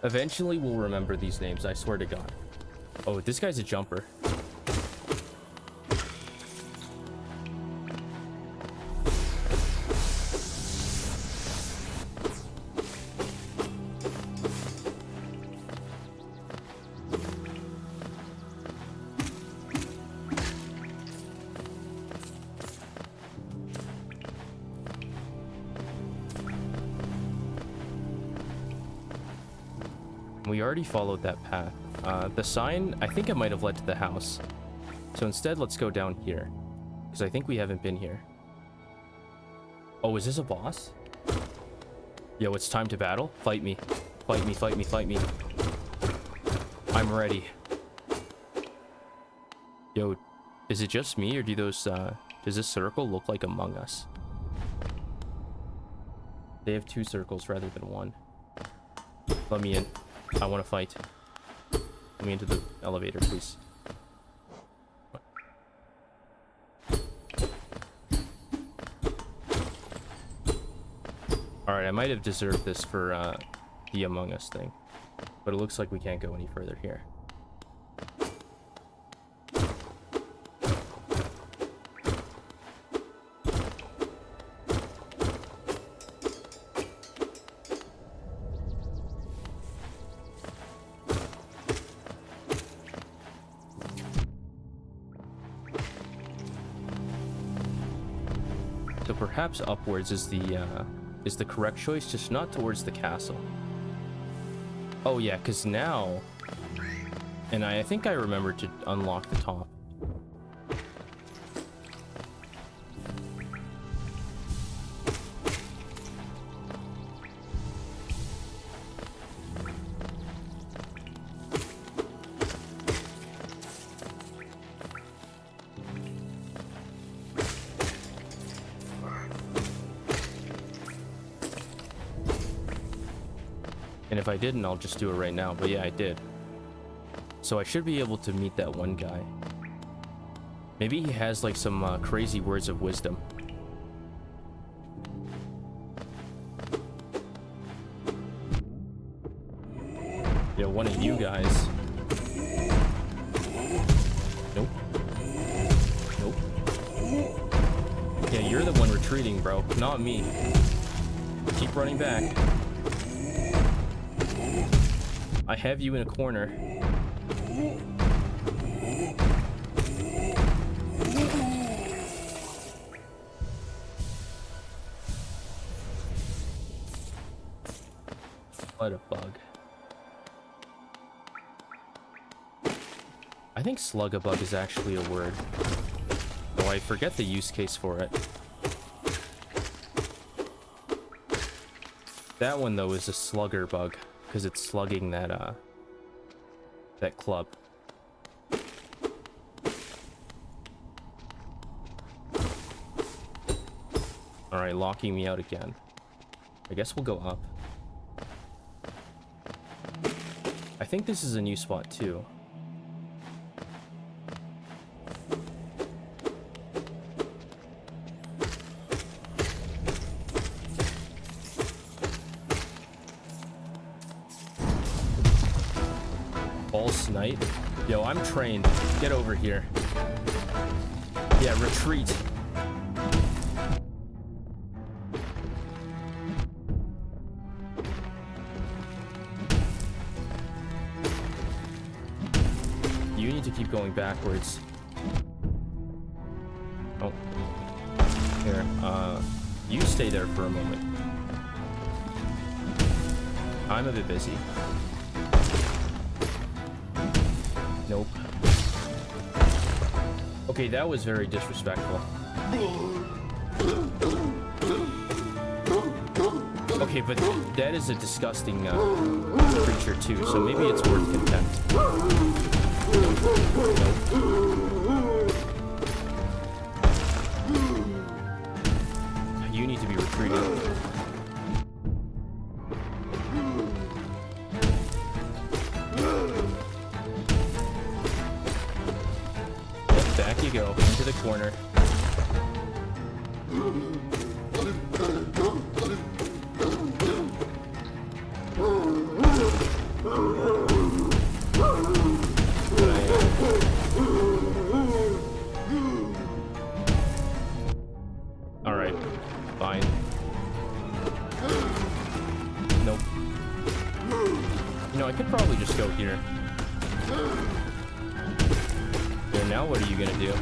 Eventually we'll remember these names, I swear to God. Oh, this guy's a jumper. We already followed that path. The sign, I think it might have led to the house. So instead, let's go down here. Because I think we haven't been here. Oh, is this a boss? Yo, it's time to battle. Fight me. Fight me, fight me, fight me. I'm ready. Yo, is it just me, or do those, does this circle look like Among Us? They have 2 circles rather than 1. Let me in. I want to fight. Let me into the elevator, please. Alright, I might have deserved this for the Among Us thing. But it looks like we can't go any further here. Perhaps upwards is the correct choice, just not towards the castle. Oh yeah, because now, and I think I remembered to unlock the top. And if I didn't, I'll just do it right now. But yeah, I did. So I should be able to meet that one guy. Maybe he has like some crazy words of wisdom. Yeah, one of you guys. Nope. Nope. Yeah, you're the one retreating, bro. Not me. Keep running back. I have you in a corner. What a bug. I think slug-a-bug is actually a word. Though I forget the use case for it. That one, though, is a slugger bug. Because it's slugging that, that club. Alright, locking me out again. I guess we'll go up. I think this is a new spot, too. false knight. Yo, I'm trained. Get over here. Yeah, retreat. You need to keep going backwards. Oh. Here, you stay there for a moment. I'm a bit busy. Nope. Okay, that was very disrespectful. Okay, but that is a disgusting creature too, so maybe it's worth contempt. Nope. You need to be retreating. Yep, back you go, into the corner. Alright, fine. Nope. You know, I could probably just go here. And now what are you gonna do?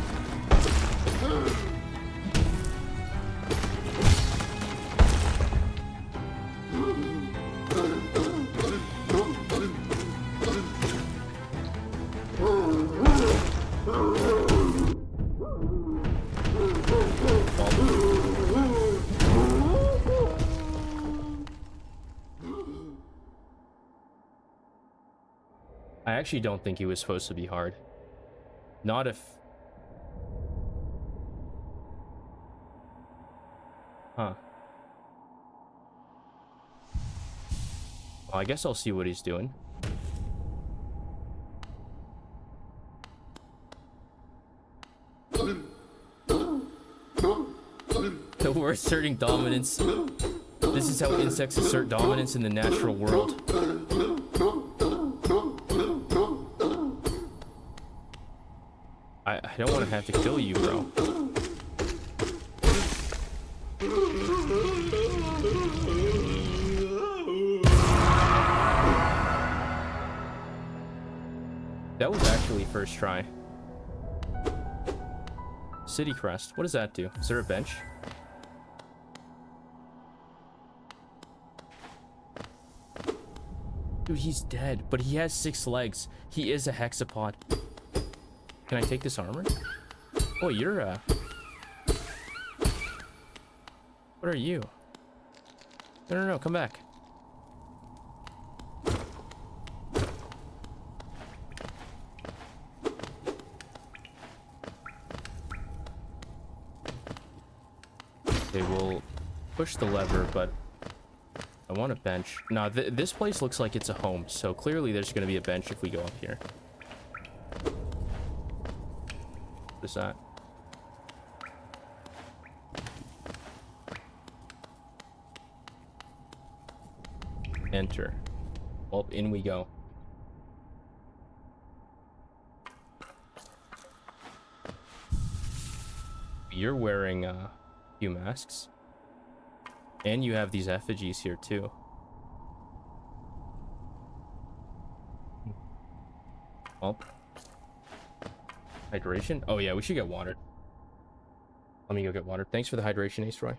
I actually don't think he was supposed to be hard. Not if... Huh. Well, I guess I'll see what he's doing. So we're asserting dominance. This is how insects assert dominance in the natural world. I don't want to have to kill you, bro. That was actually first try. City crest. What does that do? Is there a bench? Dude, he's dead, but he has 6 legs. He is a hexapod. Can I take this armor? Oh, you're what are you? No, come back. Okay, we'll push the lever, but I want a bench. Nah, this place looks like it's a home, so clearly there's going to be a bench if we go up here. What is that? Enter. Well, in we go. You're wearing a few masks. And you have these effigies here too. Well. Hydration? Oh yeah, we should get water. Let me go get water. Thanks for the hydration, Ace Roy.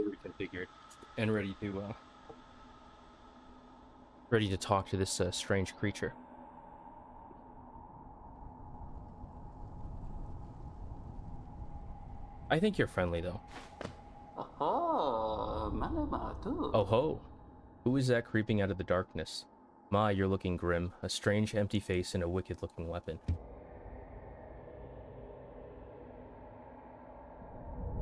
fully reconfigured and ready to talk to this strange creature. I think you're friendly, though. Oh, malama too. Oh ho! Who is that creeping out of the darkness? My, you're looking grim. A strange, empty face and a wicked-looking weapon.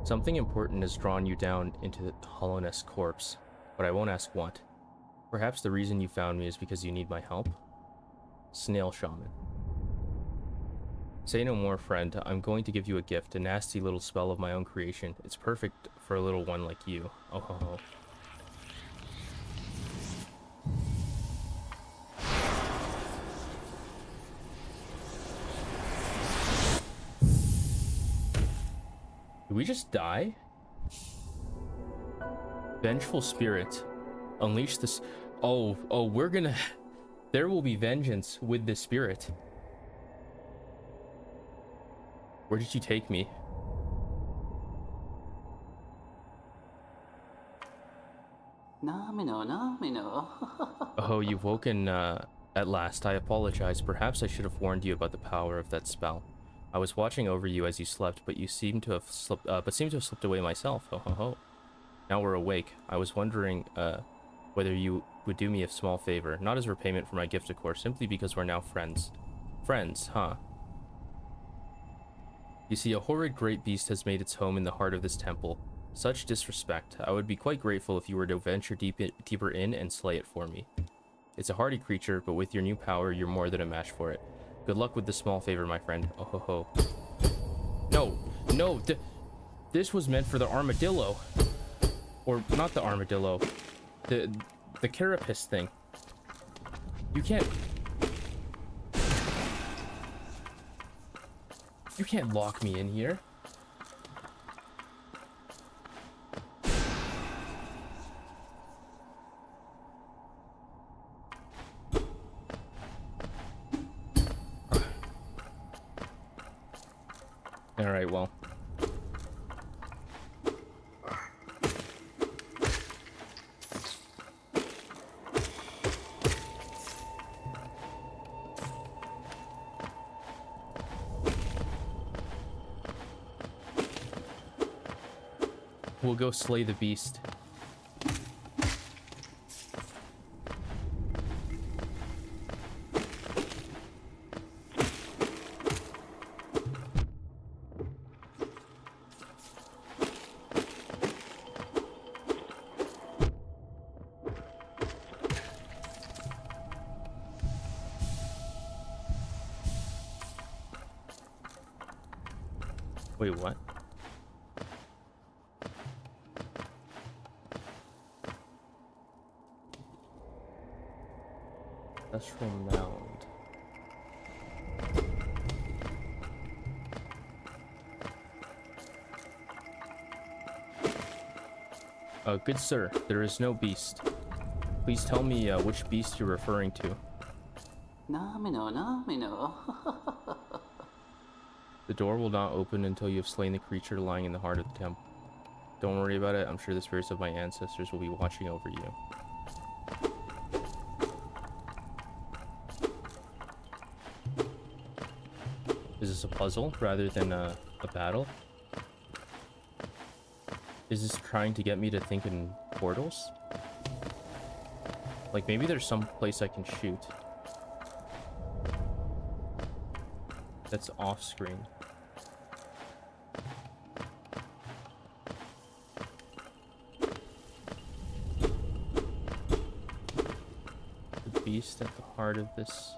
Something important has drawn you down into the Hollowness corpse, but I won't ask what. Perhaps the reason you found me is because you need my help? Snail Shaman. Say no more, friend. I'm going to give you a gift, a nasty little spell of my own creation. It's perfect for a little one like you. Oh ho ho. Did we just die? Vengeful spirit. Unleash this. Oh, we're gonna. There will be vengeance with this spirit. Where did you take me? Namino. Oh, you've woken at last. I apologize. Perhaps I should have warned you about the power of that spell. I was watching over you as you slept, but you seem to have slipped away myself. Ho ho ho. Now we're awake. I was wondering whether you would do me a small favor, not as repayment for my gift, of course, simply because we're now friends. Friends, huh? You see, a horrid great beast has made its home in the heart of this temple. Such disrespect. I would be quite grateful if you were to venture deeper in and slay it for me. It's a hardy creature, but with your new power, you're more than a match for it. Good luck with this small favor, my friend. Oh ho ho. No, this was meant for the armadillo. Or not the armadillo. The carapace thing. You can't lock me in here. All right, well. We'll go slay the beast. Wait, what? Ancestral mound. Good sir, there is no beast. Please tell me which beast you're referring to. Namino. The door will not open until you have slain the creature lying in the heart of the temple. Don't worry about it. I'm sure the spirits of my ancestors will be watching over you. Is this a puzzle rather than a battle? Is this trying to get me to think in portals? Like, maybe there's some place I can shoot. That's off screen. The beast at the heart of this.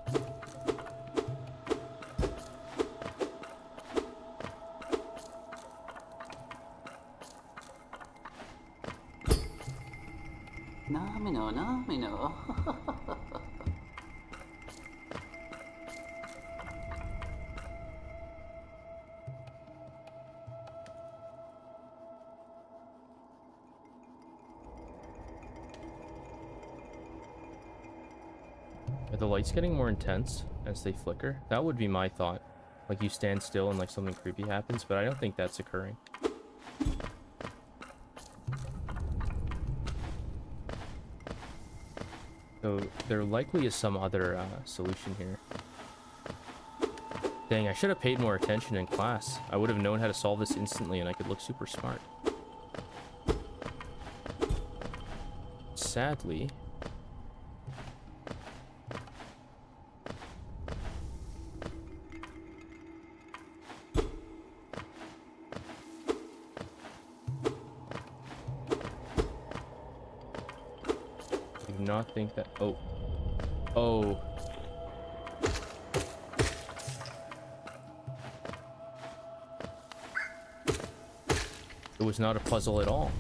Namino. Are the lights getting more intense as they flicker? That would be my thought. Like you stand still and like something creepy happens, but I don't think that's occurring. So there likely is some other solution here. Dang, I should have paid more attention in class. I would have known how to solve this instantly and I could look super smart. Sadly... I do not think that... Oh. Oh. It was not a puzzle at all.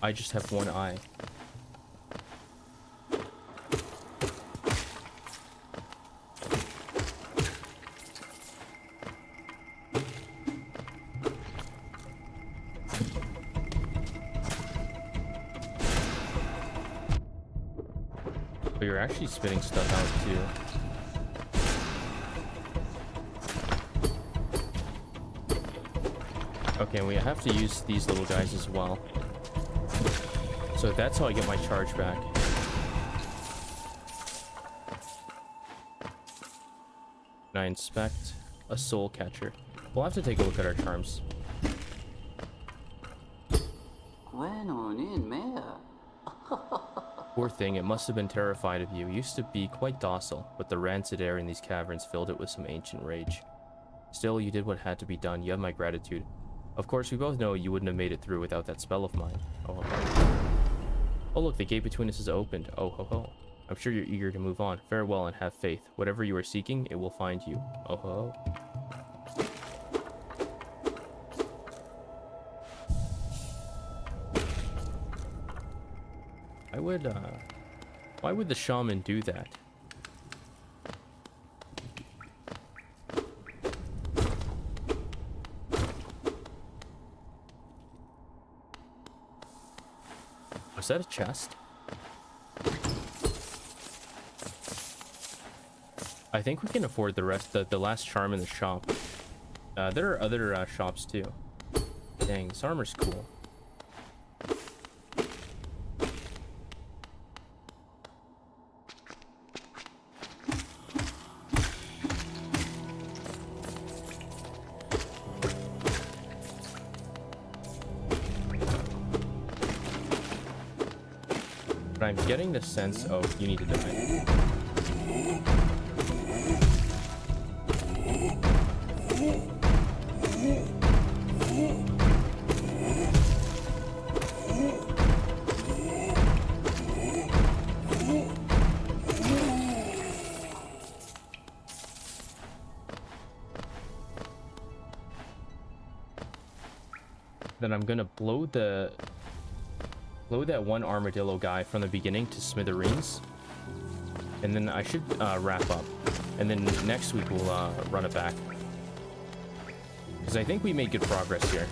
I just have one eye. But you're actually spitting stuff out too. Okay, and we have to use these little guys as well. So that's how I get my charge back. And I inspect a soul catcher. We'll have to take a look at our charms. Poor thing, it must have been terrified of you. It used to be quite docile, but the rancid air in these caverns filled it with some ancient rage. Still, you did what had to be done. You have my gratitude. Of course, we both know you wouldn't have made it through without that spell of mine. Oh, ho, ho. Oh, look, the gate between us is opened. Oh, ho, ho. I'm sure you're eager to move on. Farewell and have faith. Whatever you are seeking, it will find you. Oh, ho, ho. Why would the shaman do that? Was that a chest? I think we can afford the rest, the last charm in the shop. There are other shops too. Dang, this armor's cool. But I'm getting the sense of you need to die. Then I'm gonna blow that one armadillo guy from the beginning to smithereens, and then I should wrap up, and then next week we'll run it back, because I think we made good progress here.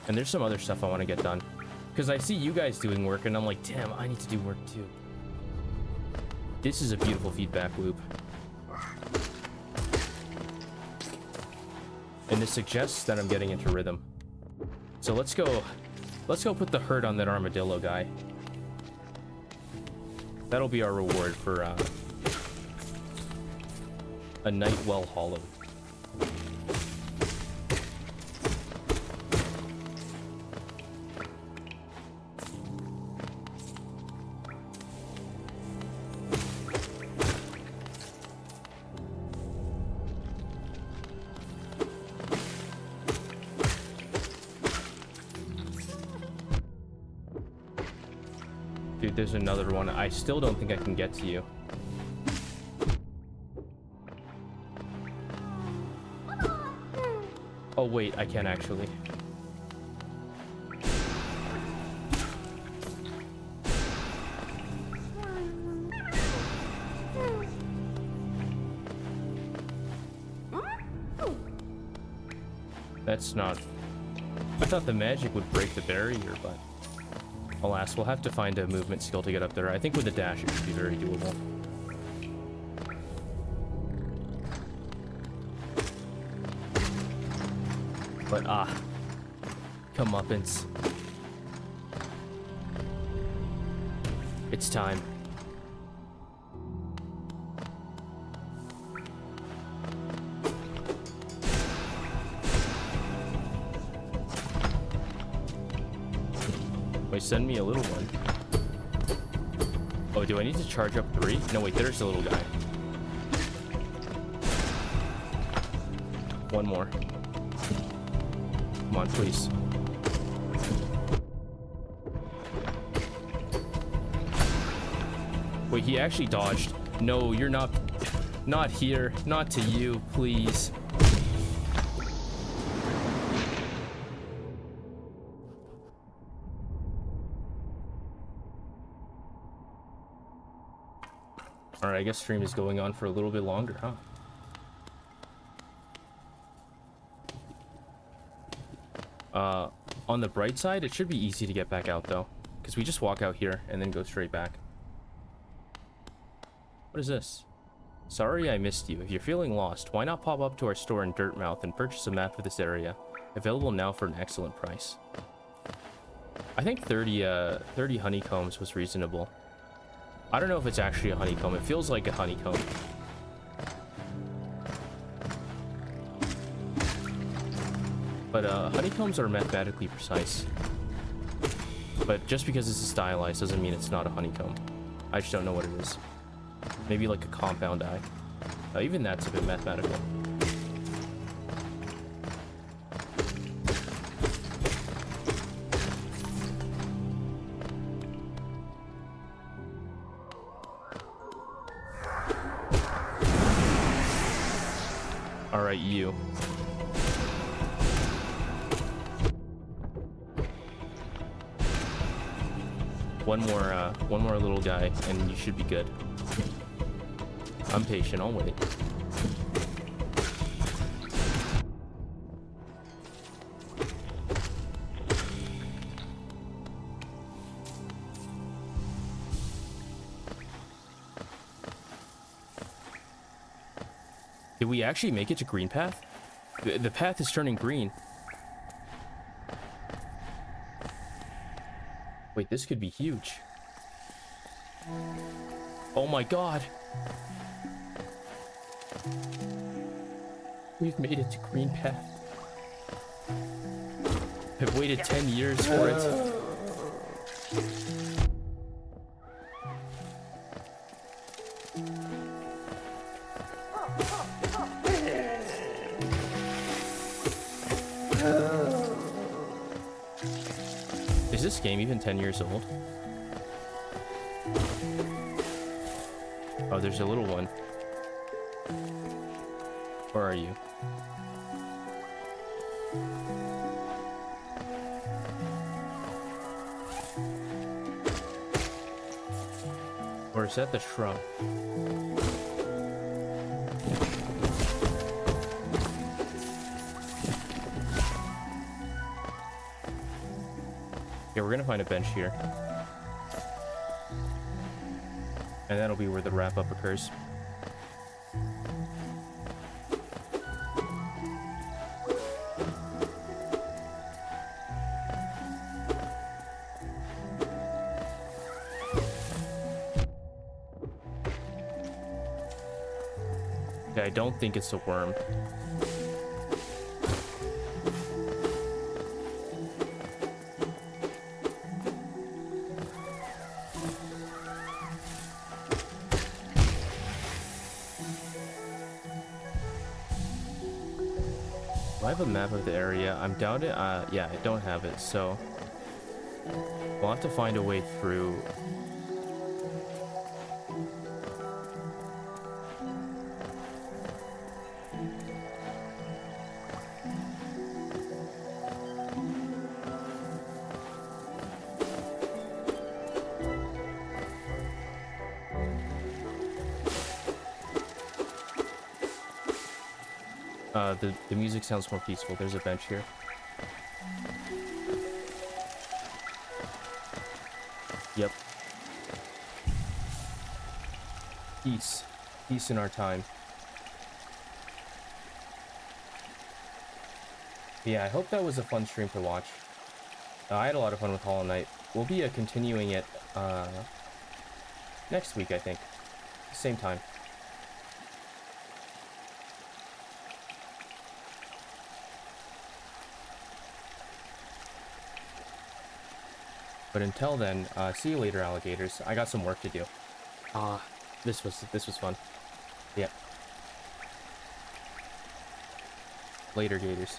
And there's some other stuff I want to get done, because I see you guys doing work and I'm like, damn, I need to do work too. This is a beautiful feedback loop. And this suggests that I'm getting into rhythm. So let's go put the hurt on that armadillo guy. That'll be our reward for a night well hollowed. Dude, there's another one. I still don't think I can get to you. Oh wait, I can actually. That's not... I thought the magic would break the barrier, but... Alas, we'll have to find a movement skill to get up there. I think with a dash it should be very doable. But comeuppance. It's time. Wait, send me a little one. Oh, do I need to charge up 3? No, wait, there's the little guy. One more. Come on, please. Wait, he actually dodged. No, you're not. Not here. Not to you, please. Alright, I guess stream is going on for a little bit longer, huh? On the bright side, it should be easy to get back out, though. Because we just walk out here and then go straight back. What is this? Sorry I missed you. If you're feeling lost, why not pop up to our store in Dirtmouth and purchase a map of this area? Available now for an excellent price. I think 30 honeycombs was reasonable. I don't know if it's actually a honeycomb. It feels like a honeycomb. But honeycombs are mathematically precise. But just because this is stylized doesn't mean it's not a honeycomb. I just don't know what it is. Maybe like a compound eye. Even that's a bit mathematical. Alright, you. One more little guy, and you should be good. I'm patient, I'll wait. Did we actually make it to green path? The path is turning green. Wait, this could be huge. Oh my god. We've made it to green path. I've waited 10 years for it. Is this game even 10 years old? Oh, there's a little one. Where are you? Or is that the shrub? Yeah, we're gonna find a bench here. And that'll be where the wrap-up occurs. Okay, I don't think it's a worm. I have a map of the area. I'm down it. Yeah, I don't have it, so we'll have to find a way through. The music sounds more peaceful. There's a bench here. Yep. Peace. Peace in our time. Yeah, I hope that was a fun stream to watch. I had a lot of fun with Hollow Knight. We'll be continuing it next week, I think. Same time. But until then, see you later, alligators. I got some work to do. This was fun. Yeah. Later, gators.